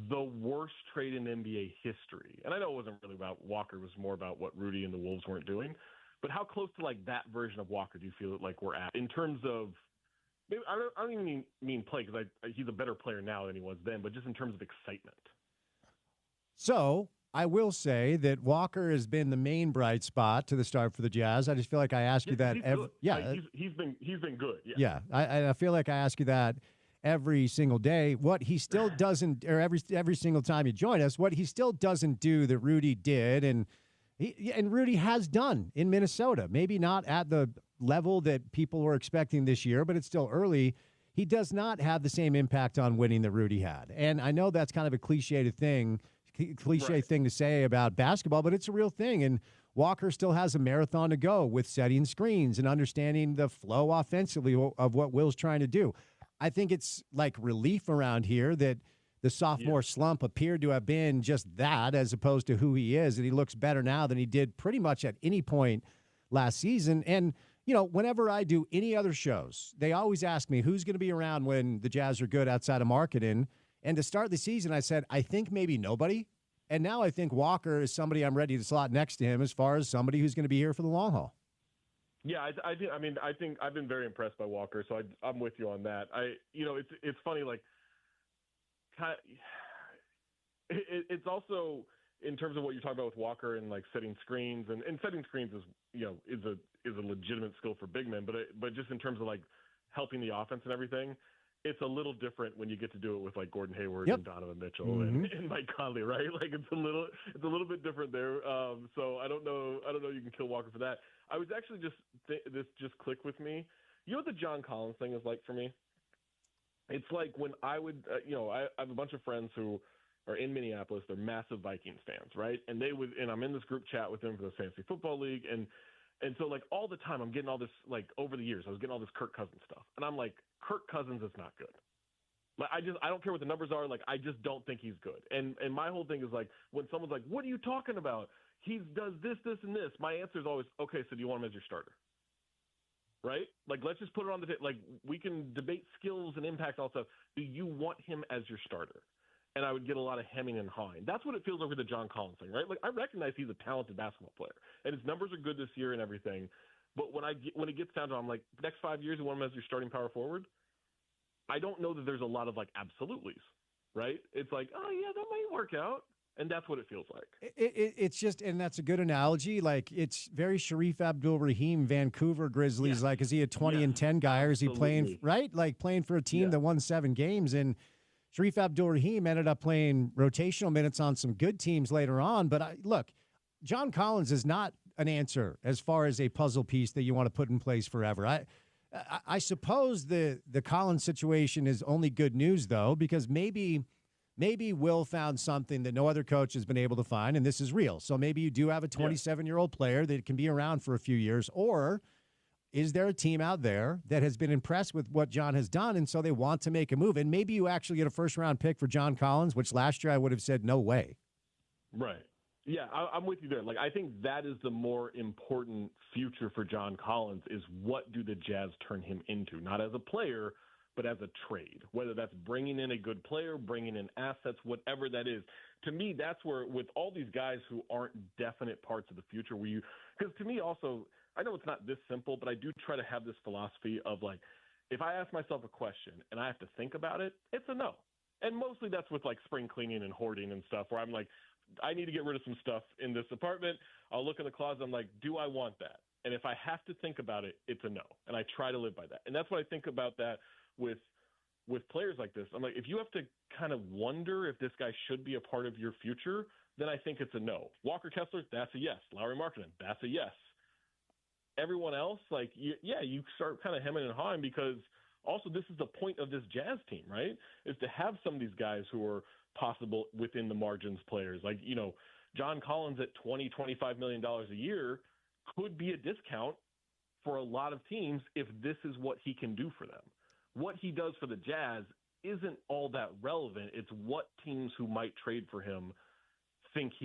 the worst trade in NBA history. And I know it wasn't really about Walker. It was more about what Rudy and the Wolves weren't doing. But how close to, like, that version of Walker do you feel like we're at in terms of maybe, I don't even mean play because he's a better player now than he was then, but just in terms of excitement. So I will say that Walker has been the main bright spot to the start for the Jazz. I just feel like I ask you that every he's been good. Yeah. I feel like I ask you that every single day. What he still doesn't, or every single time you join us, what he still doesn't do that Rudy did, and Rudy has done in Minnesota. Maybe not at the level that people were expecting this year, but it's still early. He does not have the same impact on winning that Rudy had. And I know that's kind of a cliche thing to say about basketball, but it's a real thing. And Walker still has a marathon to go with setting screens and understanding the flow offensively of what Will's trying to do. I think it's like relief around here that the sophomore slump appeared to have been just that as opposed to who he is. And he looks better now than he did pretty much at any point last season. And, you know, whenever I do any other shows, they always ask me who's going to be around when the Jazz are good outside of marketing. And to start the season, I said, I think maybe nobody. And now I think Walker is somebody I'm ready to slot next to him as far as somebody who's going to be here for the long haul. Yeah, I think I've been very impressed by Walker, so I'm with you on that. It's funny, like, it's also in terms of what you're talking about with Walker and, like, setting screens and setting screens is a legitimate skill for big men, but just in terms of, like, helping the offense and everything, it's a little different when you get to do it with, like, Gordon Hayward and Donovan Mitchell and Mike Conley, right? Like, it's a little bit different there. So I don't know you can kill Walker for that. I was actually this just clicked with me. You know what the John Collins thing is like for me? It's like when I would, I have a bunch of friends who are in Minneapolis. They're massive Vikings fans, right? And I'm in this group chat with them for the Fantasy Football League, and so, like, all the time I'm getting all this, like, over the years I was getting all this Kirk Cousins stuff, and I'm like, Kirk Cousins is not good. Like, I don't care what the numbers are. Like, I just don't think he's good. And my whole thing is, like, when someone's like, what are you talking about? He does this, and this. My answer is always, okay, so do you want him as your starter? Right? Like, let's just put it on the table. Like, we can debate skills and impact, all stuff. Do you want him as your starter? and I would get a lot of hemming and hawing. That's what it feels like with the John Collins thing, right? Like, I recognize he's a talented basketball player, and his numbers are good this year and everything. But when it gets down to it, I'm like, next 5 years, you want him as your starting power forward? I don't know that there's a lot of, like, absolutely's, right? It's like, oh, yeah, that might work out. And that's what it feels like. It's just, and that's a good analogy. Like, it's very Sharif Abdul-Rahim, Vancouver Grizzlies. Yeah. Like, is he a 20 and 10 guy, or is he playing, right? Like, playing for a team that won 7 games. And Sharif Abdul-Rahim ended up playing rotational minutes on some good teams later on. But look, John Collins is not an answer as far as a puzzle piece that you want to put in place forever. I suppose the Collins situation is only good news, though, because maybe Will found something that no other coach has been able to find, and this is real. So maybe you do have a 27-year-old player that can be around for a few years, or is there a team out there that has been impressed with what John has done, and so they want to make a move? And maybe you actually get a first-round pick for John Collins, which last year I would have said no way. Right. Yeah, I'm with you there. Like, I think that is the more important future for John Collins, is what do the Jazz turn him into, not as a player, but as a trade, whether that's bringing in a good player, bringing in assets, whatever that is. To me, that's where, with all these guys who aren't definite parts of the future, because to me also, I know it's not this simple, but I do try to have this philosophy of, like, if I ask myself a question and I have to think about it, it's a no. And mostly that's with, like, spring cleaning and hoarding and stuff, where I'm like, I need to get rid of some stuff in this apartment. I'll look in the closet. I'm like, do I want that? And if I have to think about it, it's a no. And I try to live by that. And that's what I think about that with players like this. I'm like, if you have to kind of wonder if this guy should be a part of your future, then I think it's a no. Walker Kessler, that's a yes. Lauri Markkanen, that's a yes. Everyone else, like, you start kind of hemming and hawing, because also this is the point of this Jazz team, right? Is to have some of these guys who are possible within the margins players. Like, John Collins at $20, $25 million a year could be a discount for a lot of teams if this is what he can do for them. What he does for the Jazz isn't all that relevant. It's what teams who might trade for him thinks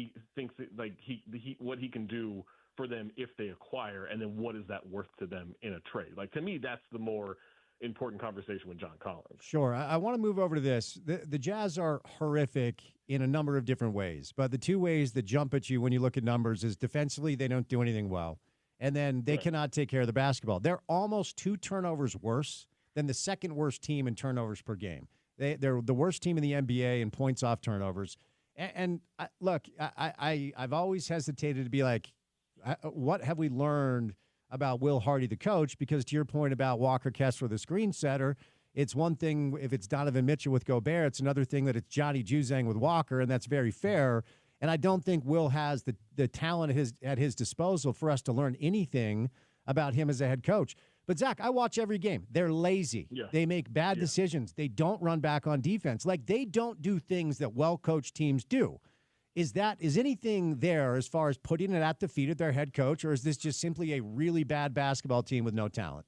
what he can do for them if they acquire, and then what is that worth to them in a trade. Like, to me, that's the more important conversation with John Collins. Sure. I want to move over to this. The Jazz are horrific in a number of different ways, but the two ways that jump at you when you look at numbers is defensively, they don't do anything well, and then they cannot take care of the basketball. They're almost 2 turnovers worse than the second worst team in turnovers per game. They're the worst team in the NBA in points off turnovers. And look, I've always hesitated to be like, what have we learned about Will Hardy, the coach? Because to your point about Walker Kessler, the screen setter, it's one thing if it's Donovan Mitchell with Gobert. It's another thing that it's Johnny Juzang with Walker, and that's very fair. And I don't think Will has the talent at his disposal for us to learn anything about him as a head coach. But, Zach, I watch every game. They're lazy. Yeah. They make bad decisions. They don't run back on defense. Like, they don't do things that well-coached teams do. Is anything there as far as putting it at the feet of their head coach, or is this just simply a really bad basketball team with no talent?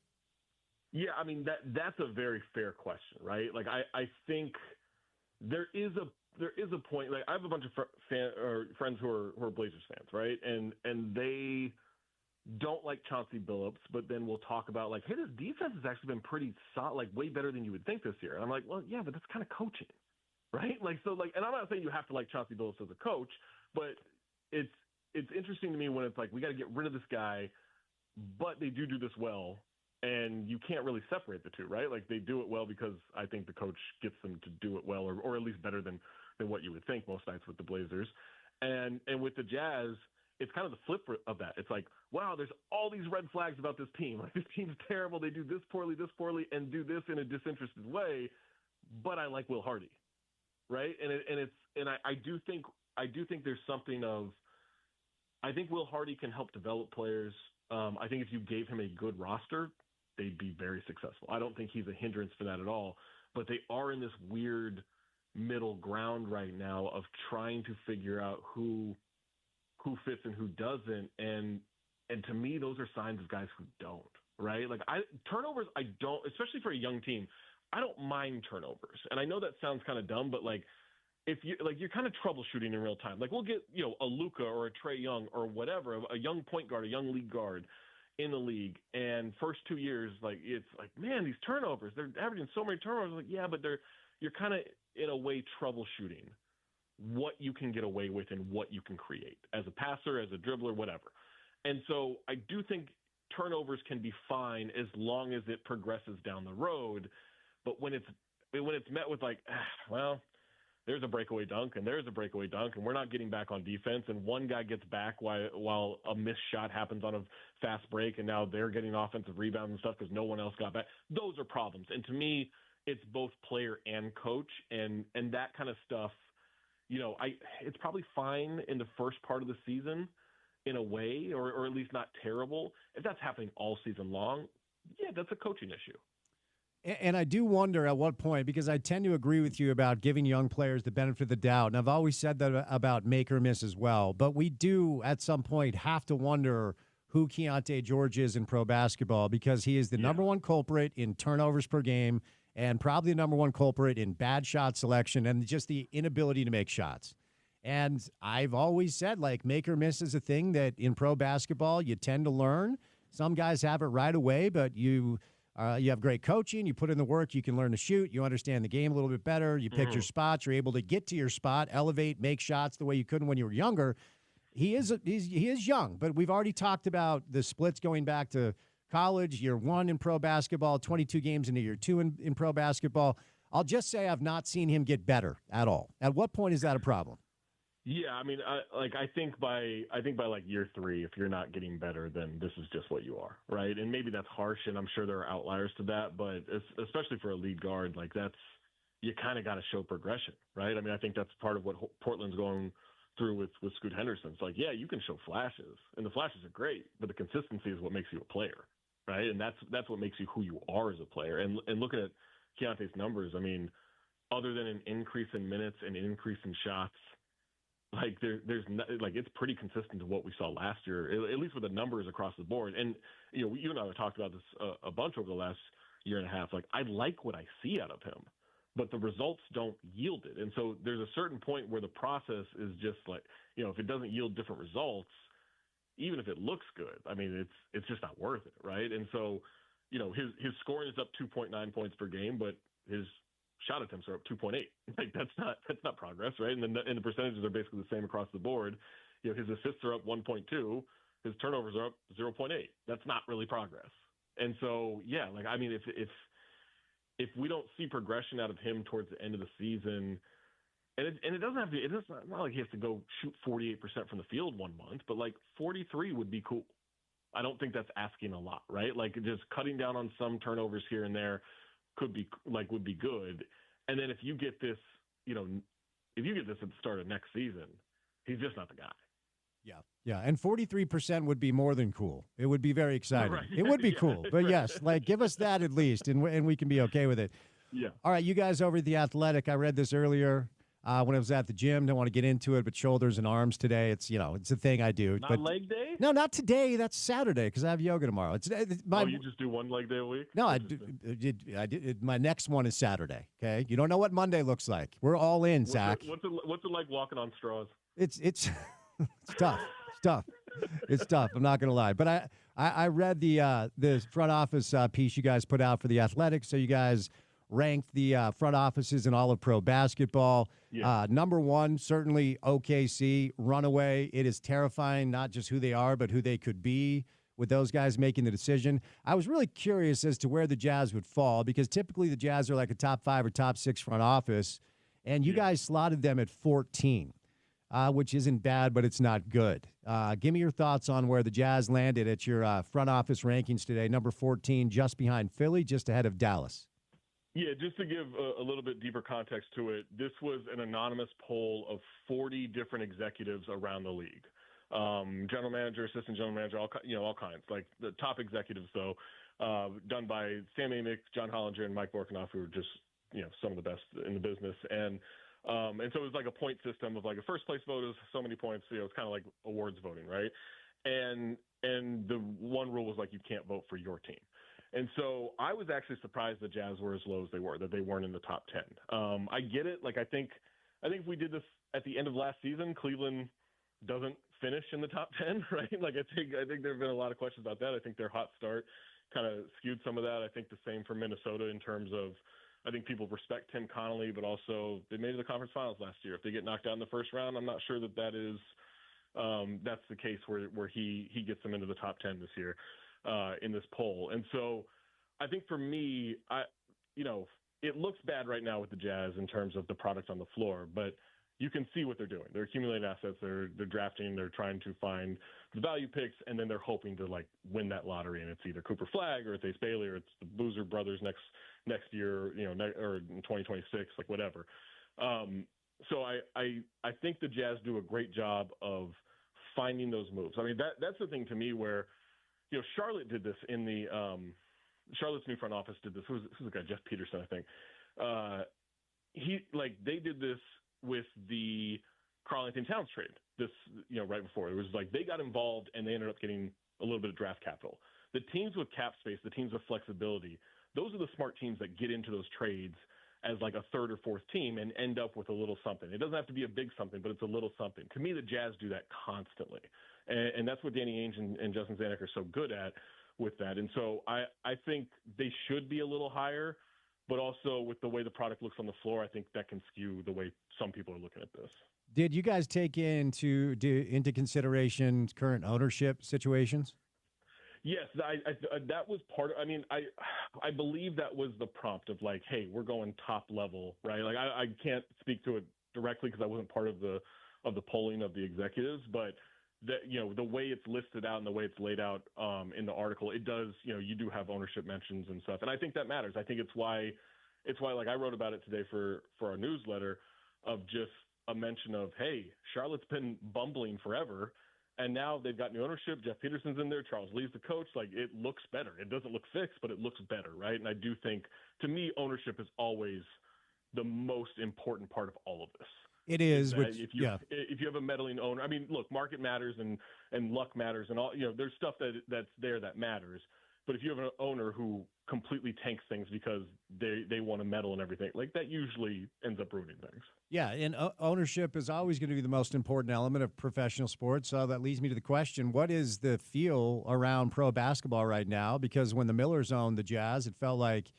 Yeah, I mean, that's a very fair question, right? Like, I think there is a point. Like, I have a bunch of friends who are Blazers fans, right? And they don't like Chauncey Billups, but then we'll talk about, like, hey, this defense has actually been pretty solid, like, way better than you would think this year. And I'm like, well, yeah, but that's kind of coaching, right? Like, so, like, and I'm not saying you have to like Chauncey Billups as a coach, but it's interesting to me when it's like, we got to get rid of this guy, but they do this well, and you can't really separate the two, right? Like, they do it well because I think the coach gets them to do it well, or at least better than what you would think most nights with the Blazers. And with the Jazz, it's kind of the flip of that. It's like, wow, there's all these red flags about this team. Like, this team's terrible. They do this poorly, and do this in a disinterested way. But I like Will Hardy, right? And I do think there's something of, I think Will Hardy can help develop players. I think if you gave him a good roster, they'd be very successful. I don't think he's a hindrance for that at all. But they are in this weird middle ground right now of trying to figure out who fits and who doesn't, and to me, those are signs of guys who don't, right? Like, turnovers, I don't, especially for a young team, I don't mind turnovers. And I know that sounds kind of dumb, but like, if you like, you're kind of troubleshooting in real time. Like, we'll get, a Luka or a Trae Young or whatever, a young point guard, a young lead guard in the league, and first 2 years, like, it's like, man, these turnovers, they're averaging so many turnovers. Like, yeah, but you're kind of in a way, troubleshooting what you can get away with and what you can create as a passer, as a dribbler, whatever. And so I do think turnovers can be fine as long as it progresses down the road. But when it's met with like, well, there's a breakaway dunk and there's a breakaway dunk and we're not getting back on defense and one guy gets back while a missed shot happens on a fast break and now they're getting offensive rebounds and stuff because no one else got back. Those are problems. And to me, it's both player and coach and that kind of stuff. It's probably fine in the first part of the season in a way, or at least not terrible. If that's happening all season long, yeah, that's a coaching issue. And I do wonder at what point, because I tend to agree with you about giving young players the benefit of the doubt. And I've always said that about make or miss as well. But we do at some point have to wonder who Keontae George is in pro basketball, because he is the number one culprit in turnovers per game and probably the number one culprit in bad shot selection and just the inability to make shots. And I've always said, like, make or miss is a thing that in pro basketball you tend to learn. Some guys have it right away, but you have great coaching. You put in the work. You can learn to shoot. You understand the game a little bit better. You pick your spots. You're able to get to your spot, elevate, make shots the way you couldn't when you were younger. He is young, but we've already talked about the splits going back to college, year one in pro basketball, 22 games into year two in pro basketball. I'll just say I've not seen him get better at all. At what point is that a problem? Yeah, I mean, I think by like year 3, if you're not getting better, then this is just what you are, right? And maybe that's harsh, and I'm sure there are outliers to that, but especially for a lead guard, like you kind of got to show progression, right? I mean, I think that's part of what Portland's going through with Scoot Henderson. It's like, yeah, you can show flashes, and the flashes are great, but the consistency is what makes you a player, right? And that's what makes you who you are as a player. And looking at Keontae's numbers, I mean, other than an increase in minutes and an increase in shots, like there's like it's pretty consistent to what we saw last year, at least with the numbers across the board. And you and I have talked about this a bunch over the last year and a half. Like I like what I see out of him, but the results don't yield it. And so there's a certain point where the process is just like, if it doesn't yield different results, even if it looks good, I mean it's just not worth it, right? And so his scoring is up 2.9 points per game, but his shot attempts are up 2.8. Like that's not progress, right? And the percentages are basically the same across the board. His assists are up 1.2, his turnovers are up 0.8. That's not really progress. And so yeah, like I mean, if we don't see progression out of him towards the end of the season, and it doesn't have to, it's not like he has to go shoot 48% from the field one month, but like 43 would be cool. I don't think that's asking a lot, right? Like just cutting down on some turnovers here and there would be good. And then if you get this, at the start of next season, he's just not the guy. Yeah. And 43% would be more than cool. It would be very exciting. Right. It would be cool. But yes, like give us that at least, and we can be okay with it. Yeah. All right, you guys over at The Athletic, I read this earlier when I was at the gym. Don't want to get into it, but shoulders and arms today. It's it's a thing I do. Not leg day? No, not today. That's Saturday because I have yoga tomorrow. You just do one leg day a week? No, I did. My next one is Saturday. Okay, you don't know what Monday looks like. We're all in, Zach. What's it like walking on straws? It's tough. It's tough. It's tough. I'm not going to lie. But I read the front office piece you guys put out for The Athletic. So you guys ranked the front offices in all of pro basketball. Yeah. Number one, certainly OKC, runaway. It is terrifying, not just who they are, but who they could be with those guys making the decision. I was really curious as to where the Jazz would fall because typically the Jazz are like a top 5 or top 6 front office, and you guys slotted them at 14, which isn't bad, but it's not good. Give me your thoughts on where the Jazz landed at your front office rankings today. Number 14, just behind Philly, just ahead of Dallas. Yeah, just to give a little bit deeper context to it, this was an anonymous poll of 40 different executives around the league. General manager, assistant general manager, all kinds. Like the top executives, though, done by Sam Amick, John Hollinger, and Mike Borkenoff, who are just some of the best in the business. And so it was like a point system of like a first place vote is so many points. It's kind of like awards voting, right? And the one rule was like you can't vote for your team. And so I was actually surprised the Jazz were as low as they were, that they weren't in the top 10. I get it. Like I think if we did this at the end of last season, Cleveland doesn't finish in the top 10, right? Like I think there have been a lot of questions about that. I think their hot start kind of skewed some of that. I think the same for Minnesota in terms of I think people respect Tim Connolly, but also they made it to the conference finals last year. If they get knocked out in the first round, I'm not sure that is that's the case where he gets them into the top 10 this year in this poll. And so I think for me, it looks bad right now with the Jazz in terms of the product on the floor, but you can see what they're doing. They're accumulating assets. They're drafting. They're trying to find the value picks, and then they're hoping to like win that lottery. And it's either Cooper Flagg or it's Ace Bailey or it's the Boozer brothers next year, or in 2026, like whatever. So I think the Jazz do a great job of finding those moves. I mean, that's the thing to me where, Charlotte did this in the Charlotte's new front office did this. Who's the guy? Jeff Peterson, I think. They did this with the Karl-Anthony Towns trade this, right before. It was like they got involved and they ended up getting a little bit of draft capital. The teams with cap space, the teams with flexibility, those are the smart teams that get into those trades as like a third or fourth team and end up with a little something. It doesn't have to be a big something, but it's a little something. To me, the Jazz do that constantly. And that's what Danny Ainge and Justin Zanuck are so good at with that. And so I think they should be a little higher, but also with the way the product looks on the floor, I think that can skew the way some people are looking at this. Did you guys take into consideration current ownership situations? Yes, that was part of, I believe that was the prompt of like, hey, we're going top level, right? Like I can't speak to it directly because I wasn't part of the polling of the executives, but that, the way it's listed out and the way it's laid out in the article, it does, you do have ownership mentions and stuff. And I think that matters. I think it's why like I wrote about it today for our newsletter of just a mention of, hey, Charlotte's been bumbling forever. And now they've got new ownership. Jeff Peterson's in there. Charles Lee's the coach. Like, it looks better. It doesn't look fixed, but it looks better, right? And I do think, to me, ownership is always the most important part of all of this. It is. If you have a meddling owner, look, market matters and luck matters and all. There's stuff that's there that matters. But if you have an owner who completely tanks things because they want to meddle and everything, like that usually ends up ruining things. Yeah, and ownership is always going to be the most important element of professional sports. So that leads me to the question, what is the feel around pro basketball right now? Because when the Millers owned the Jazz, it felt like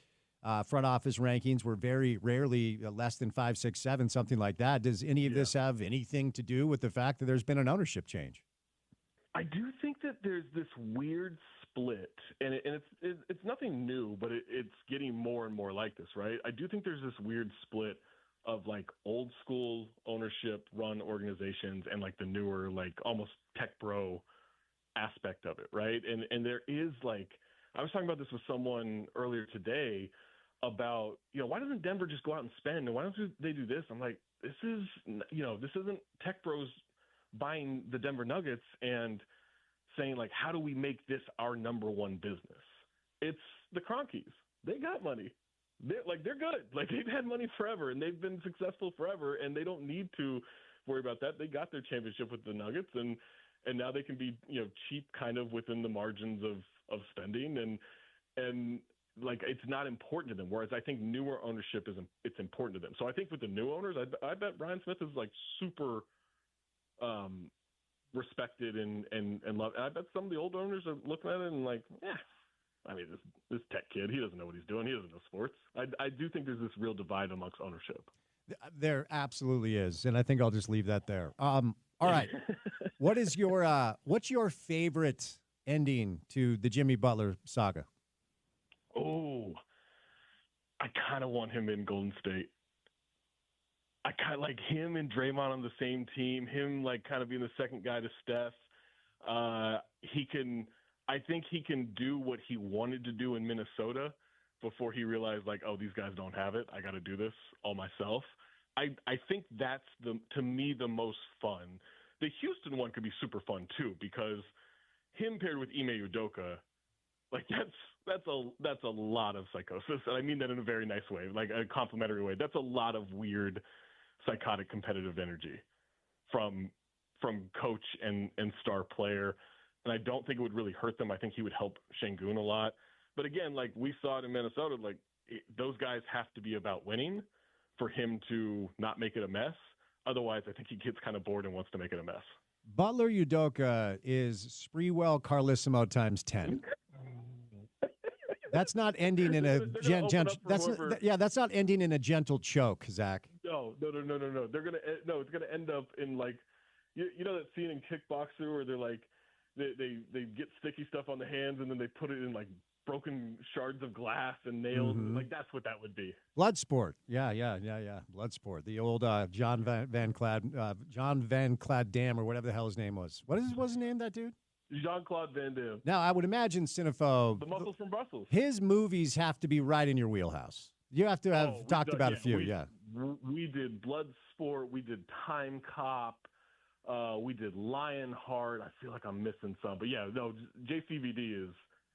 front office rankings were very rarely less than 5, 6, 7, something like that. Does any of this have anything to do with the fact that there's been an ownership change? I do think that there's this weird split, and it's nothing new, but it's getting more and more like this, right? I do think there's this weird split of like old school ownership run organizations and like the newer, like almost tech bro aspect of it, right? And there is like, I was talking about this with someone earlier today about, why doesn't Denver just go out and spend? And why don't they do this? I'm like, this isn't tech bros buying the Denver Nuggets and saying like, how do we make this our number one business? It's the Cronkies. They got money. They're good. Like, they've had money forever and they've been successful forever, and they don't need to worry about that. They got their championship with the Nuggets, and now they can be, cheap kind of within the margins of spending, and like, it's not important to them. Whereas I think newer ownership it's important to them. So I think with the new owners, I bet Brian Smith is like super respected and loved. I bet some of the old owners are looking at it and like, this tech kid, he doesn't know what he's doing. He doesn't know sports. I do think there's this real divide amongst ownership. There absolutely is, and I think I'll just leave that there. All right, what's your favorite ending to the Jimmy Butler saga? Oh, I kind of want him in Golden State. I kind of like him and Draymond on the same team. Him like kind of being the second guy to Steph. I think he can do what he wanted to do in Minnesota before he realized like, oh, these guys don't have it. I got to do this all myself. I think that's to me the most fun. The Houston one could be super fun too, because him paired with Ime Udoka, like that's a lot of psychosis, and I mean that in a very nice way, like a complimentary way. That's a lot of weird, psychotic competitive energy from coach and star player. And I don't think it would really hurt them. I think he would help Şengün a lot. But again, like we saw it in Minnesota, like those guys have to be about winning for him to not make it a mess. Otherwise, I think he gets kind of bored and wants to make it a mess. Butler Udoka is Sprewell Carlissimo times 10. That's not ending in a that's not ending in a gentle choke, Zach. No. It's gonna end up in like, you know that scene in Kickboxer where they're like, they get sticky stuff on the hands and then they put it in like broken shards of glass and nails. Mm-hmm. Like that's what that would be. Bloodsport. Yeah. Bloodsport. The old John Van Clad Dam, or whatever the hell his name was. What was his name, that dude? Jean-Claude Van Damme. Now, I would imagine Cinephobe. The Muscles from Brussels. His movies have to be right in your wheelhouse. You have to have talked about a few, We did Bloodsport. We did Time Cop. We did Lionheart. I feel like I'm missing some. But, yeah, no, JCVD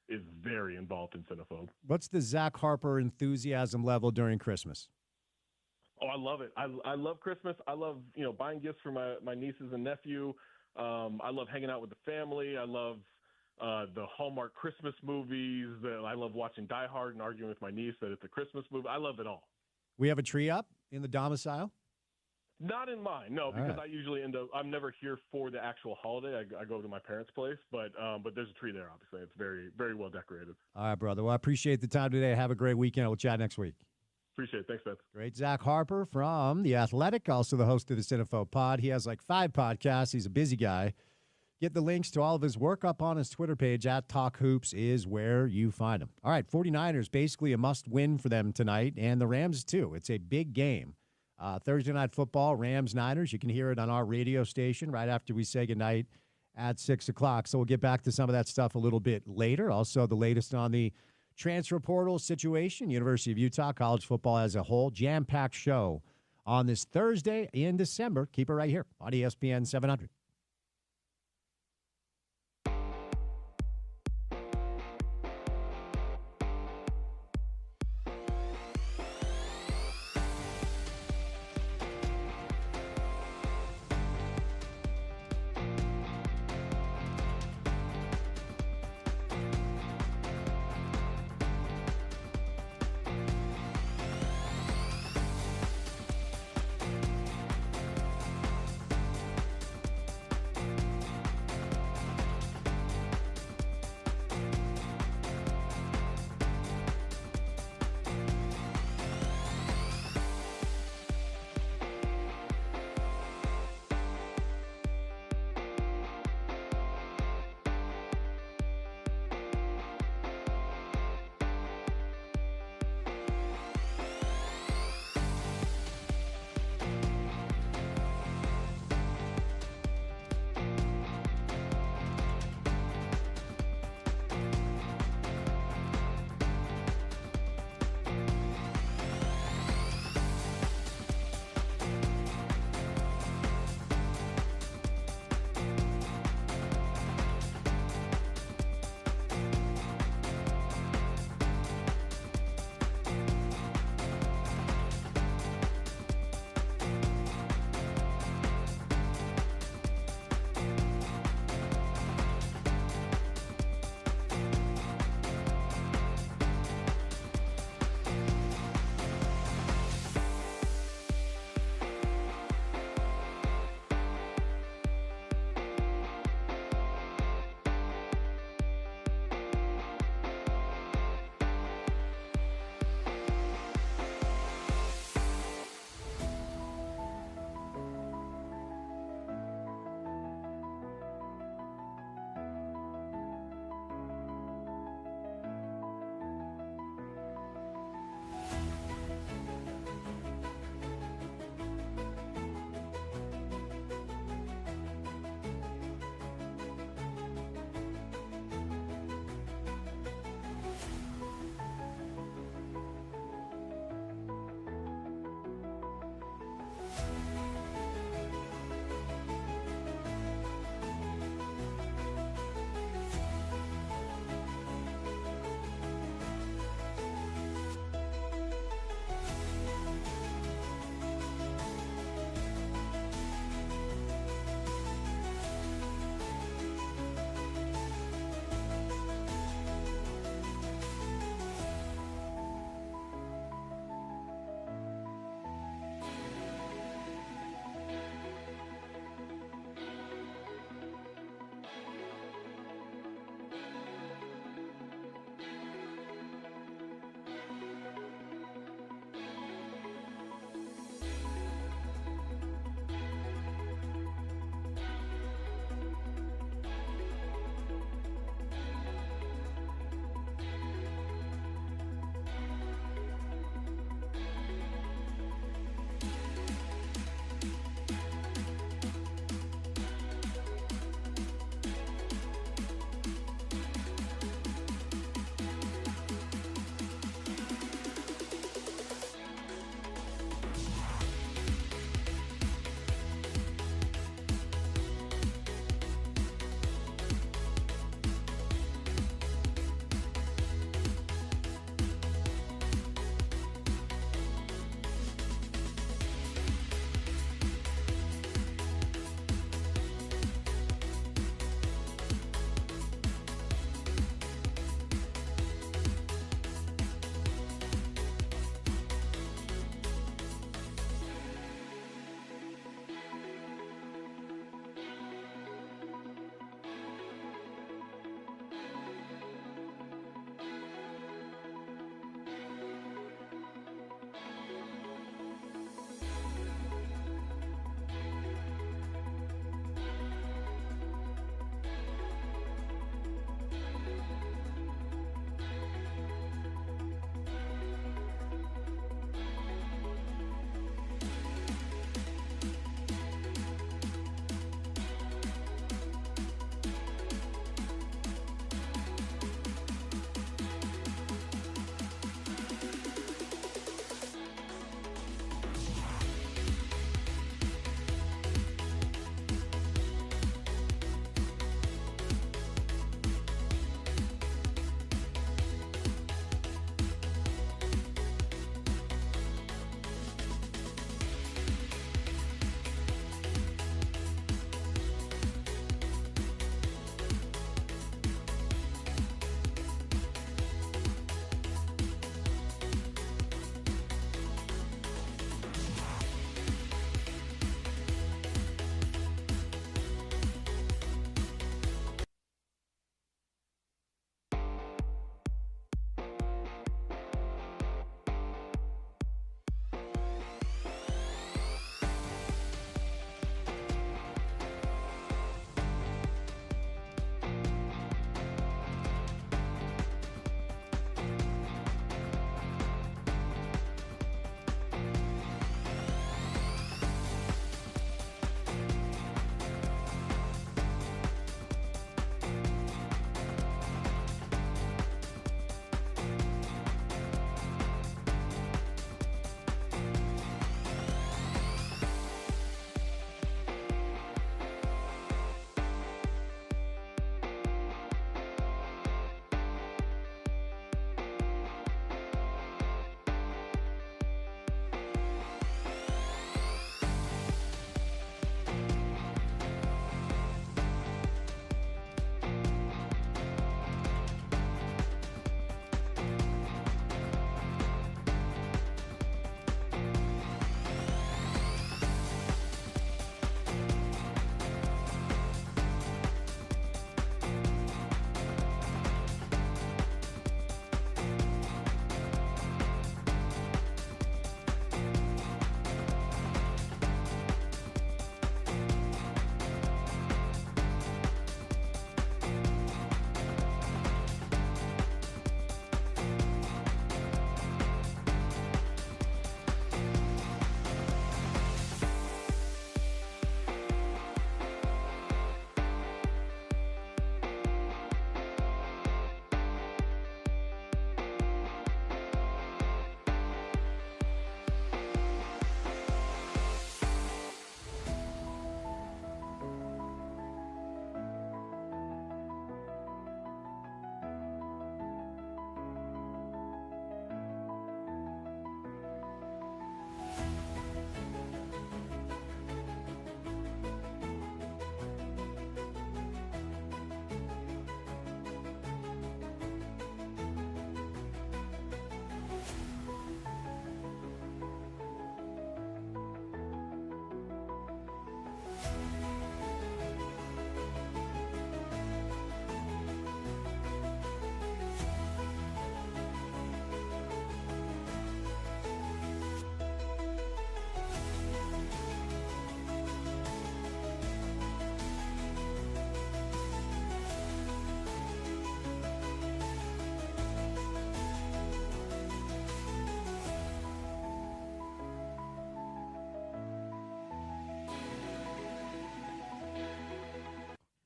is very involved in Cinephobe. What's the Zach Harper enthusiasm level during Christmas? Oh, I love it. I love Christmas. I love, buying gifts for my nieces and nephew. I love hanging out with the family. I love the Hallmark Christmas movies. I love watching Die Hard and arguing with my niece that it's a Christmas movie. I love it all. We have a tree up in the domicile? Not in mine, no, because I usually I'm never here for the actual holiday. I go to my parents' place, but there's a tree there, obviously. It's very, very well decorated. All right, brother. Well, I appreciate the time today. Have a great weekend. We'll chat next week. Appreciate it. Thanks, Spence. Great. Zach Harper from The Athletic, also the host of the Cinephobe Pod. He has like 5 podcasts. He's a busy guy. Get the links to all of his work up on his Twitter page. @TalkHoops is where you find him. All right, 49ers, basically a must-win for them tonight, and the Rams too. It's a big game. Thursday Night Football, Rams-Niners. You can hear it on our radio station right after we say goodnight at 6 o'clock. So we'll get back to some of that stuff a little bit later. Also, the latest on the transfer portal situation, University of Utah, college football as a whole. Jam-packed show on this Thursday in December. Keep it right here on ESPN 700.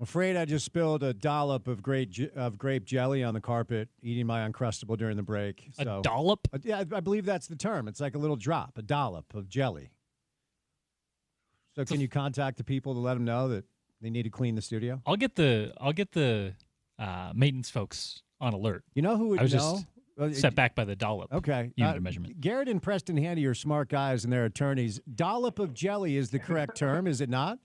I'm afraid I just spilled a dollop of grape jelly on the carpet, eating my Uncrustable during the break. So, a dollop? Yeah, I believe that's the term. It's like a little drop, a dollop of jelly. So can you contact the people to let them know that they need to clean the studio? I'll get the maintenance folks on alert. You know who would I was know? just set back by the dollop. Okay. Unit of measurement. Garrett and Preston Handy are smart guys and they're attorneys. Dollop of jelly is the correct term, is it not?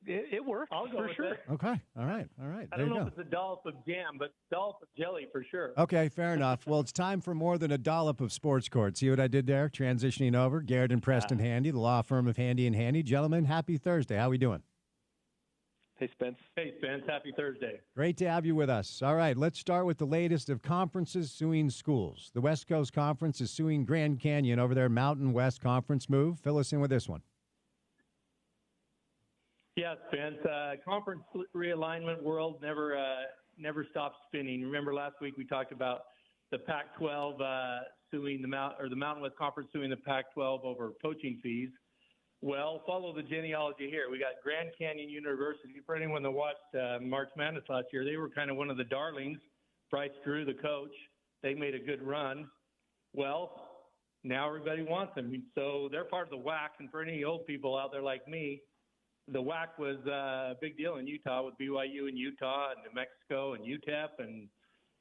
It works. I'll go for with sure. it. Okay. All right. I don't know if it's a dollop of jam, but dollop of jelly for sure. Okay, fair enough. Well, it's time for more than a dollop of sports court. See what I did there? Transitioning over. Garrett and Preston Handy, the law firm of Handy and Handy. Gentlemen, happy Thursday. How we doing? Hey, Spence. Hey, Spence. Happy Thursday. Great to have you with us. All right, let's start with the latest of conferences suing schools. The West Coast Conference is suing Grand Canyon over their Mountain West Conference move. Fill us in with this one. Yeah, Spence. Conference realignment world never stops spinning. Remember last week we talked about the Pac-12 suing the Mountain West Conference suing the Pac-12 over poaching fees. Well, follow the genealogy here. We got Grand Canyon University. For anyone that watched March Madness last year, they were kind of one of the darlings. Bryce Drew, the coach, they made a good run. Well, now everybody wants them. So they're part of the WAC. And for any old people out there like me, the WAC was a big deal in Utah with BYU and Utah and New Mexico and UTEP and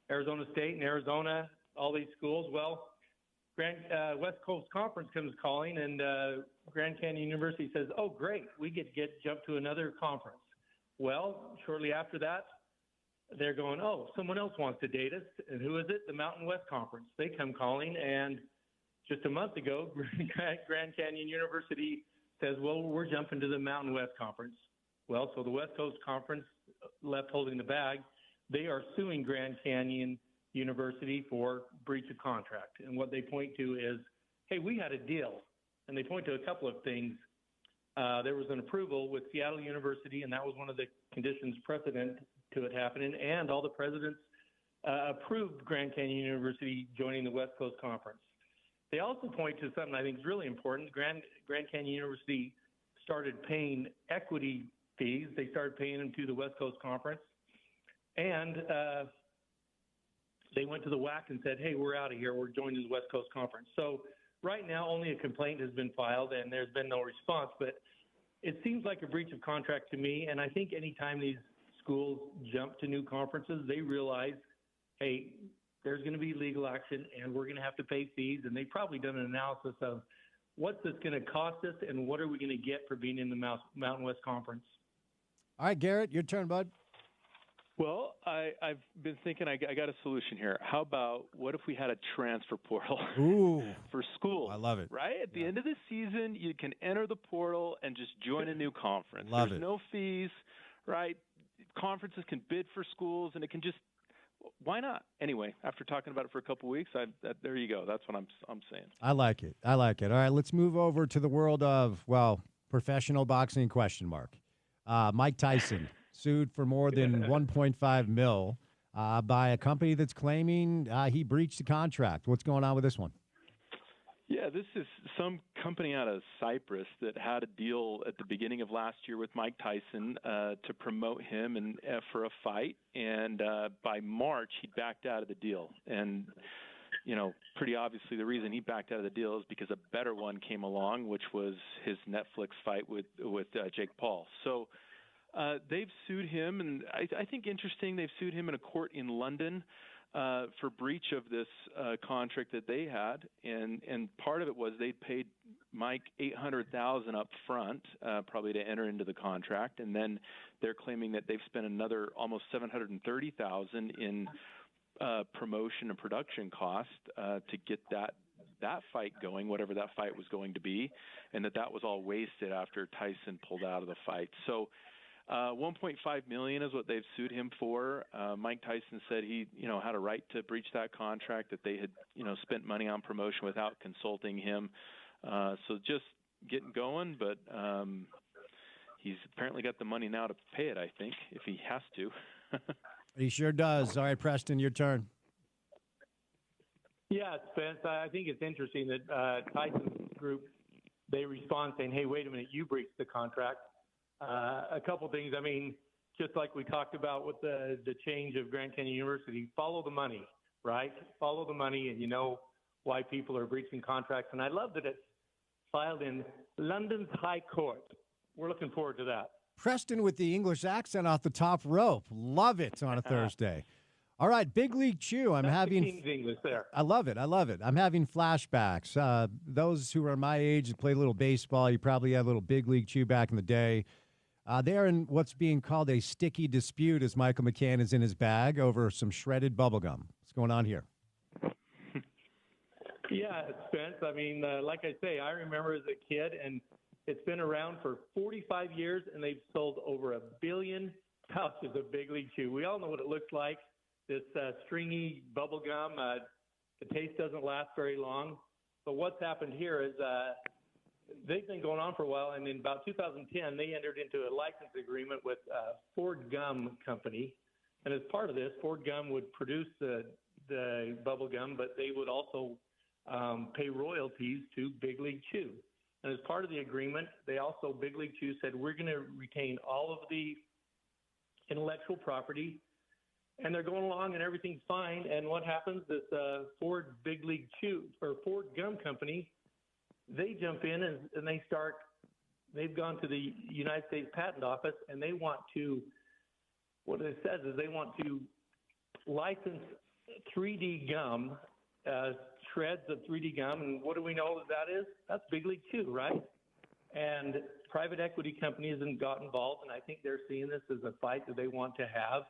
Arizona State and Arizona, all these schools. Well, West Coast Conference comes calling, and Grand Canyon University says, oh, great, we get jumped to another conference. Well, shortly after that, they're going, oh, someone else wants to date us. And who is it? The Mountain West Conference. They come calling, and just a month ago, Grand Canyon University says, well, we're jumping to the Mountain West Conference. Well, so the West Coast Conference left holding the bag. They are suing Grand Canyon University for breach of contract. And what they point to is, hey, we had a deal. And they point to a couple of things. There was an approval with Seattle University, and that was one of the conditions precedent to it happening. And all the presidents approved Grand Canyon University joining the West Coast Conference. They also point to something I think is really important. Grand Canyon University started paying equity fees. They started paying them to the West Coast Conference. And they went to the WAC and said, hey, we're out of here. We're joining the West Coast Conference. So right now only a complaint has been filed, and there's been no response. But it seems like a breach of contract to me. And I think anytime these schools jump to new conferences, they realize, hey, there's going to be legal action, and we're going to have to pay fees. And they've probably done an analysis of what's this going to cost us and what are we going to get for being in the Mountain West Conference. All right, Garrett, your turn, bud. Well, I've been thinking I got a solution here. How about what if we had a transfer portal for schools? I love it. Right? At the end of the season, you can enter the portal and just join a new conference. There's no fees, right? Conferences can bid for schools, and it can just – why not? Anyway, after talking about it for a couple of weeks, there you go. That's what I'm saying. I like it. All right, let's move over to the world of, well, professional boxing ? Mike Tyson sued for more than $1.5 million by a company that's claiming he breached the contract. What's going on with this one? Yeah, this is some company out of Cyprus that had a deal at the beginning of last year with Mike Tyson to promote him and for a fight. And by March, he backed out of the deal. And, you know, pretty obviously the reason he backed out of the deal is because a better one came along, which was his Netflix fight with Jake Paul. So they've sued him, and I think interesting, they've sued him in a court in London for breach of this contract that they had, and part of it was they paid Mike $800,000 up front, probably to enter into the contract, and then they're claiming that they've spent another almost $730,000 in promotion and production cost to get that fight going, whatever that fight was going to be, and that was all wasted after Tyson pulled out of the fight. So $1.5 million is what they've sued him for. Mike Tyson said he, had a right to breach that contract, that they had, spent money on promotion without consulting him. So just getting going, but he's apparently got the money now to pay it, I think, if he has to. He sure does. All right, Preston, your turn. Yeah, Spence, I think it's interesting that Tyson's group, they respond saying, hey, wait a minute, you breached the contract. A couple things. I mean, just like we talked about with the change of Grand Canyon University, follow the money, right? Follow the money, and you know why people are breaching contracts. And I love that it's filed in London's High Court. We're looking forward to that. Preston with the English accent off the top rope. Love it on a Thursday. All right, Big League Chew. That's the King's English there. I love it. I'm having flashbacks. Those who are my age and play a little baseball, you probably had a little Big League Chew back in the day. They're in what's being called a sticky dispute as Michael McCann is in his bag over some shredded bubblegum. What's going on here? Yeah, Spence. I mean, like I say, I remember as a kid, and it's been around for 45 years, and they've sold over 1 billion pouches of Big League Chew. We all know what it looks like, this stringy bubble gum. The taste doesn't last very long. But what's happened here is they've been going on for a while, and in about 2010, they entered into a license agreement with Ford Gum Company. And as part of this, Ford Gum would produce the bubble gum, but they would also pay royalties to Big League Chew. And as part of the agreement, Big League Chew said, we're going to retain all of the intellectual property. And they're going along and everything's fine. And what happens is Ford Big League Chew, or Ford Gum Company, they jump in and they've gone to the United States Patent Office, and they want to, what it says is they want to license 3D gum, shreds of 3D gum. And what do we know that is? That's Big League Chew, right? And private equity companies have got involved, and I think they're seeing this as a fight that they want to have.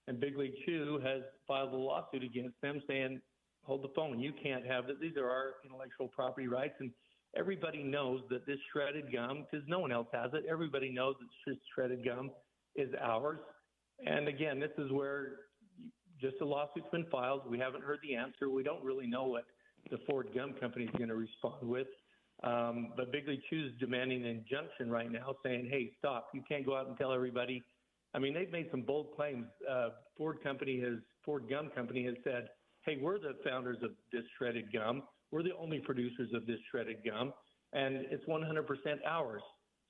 And Big League Chew has filed a lawsuit against them saying, hold the phone, you can't have this. These are our intellectual property rights. And everybody knows that this shredded gum, because no one else has it, everybody knows that this shredded gum is ours. And again, this is where just a lawsuit's been filed. We haven't heard the answer. We don't really know what the Ford Gum Company is going to respond with. But Big League Chew is demanding an injunction right now saying, hey, stop. You can't go out and tell everybody. I mean, they've made some bold claims. Ford Gum Company has said, hey, we're the founders of this shredded gum. We're the only producers of this shredded gum, and it's 100% ours.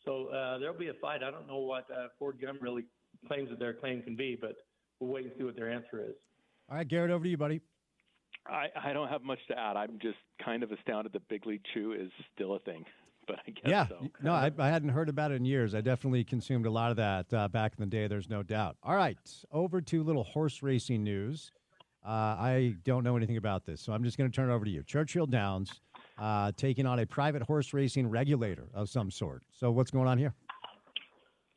So there'll be a fight. I don't know what Ford Gum really claims that their claim can be, but we'll wait and see what their answer is. All right, Garrett, over to you, buddy. I don't have much to add. I'm just kind of astounded that Big League Chew is still a thing, but I guess so. No, I hadn't heard about it in years. I definitely consumed a lot of that back in the day, there's no doubt. All right, over to little horse racing news. I don't know anything about this, so I'm just going to turn it over to you. Churchill Downs taking on a private horse racing regulator of some sort. So what's going on here?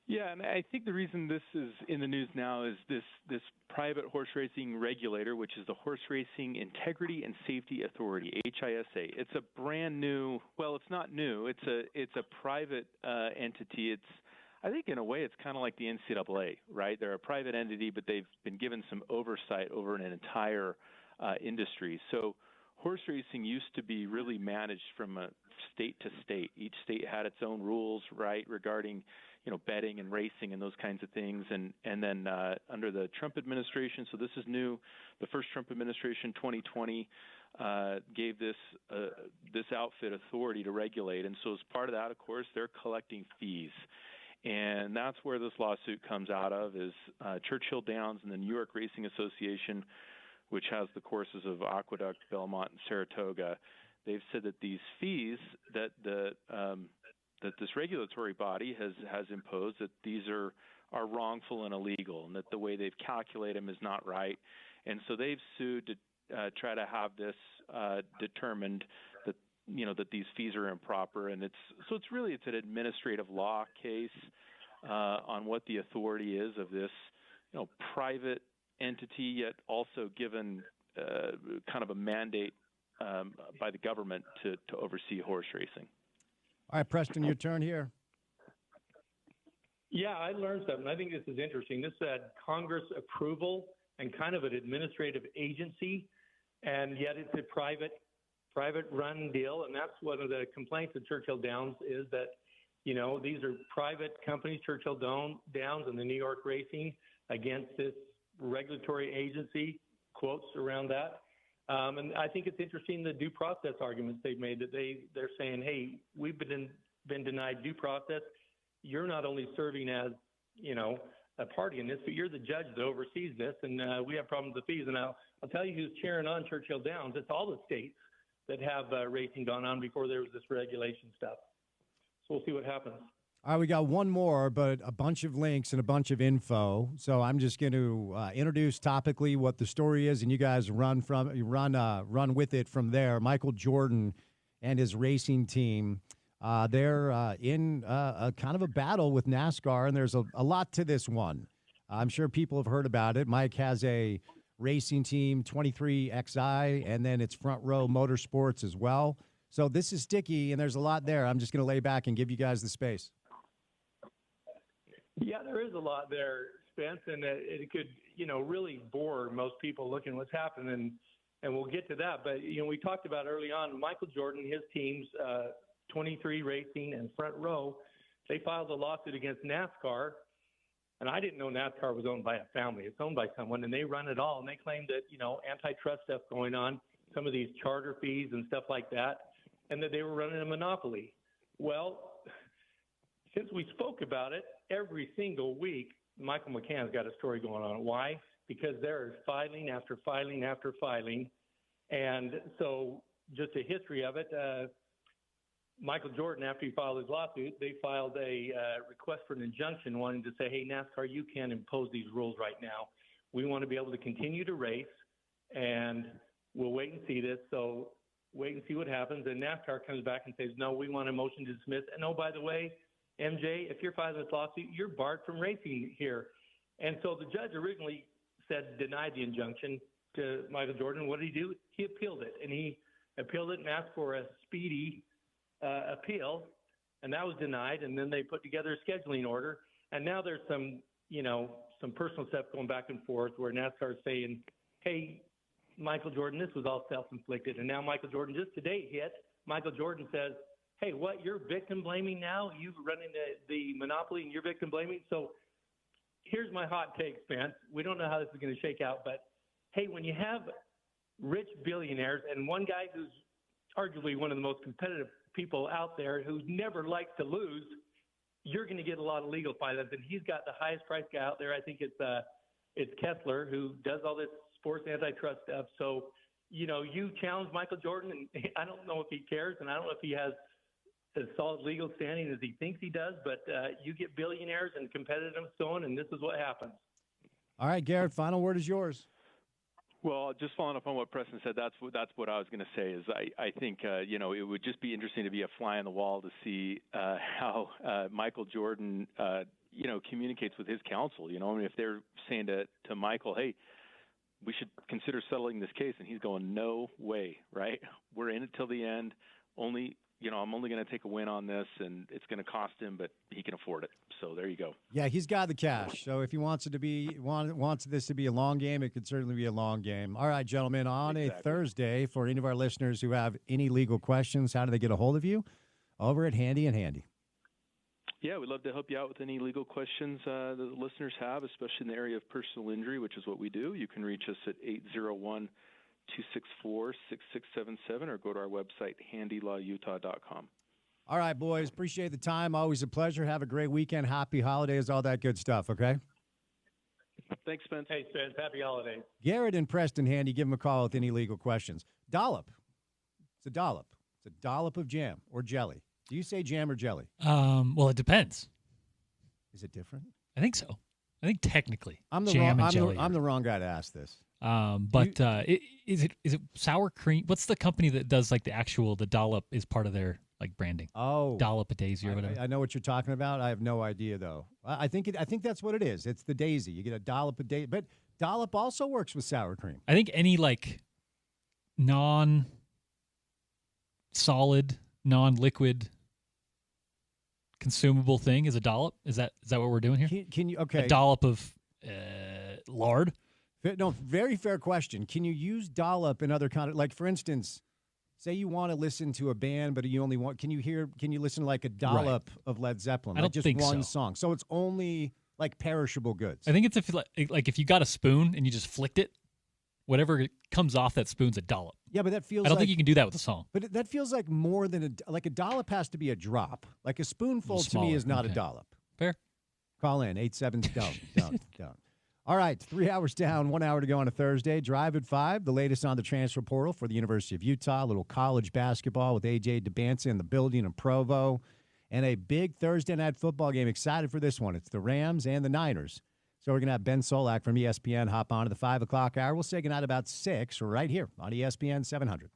Yeah, and I think the reason this is in the news now is this private horse racing regulator, which is the Horse Racing Integrity and Safety Authority, HISA. It's a brand new. Well, it's not new. It's a private entity. I think in a way it's kind of like the NCAA, right? They're a private entity, but they've been given some oversight over an entire industry. So horse racing used to be really managed from a state to state. Each state had its own rules, right, regarding betting and racing and those kinds of things. And then under the Trump administration, so this is new, the first Trump administration, 2020, gave this outfit authority to regulate. And so as part of that, of course, they're collecting fees. And that's where this lawsuit comes out of is Churchill Downs and the New York Racing Association, which has the courses of Aqueduct, Belmont, and Saratoga. They've said that these fees that that this regulatory body has imposed, that these are wrongful and illegal, and that the way they've calculated them is not right. And so they've sued to try to have this determined that that these fees are improper. And it's an administrative law case on what the authority is of this private entity, yet also given kind of a mandate by the government to oversee horse racing. All right, Preston, your turn here. Yeah, I learned something. I think this is interesting. This had Congress approval and kind of an administrative agency, and yet it's a private run deal. And that's one of the complaints of Churchill Downs is that, these are private companies, Churchill Downs and the New York Racing, against this regulatory agency, quotes around that. And I think it's interesting the due process arguments they've made that they're saying, hey, we've been denied due process. you're not only serving as, a party in this, but you're the judge that oversees this, and we have problems with fees. And I'll tell you who's cheering on Churchill Downs. It's all the states that have racing gone on before there was this regulation stuff. So we'll see what happens. All right, we got one more, but a bunch of links and a bunch of info. So I'm just going to introduce topically what the story is, and you guys run with it from there. Michael Jordan and his racing team, they're in a kind of a battle with NASCAR, and there's a lot to this one. I'm sure people have heard about it. Mike has a racing team, 23XI, and then it's Front Row Motorsports as well. So this is sticky, and there's a lot there. I'm just going to lay back and give you guys the space. Yeah, there is a lot there, Spence, and it could, really bore most people looking at what's happening, and we'll get to that. But, we talked about early on, Michael Jordan, his teams, 23 Racing and Front Row, they filed a lawsuit against NASCAR, and I didn't know NASCAR was owned by a family. It's owned by someone, and they run it all, and they claim that, antitrust stuff going on, some of these charter fees and stuff like that, and that they were running a monopoly. Well, since we spoke about it, every single week, Michael McCann's got a story going on. Why? Because there is filing after filing after filing. And so just a history of it, Michael Jordan, after he filed his lawsuit, they filed a request for an injunction wanting to say, hey, NASCAR, you can't impose these rules right now. We want to be able to continue to race, and we'll wait and see this. So wait and see what happens. And NASCAR comes back and says, no, we want a motion to dismiss. And oh, by the way, MJ, if you're filing this lawsuit, you're barred from racing here. And so the judge originally denied the injunction to Michael Jordan. What did he do? He appealed it, and he appealed it and asked for a speedy appeal, and that was denied. And then they put together a scheduling order, and now there's some personal stuff going back and forth where NASCAR is saying, hey, Michael Jordan, this was all self-inflicted. And now Michael Jordan, just today Michael Jordan says, hey, what, you're victim blaming now? You're running the monopoly and you're victim blaming? So here's my hot take, Spence. We don't know how this is going to shake out, but hey, when you have rich billionaires and one guy who's arguably one of the most competitive people out there who never likes to lose, you're going to get a lot of legal filings. And he's got the highest price guy out there. I think it's Kessler, who does all this sports antitrust stuff. So, you challenge Michael Jordan, and I don't know if he cares, and I don't know if he has as solid legal standing as he thinks he does, but you get billionaires and competitiveness going, and this is what happens. All right, Garrett, final word is yours. Well, just following up on what Preston said, that's what I was going to say is I think, it would just be interesting to be a fly on the wall to see how Michael Jordan, communicates with his counsel. If they're saying to Michael, hey, we should consider settling this case, and he's going, no way, right? We're in it till the end. I'm only going to take a win on this, and it's going to cost him, but he can afford it. So there you go. Yeah, he's got the cash. So if he wants this to be a long game, it could certainly be a long game. All right, gentlemen, on a Thursday, for any of our listeners who have any legal questions, how do they get a hold of you? Over at Handy and Handy. Yeah, we'd love to help you out with any legal questions that the listeners have, especially in the area of personal injury, which is what we do. You can reach us at 801-264-6677 or go to our website, handylawutah.com. All right, boys. Appreciate the time. Always a pleasure. Have a great weekend. Happy holidays, all that good stuff, okay? Thanks, Spence. Hey, Spence. Happy holidays. Garrett and Preston Handy, give them a call with any legal questions. Dollop. It's a dollop. It's a dollop of jam or jelly. Do you say jam or jelly? Well, it depends. Is it different? I think so. I think technically I'm the wrong guy to ask this. Is it sour cream? What's the company that does like the dollop is part of their like branding? Oh, Dollop a daisy or whatever. I know what you're talking about. I have no idea though. I think that's what it is. It's the daisy. You get a dollop a daisy, but dollop also works with sour cream. I think any like non-solid, non-liquid consumable thing is a dollop. Is that what we're doing here? Can you a dollop of lard? No, very fair question. Can you use dollop in other kind of, like, for instance, say you want to listen to a band, but you only want, can you listen to like a dollop of Led Zeppelin? I don't think one so. song. So it's only like perishable goods. I think it's if you got a spoon and you just flicked it, whatever comes off that spoon's a dollop. Yeah, but that feels I don't think you can do that with a song. But that feels like more than a dollop has to be a drop. Like a spoonful to me is not a dollop. Fair. Call in 87. Don't. All right, 3 hours down, 1 hour to go on a Thursday. Drive at 5. The latest on the transfer portal for the University of Utah. A little college basketball with A.J. DeBanza in the building in Provo. And a big Thursday night football game. Excited for this one. It's the Rams and the Niners. So we're going to have Ben Solak from ESPN hop on to the 5 o'clock hour. We'll say goodnight about 6 right here on ESPN 700.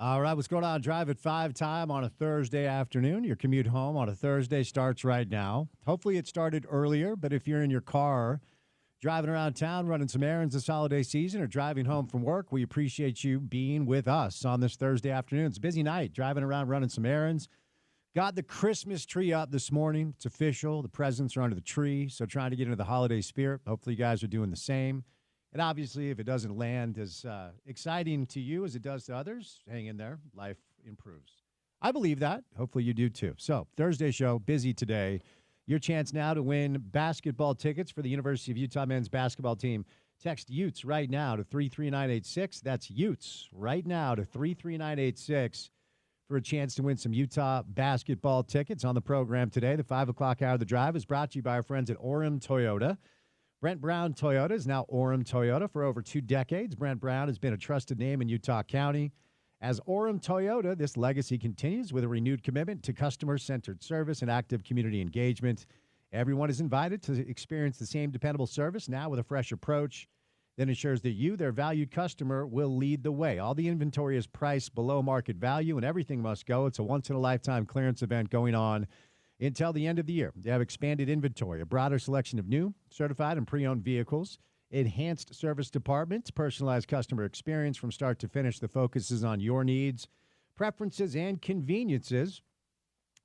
All right, what's going on? Drive at 5 time on a Thursday afternoon. Your commute home on a Thursday starts right now. Hopefully it started earlier, but if you're in your car driving around town, running some errands this holiday season, or driving home from work, we appreciate you being with us on this Thursday afternoon. It's a busy night, driving around, running some errands. Got the Christmas tree up this morning. It's official. The presents are under the tree, so trying to get into the holiday spirit. Hopefully you guys are doing the same. And obviously, if it doesn't land as exciting to you as it does to others, hang in there. Life improves. I believe that. Hopefully you do too. So, Thursday show, busy today. Your chance now to win basketball tickets for the University of Utah men's basketball team. Text Utes right now to 33986. That's Utes right now to 33986 for a chance to win some Utah basketball tickets on the program today. The 5 o'clock hour of the drive is brought to you by our friends at Orem Toyota. Brent Brown Toyota is now Orem Toyota for over 2 decades. Brent Brown has been a trusted name in Utah County. As Orem Toyota, this legacy continues with a renewed commitment to customer-centered service and active community engagement. Everyone is invited to experience the same dependable service now with a fresh approach that ensures that you, their valued customer, will lead the way. All the inventory is priced below market value, and everything must go. It's a once-in-a-lifetime clearance event going on until the end of the year. They have expanded inventory, a broader selection of new, certified, and pre-owned vehicles, enhanced service departments, personalized customer experience from start to finish. The focus is on your needs, preferences, and conveniences.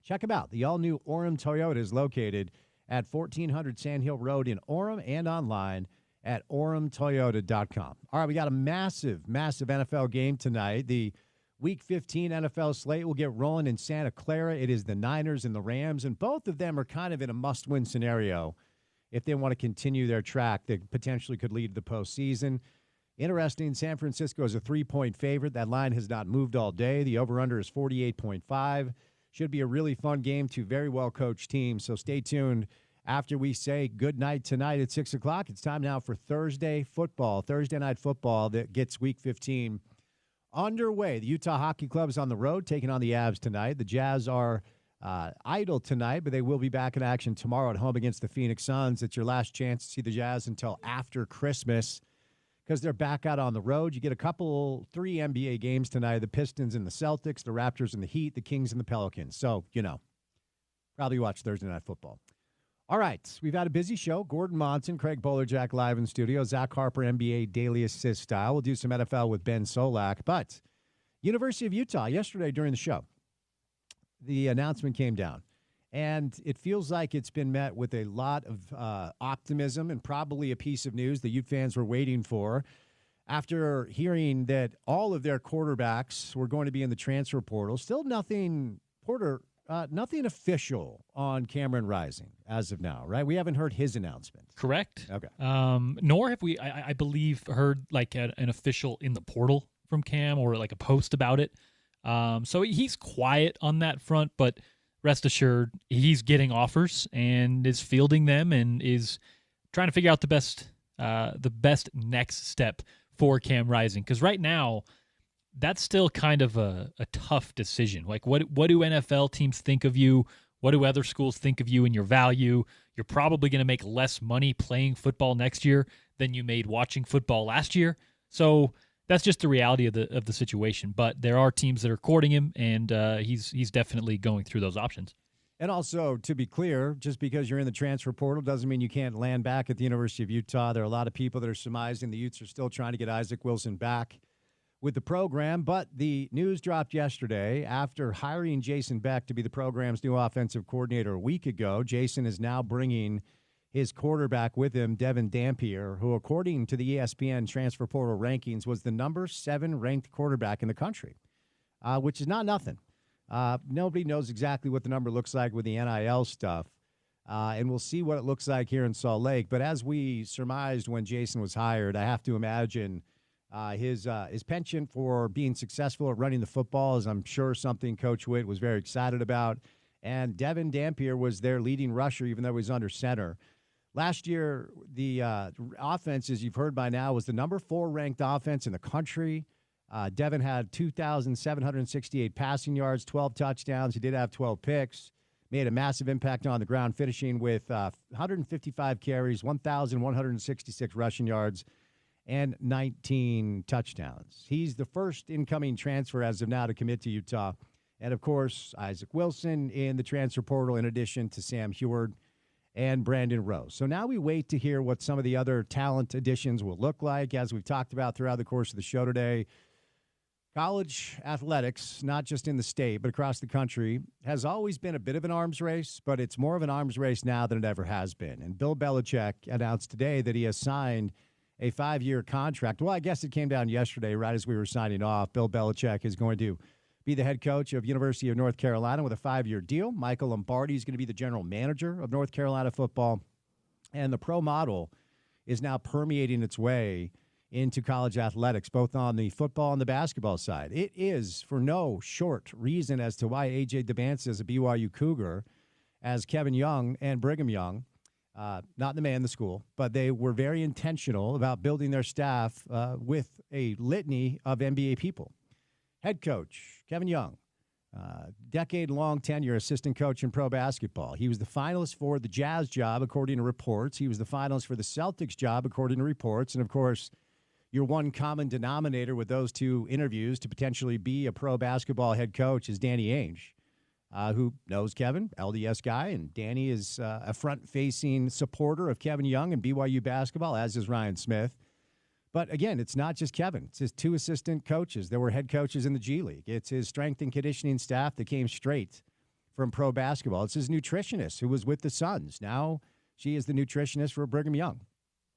Check them out. The all-new Orem Toyota is located at 1400 Sand Hill Road in Orem and online at oremtoyota.com. All right, we got a massive, massive NFL game tonight. The Week 15 NFL slate will get rolling in Santa Clara. It is the Niners and the Rams, and both of them are kind of in a must-win scenario if they want to continue their track that potentially could lead to the postseason. Interesting, San Francisco is a 3-point favorite. That line has not moved all day. The over-under is 48.5. Should be a really fun game, 2 very well-coached teams, so stay tuned. After we say good night tonight at 6 o'clock, it's time now for Thursday night football that gets Week 15 underway. The Utah Hockey Club is on the road taking on the Avs tonight. The Jazz are idle tonight, but they will be back in action tomorrow at home against the Phoenix Suns. It's your last chance to see the Jazz until after Christmas because they're back out on the road. You get 3 NBA games tonight, the Pistons and the Celtics, the Raptors and the Heat, the Kings and the Pelicans. So, probably watch Thursday Night Football. All right, we've had a busy show. Gordon Monson, Craig Bolerjack live in studio, Zach Harper, NBA Daily Assist style. We'll do some NFL with Ben Solak. But University of Utah, yesterday during the show, the announcement came down. And it feels like it's been met with a lot of optimism and probably a piece of news that Ute fans were waiting for. After hearing that all of their quarterbacks were going to be in the transfer portal, still nothing official on Cameron Rising as of now, right? We haven't heard his announcement. Correct. Okay. Nor have we, I believe, heard like an official in the portal from Cam or like a post about it. So he's quiet on that front, but rest assured he's getting offers and is fielding them and is trying to figure out the best next step for Cam Rising. Because right now, that's still kind of a tough decision. Like, what do NFL teams think of you? What do other schools think of you and your value? You're probably going to make less money playing football next year than you made watching football last year. So that's just the reality of the situation. But there are teams that are courting him, and he's definitely going through those options. And also, to be clear, just because you're in the transfer portal doesn't mean you can't land back at the University of Utah. There are a lot of people that are surmising the Utes are still trying to get Isaac Wilson back with the program, but the news dropped yesterday after hiring Jason Beck to be the program's new offensive coordinator a week ago. Jason is now bringing his quarterback with him, Devin Dampier, who, according to the ESPN transfer portal rankings, was the number 7 ranked quarterback in the country, which is not nothing. Nobody knows exactly what the number looks like with the NIL stuff, and we'll see what it looks like here in Salt Lake. But as we surmised when Jason was hired, I have to imagine his penchant for being successful at running the football is, I'm sure, something Coach Witt was very excited about. And Devin Dampier was their leading rusher, even though he was under center. Last year, the offense, as you've heard by now, was the number 4 ranked offense in the country. Devin had 2,768 passing yards, 12 touchdowns. He did have 12 picks. Made a massive impact on the ground, finishing with 155 carries, 1,166 rushing yards, and 19 touchdowns. He's the first incoming transfer as of now to commit to Utah. And, of course, Isaac Wilson in the transfer portal, in addition to Sam Heward and Brandon Rowe. So now we wait to hear what some of the other talent additions will look like. As we've talked about throughout the course of the show today, college athletics, not just in the state, but across the country, has always been a bit of an arms race, but it's more of an arms race now than it ever has been. And Bill Belichick announced today that he has signed a 5-year contract. Well, I guess it came down yesterday, right as we were signing off. Bill Belichick is going to be the head coach of University of North Carolina with a 5-year deal. Michael Lombardi is going to be the general manager of North Carolina football. And the pro model is now permeating its way into college athletics, both on the football and the basketball side. It is for no short reason as to why A.J. Debance is a BYU Cougar, as Kevin Young and Brigham Young, not the man in the school, but they were very intentional about building their staff with a litany of NBA people. Head coach, Kevin Young, decade-long tenure assistant coach in pro basketball. He was the finalist for the Jazz job, according to reports. He was the finalist for the Celtics job, according to reports. And, of course, your one common denominator with those two interviews to potentially be a pro basketball head coach is Danny Ainge, who knows Kevin, LDS guy. And Danny is a front-facing supporter of Kevin Young and BYU basketball, as is Ryan Smith. But, again, it's not just Kevin. It's his two assistant coaches. There were head coaches in the G League. It's his strength and conditioning staff that came straight from pro basketball. It's his nutritionist who was with the Suns. Now she is the nutritionist for Brigham Young.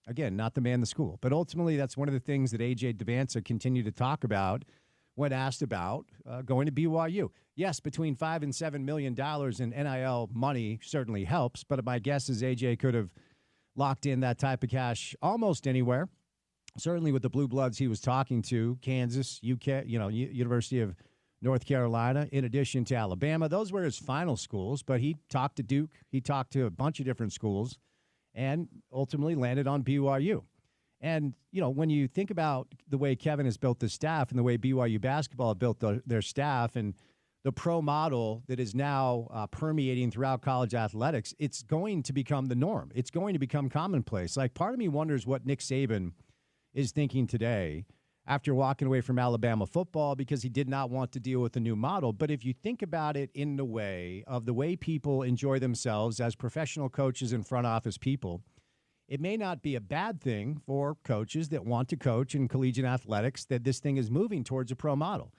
Again, not the man in the school. But ultimately, that's one of the things that A.J. Debance continued to talk about when asked about going to BYU. Yes, between $5 and $7 million in NIL money certainly helps. But my guess is A.J. could have locked in that type of cash almost anywhere. Certainly with the Blue Bloods he was talking to, Kansas, UK, University of North Carolina, in addition to Alabama. Those were his final schools, but he talked to Duke. He talked to a bunch of different schools and ultimately landed on BYU. And, when you think about the way Kevin has built the staff and the way BYU basketball built their staff and the pro model that is now permeating throughout college athletics, it's going to become the norm. It's going to become commonplace. Like, part of me wonders what Nick Saban is thinking today after walking away from Alabama football because he did not want to deal with the new model. But if you think about it in the way of the way people enjoy themselves as professional coaches and front office people, it may not be a bad thing for coaches that want to coach in collegiate athletics that this thing is moving towards a pro model.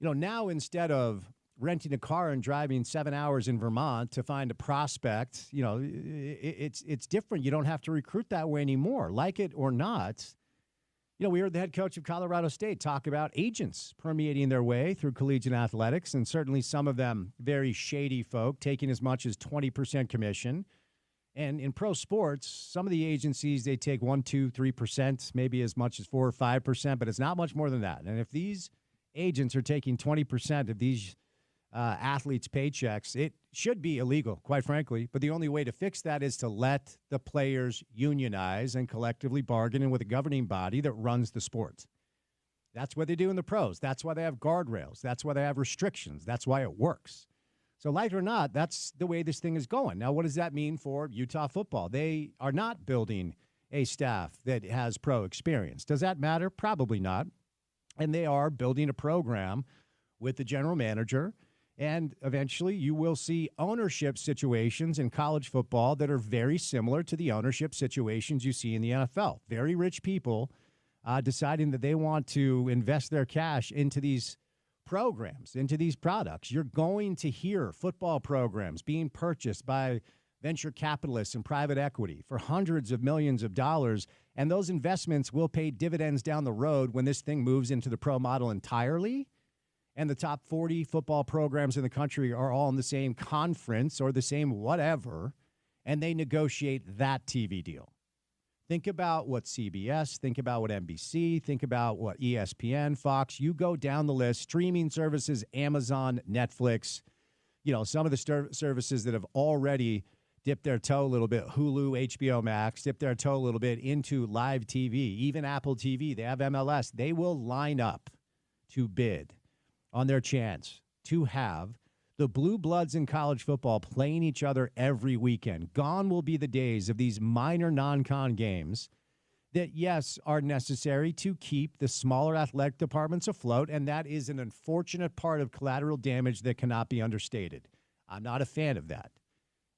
Now instead of renting a car and driving 7 hours in Vermont to find a prospect, it's different. You don't have to recruit that way anymore. Like it or not, we heard the head coach of Colorado State talk about agents permeating their way through collegiate athletics, and certainly some of them very shady folk taking as much as 20% commission. And in pro sports, some of the agencies, they take 1%, 2%, 3%, maybe as much as 4 or 5%, but it's not much more than that. And if these agents are taking 20% of these athletes' paychecks, it should be illegal, quite frankly. But the only way to fix that is to let the players unionize and collectively bargain with a governing body that runs the sport. That's what they do in the pros. That's why they have guardrails. That's why they have restrictions. That's why it works. So like it or not, that's the way this thing is going. Now, what does that mean for Utah football? They are not building a staff that has pro experience. Does that matter? Probably not. And they are building a program with the general manager. And eventually you will see ownership situations in college football that are very similar to the ownership situations you see in the NFL. Very rich people deciding that they want to invest their cash into these programs, into these products. You're going to hear football programs being purchased by venture capitalists and private equity for hundreds of millions of dollars. And those investments will pay dividends down the road when this thing moves into the pro model entirely. And the top 40 football programs in the country are all in the same conference or the same whatever, and they negotiate that TV deal. Think about what CBS, think about what NBC, think about what ESPN, Fox, you go down the list, streaming services, Amazon, Netflix, some of the services that have already dipped their toe a little bit, Hulu, HBO Max, dipped their toe a little bit into live TV, even Apple TV, they have MLS. They will line up to bid on their chance to have the Blue Bloods in college football playing each other every weekend. Gone will be the days of these minor non-con games that, yes, are necessary to keep the smaller athletic departments afloat, and that is an unfortunate part of collateral damage that cannot be understated. I'm not a fan of that.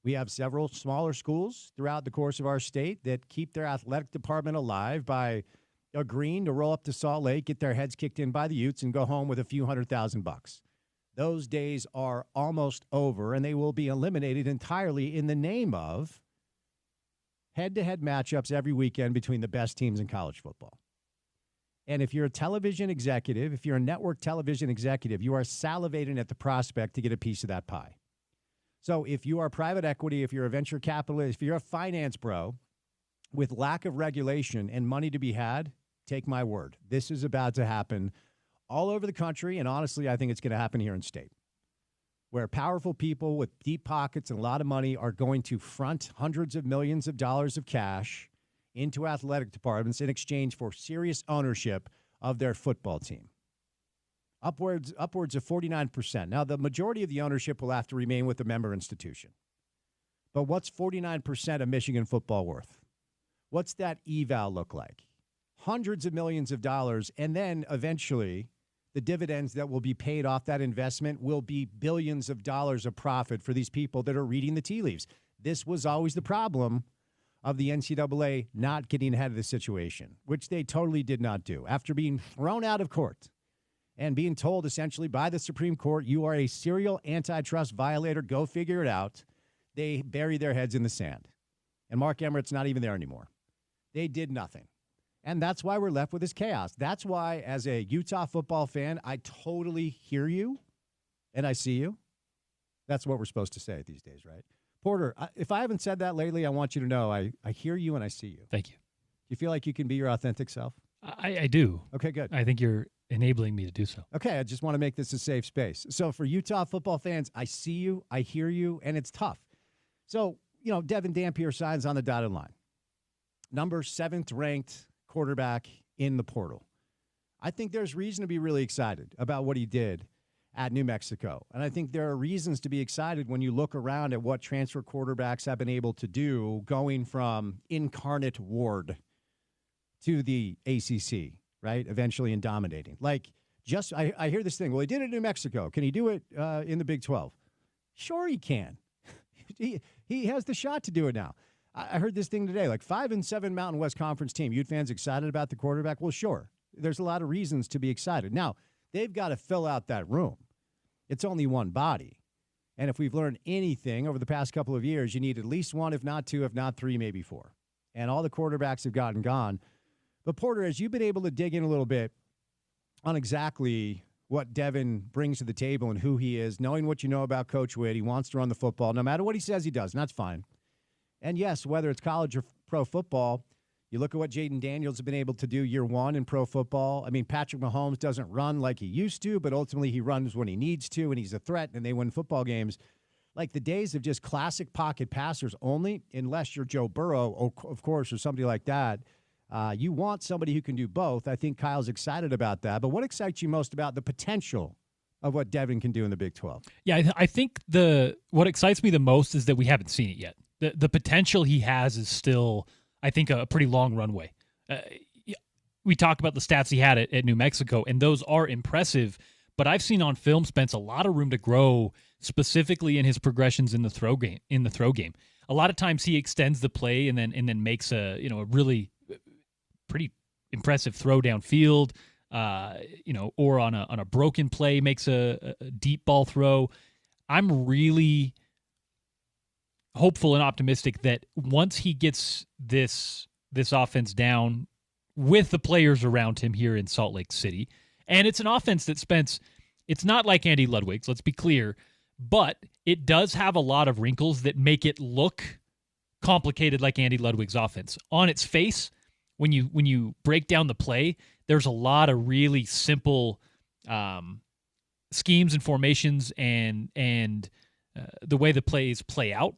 We have several smaller schools throughout the course of our state that keep their athletic department alive by agreeing to roll up to Salt Lake, get their heads kicked in by the Utes, and go home with a few $100,000. Those days are almost over, and they will be eliminated entirely in the name of head-to-head matchups every weekend between the best teams in college football. And if you're a television executive, if you're a network television executive, you are salivating at the prospect to get a piece of that pie. So if you are private equity, if you're a venture capitalist, if you're a finance bro with lack of regulation and money to be had, take my word. This is about to happen all over the country, and honestly, I think it's going to happen here in state, where powerful people with deep pockets and a lot of money are going to front hundreds of millions of dollars of cash into athletic departments in exchange for serious ownership of their football team. Upwards of 49%. Now, the majority of the ownership will have to remain with the member institution. But what's 49% of Michigan football worth? What's that eval look like? Hundreds of millions of dollars, and then eventually the dividends that will be paid off that investment will be billions of dollars of profit for these people that are reading the tea leaves. This was always the problem of the NCAA not getting ahead of the situation, which they totally did not do. After being thrown out of court and being told essentially by the Supreme Court, you are a serial antitrust violator, go figure it out, they bury their heads in the sand. And Mark Emmert's not even there anymore. They did nothing. And that's why we're left with this chaos. That's why, as a Utah football fan, I totally hear you and I see you. That's what we're supposed to say these days, right? Porter, if I haven't said that lately, I want you to know I hear you and I see you. Thank you. You feel like you can be your authentic self? I do. Okay, good. I think you're enabling me to do so. Okay, I just want to make this a safe space. So for Utah football fans, I see you, I hear you, and it's tough. So, Devin Dampier signs on the dotted line. Number 7th ranked quarterback in the portal. I think there's reason to be really excited about what he did at New Mexico. And I think there are reasons to be excited when you look around at what transfer quarterbacks have been able to do going from Incarnate Ward to the ACC, right? Eventually in dominating. Like, I hear this thing, well, he did it in New Mexico. Can he do it in the Big 12? Sure he can. He has the shot to do it now. I heard this thing today, like 5-7 Mountain West Conference team. Ute fans excited about the quarterback? Well, sure. There's a lot of reasons to be excited. Now, they've got to fill out that room. It's only one body. And if we've learned anything over the past couple of years, you need at least one, if not two, if not three, maybe four. And all the quarterbacks have gotten gone. But, Porter, as you've been able to dig in a little bit on exactly what Devin brings to the table and who he is, knowing what you know about Coach Witt, he wants to run the football. No matter what he says he does, and that's fine. And, yes, whether it's college or pro football, you look at what Jaden Daniels has been able to do year one in pro football. I mean, Patrick Mahomes doesn't run like he used to, but ultimately he runs when he needs to, and he's a threat, and they win football games. Like the days of just classic pocket passers only, unless you're Joe Burrow, of course, or somebody like that, you want somebody who can do both. I think Kyle's excited about that. But what excites you most about the potential of what Devin can do in the Big 12? Yeah, I think what excites me the most is that we haven't seen it yet. The potential he has is still, I think, a pretty long runway. We talk about the stats he had at New Mexico, and those are impressive. But I've seen on film, Spence, a lot of room to grow, specifically in his progressions in the throw game. A lot of times he extends the play and then makes a really pretty impressive throw downfield. Or on a broken play makes a deep ball throw. I'm really hopeful and optimistic that once he gets this offense down with the players around him here in Salt Lake City, and it's an offense that Spence, it's not like Andy Ludwig's, let's be clear, but it does have a lot of wrinkles that make it look complicated like Andy Ludwig's offense. On its face, when you break down the play, there's a lot of really simple schemes and formations and the way the plays play out,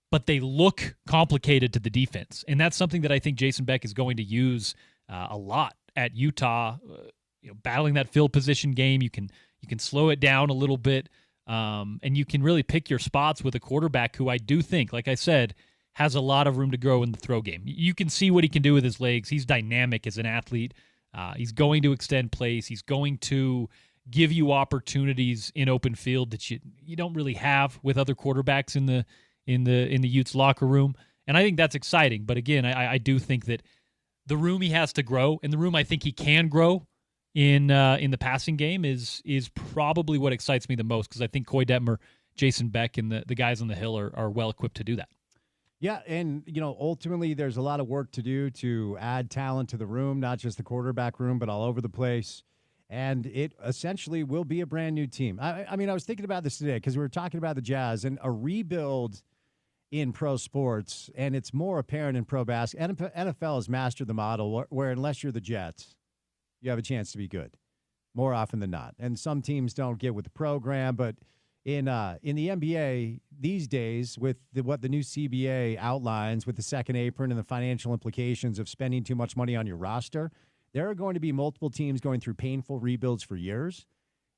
but they look complicated to the defense. And that's something that I think Jason Beck is going to use a lot at Utah, battling that field position game. You can slow it down a little bit, and you can really pick your spots with a quarterback who I do think, like I said, has a lot of room to grow in the throw game. You can see what he can do with his legs. He's dynamic as an athlete. He's going to extend plays. He's going to give you opportunities in open field that you don't really have with other quarterbacks in the Utes locker room. And I think that's exciting. But again, I do think that the room he has to grow, and the room I think he can grow in the passing game is probably what excites me the most, because I think Coy Detmer, Jason Beck, and the guys on the Hill are well equipped to do that. Yeah, and, ultimately there's a lot of work to do to add talent to the room, not just the quarterback room, but all over the place. And it essentially will be a brand new team. I mean, I was thinking about this today because we were talking about the Jazz and a rebuild in pro sports, and it's more apparent in pro basketball. NFL has mastered the model where unless you're the Jets, you have a chance to be good more often than not. And some teams don't get with the program, but in the NBA these days, with what the new CBA outlines with the second apron and the financial implications of spending too much money on your roster, there are going to be multiple teams going through painful rebuilds for years.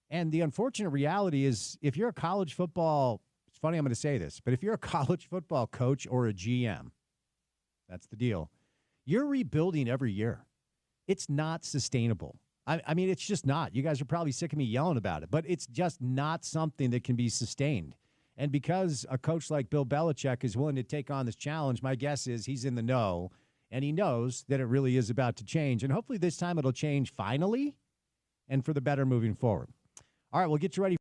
And the unfortunate reality is, if you're a college football, it's funny I'm going to say this, but if you're a college football coach or a GM, that's the deal, you're rebuilding every year. It's not sustainable. I mean, it's just not. You guys are probably sick of me yelling about it, but it's just not something that can be sustained. And because a coach like Bill Belichick is willing to take on this challenge, my guess is he's in the know, and he knows that it really is about to change. And hopefully this time it'll change finally and for the better moving forward. All right, we'll get you ready.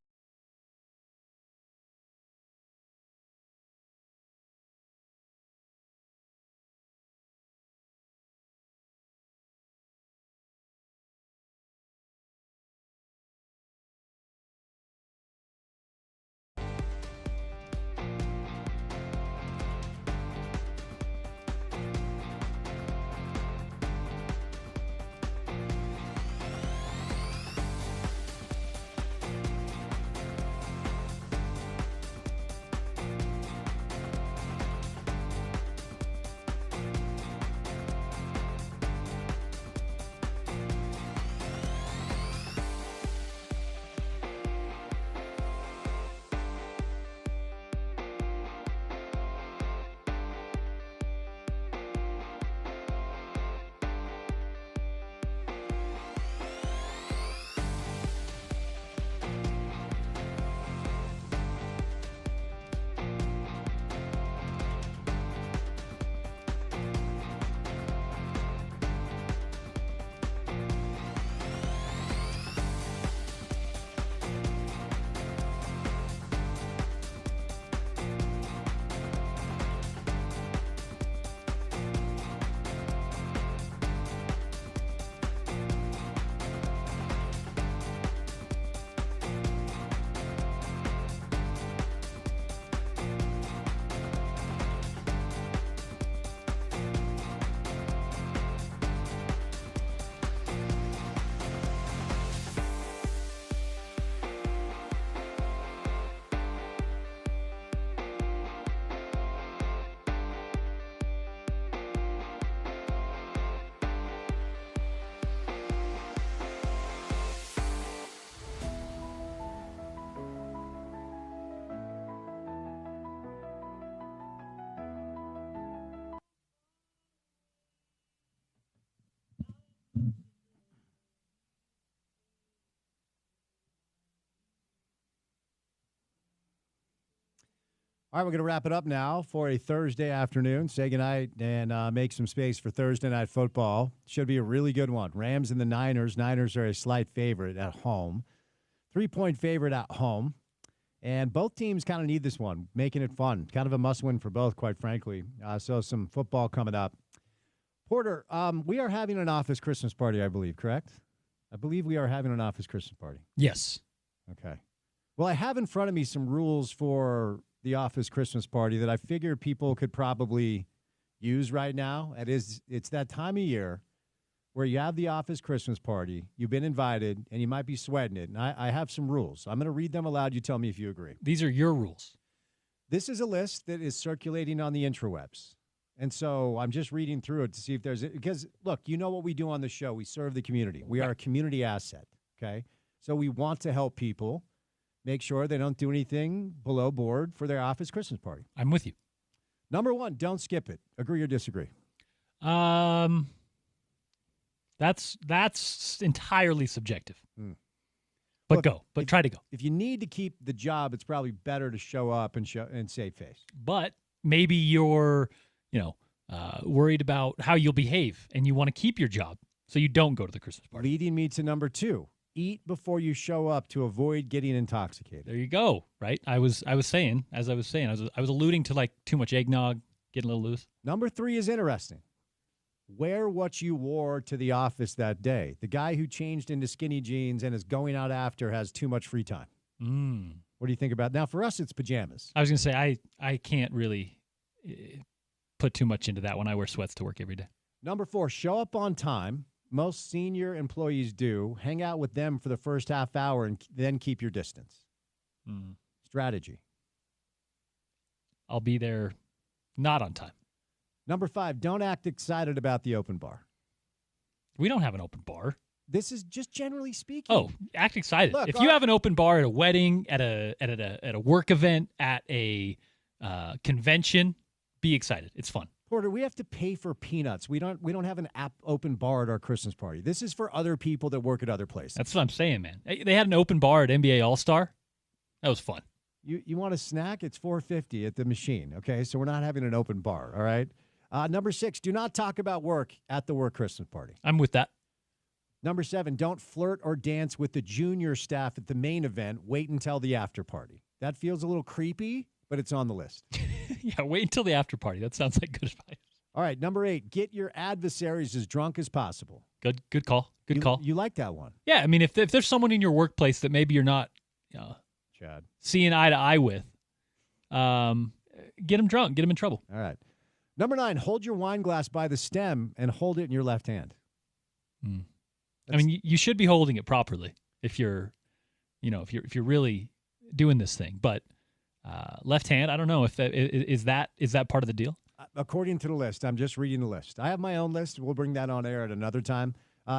All right, we're going to wrap it up now for a Thursday afternoon. Say goodnight and make some space for Thursday night football. Should be a really good one. Rams and the Niners. Niners are a slight favorite at home. 3-point favorite at home. And both teams kind of need this one, making it fun. Kind of a must-win for both, quite frankly. So some football coming up. Porter, we are having an office Christmas party, I believe, correct? I believe we are having an office Christmas party. Yes. Okay. Well, I have in front of me some rules for the office Christmas party that I figure people could probably use right now. It's that time of year where you have the office Christmas party, you've been invited, and you might be sweating it. And I have some rules. I'm going to read them aloud. You tell me if you agree. These are your rules. This is a list that is circulating on the intrawebs. And so I'm just reading through it to see if there's – because, look, you know what we do on the show. We serve the community. We are a community asset, okay? So we want to help people. Make sure they don't do anything below board for their office Christmas party. I'm with you. Number 1, don't skip it. Agree or disagree? That's entirely subjective. But try to go. If you need to keep the job, it's probably better to show up and save face. But maybe you're, worried about how you'll behave and you want to keep your job, so you don't go to the Christmas party. Leading me to number 2. Eat before you show up to avoid getting intoxicated. There you go. Right. I was alluding to like too much eggnog, getting a little loose. Number 3 is interesting. Wear what you wore to the office that day. The guy who changed into skinny jeans and is going out after has too much free time. What do you think about now? For us, it's pajamas. I was going to say I can't really put too much into that when I wear sweats to work every day. Number 4, show up on time. Most senior employees do. Hang out with them for the first half hour and then keep your distance. Strategy. I'll be there not on time. Number 5, don't act excited about the open bar. We don't have an open bar. This is just generally speaking. Oh, act excited. Look, if you have an open bar at a wedding, at a work event, at a convention, be excited. It's fun. Porter, we have to pay for peanuts. We don't have an open bar at our Christmas party. This is for other people that work at other places. That's what I'm saying, man. They had an open bar at NBA All-Star. That was fun. You want a snack? It's $4.50 at the machine. Okay, so we're not having an open bar. All right. Number 6, do not talk about work at the work Christmas party. I'm with that. Number 7, don't flirt or dance with the junior staff at the main event. Wait until the after party. That feels a little creepy, but it's on the list. Yeah, wait until the after party. That sounds like good advice. All right, number 8, get your adversaries as drunk as possible. Good call. Good call. You like that one? Yeah, I mean, if there's someone in your workplace that maybe you're not Chad, seeing eye to eye with, get them drunk, get them in trouble. All right. Number 9, hold your wine glass by the stem and hold it in your left hand. I mean, you should be holding it properly if you're really doing this thing. But left hand, I don't know if is that part of the deal. According to the list, I'm just reading the list. I have my own list. We'll bring that on air at another time.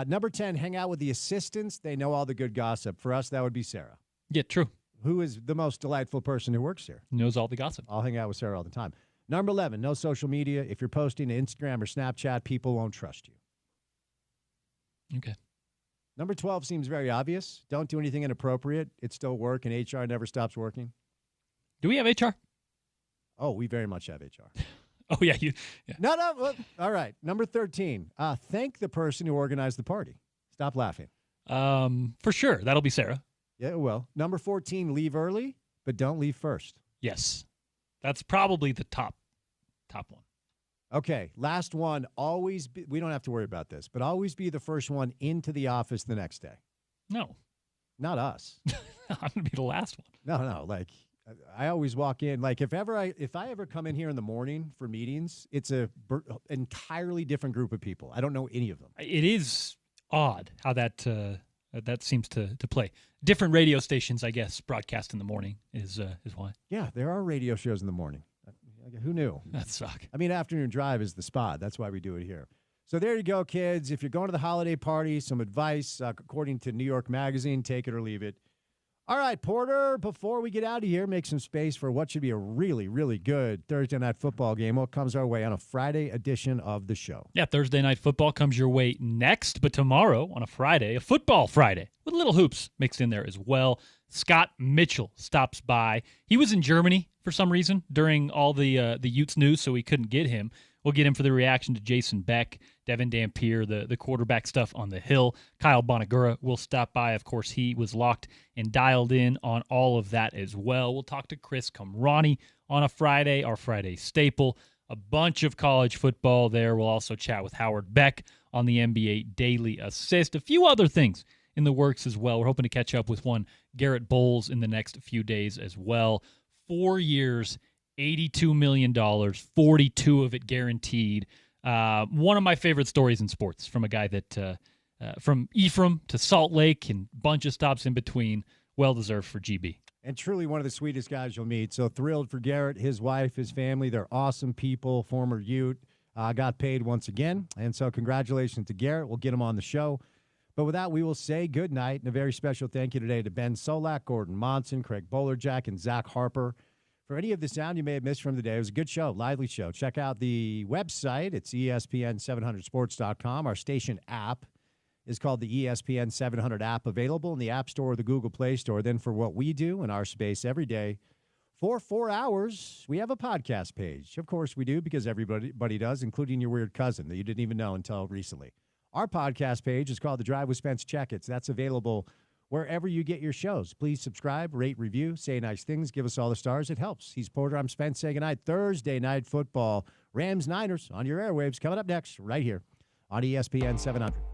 Number 10, hang out with the assistants. They know all the good gossip. For us, that would be Sarah. Yeah, true. Who is the most delightful person who works here? Knows all the gossip. I'll hang out with Sarah all the time. Number 11, no social media. If you're posting to Instagram or Snapchat, people won't trust you. Okay. Number 12 seems very obvious. Don't do anything inappropriate. It's still work, and HR never stops working. Do we have HR? Oh, we very much have HR. Oh, yeah. No. All right. Number 13, thank the person who organized the party. Stop laughing. For sure. That'll be Sarah. Yeah, it will. Number 14, leave early, but don't leave first. Yes. That's probably the top one. Okay, last one. Always be, we don't have to worry about this, but always be the first one into the office the next day. No. Not us. I'm going to be the last one. No. Like, I always walk in. Like, if I ever come in here in the morning for meetings, it's a entirely different group of people. I don't know any of them. It is odd how that seems to play. Different radio stations, I guess, broadcast in the morning is why. Yeah, there are radio shows in the morning. Who knew? That suck. I mean, afternoon drive is the spot. That's why we do it here. So there you go, kids. If you're going to the holiday party, some advice, according to New York Magazine, take it or leave it. All right, Porter, before we get out of here, make some space for what should be a really, really good Thursday night football game. What comes our way on a Friday edition of the show? Yeah, Thursday night football comes your way next, but tomorrow on a Friday, a football Friday with little hoops mixed in there as well. Scott Mitchell stops by. He was in Germany for some reason during all the Utes news, so we couldn't get him. We'll get him for the reaction to Jason Beck, Devin Dampier, the quarterback stuff on the Hill. Kyle Bonagura will stop by. Of course, he was locked and dialed in on all of that as well. We'll talk to Chris Kamrani on a Friday, our Friday staple. A bunch of college football there. We'll also chat with Howard Beck on the NBA Daily Assist. A few other things in the works as well. We're hoping to catch up with one Garrett Bowles in the next few days as well. 4 years, $82 million, 42 of it guaranteed. One of my favorite stories in sports from a guy that from Ephraim to Salt Lake and a bunch of stops in between. Well-deserved for GB. And truly one of the sweetest guys you'll meet. So thrilled for Garrett, his wife, his family. They're awesome people, former Ute. Got paid once again. And so congratulations to Garrett. We'll get him on the show. But with that, we will say good night and a very special thank you today to Ben Solak, Gordon Monson, Craig Bolerjack, and Zach Harper for any of the sound you may have missed from the day. It was a good show, lively show. Check out the website. It's ESPN700sports.com. Our station app is called the ESPN 700 app, available in the App Store or the Google Play Store. Then for what we do in our space every day, for 4 hours, we have a podcast page. Of course we do, because everybody does, including your weird cousin that you didn't even know until recently. Our podcast page is called The Drive with Spence Checketts. That's available wherever you get your shows. Please subscribe, rate, review, say nice things, give us all the stars. It helps. He's Porter. I'm Spence. Say goodnight. Thursday night football, Rams-Niners on your airwaves. Coming up next right here on ESPN 700.